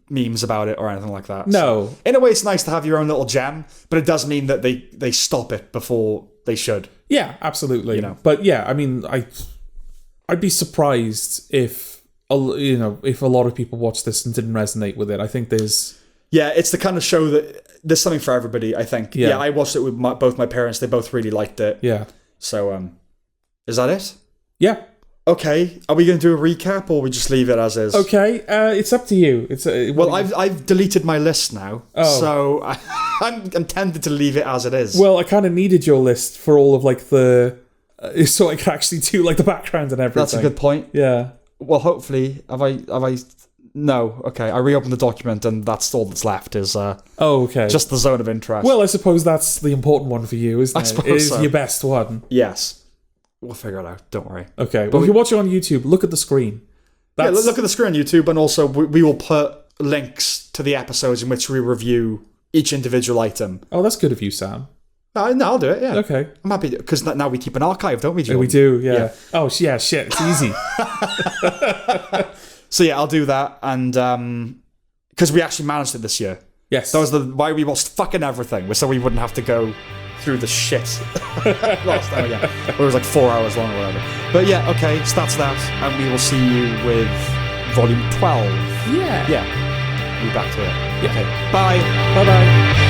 memes about it or anything like that. No. So, in a way, it's nice to have your own little gem, but it does mean that they stop it before they should. Yeah, absolutely. You know. But yeah, I mean, I'd be surprised if a lot of people watched this and didn't resonate with it. I think there's... Yeah, it's the kind of show that there's something for everybody, I think. Yeah, I watched it with both my parents. They both really liked it. Yeah. So, is that it? Yeah. Okay. Are we going to do a recap, or we just leave it as is? Okay. It's up to you. Well, I've deleted my list now, so I'm tempted to leave it as it is. Well, I kind of needed your list for all of like the... so I could actually do like the background and everything. That's a good point. Yeah. Well, hopefully, have I... No, okay. I reopened the document, and that's all that's left is okay. just the zone of interest. Well, I suppose that's the important one for you, isn't it? I suppose it is your best one. Yes. We'll figure it out. Don't worry. Okay. Well, if you watch it on YouTube, look at the screen. Yeah, look at the screen on YouTube, and also we will put links to the episodes in which we review each individual item. Oh, that's good of you, Sam. No, I'll do it, yeah. Okay. I'm happy, because now we keep an archive, don't we, John? Yeah, we do, yeah. Oh, yeah, shit, it's easy. So yeah, I'll do that, and because we actually managed it this year. Yes. That was why we watched fucking everything, so we wouldn't have to go through the shit last time again. It was like 4 hours long or whatever. But yeah, okay, so that's that, and we will see you with volume 12. Yeah. Yeah. We'll be back to it. Yeah. Okay. Bye. Bye-bye.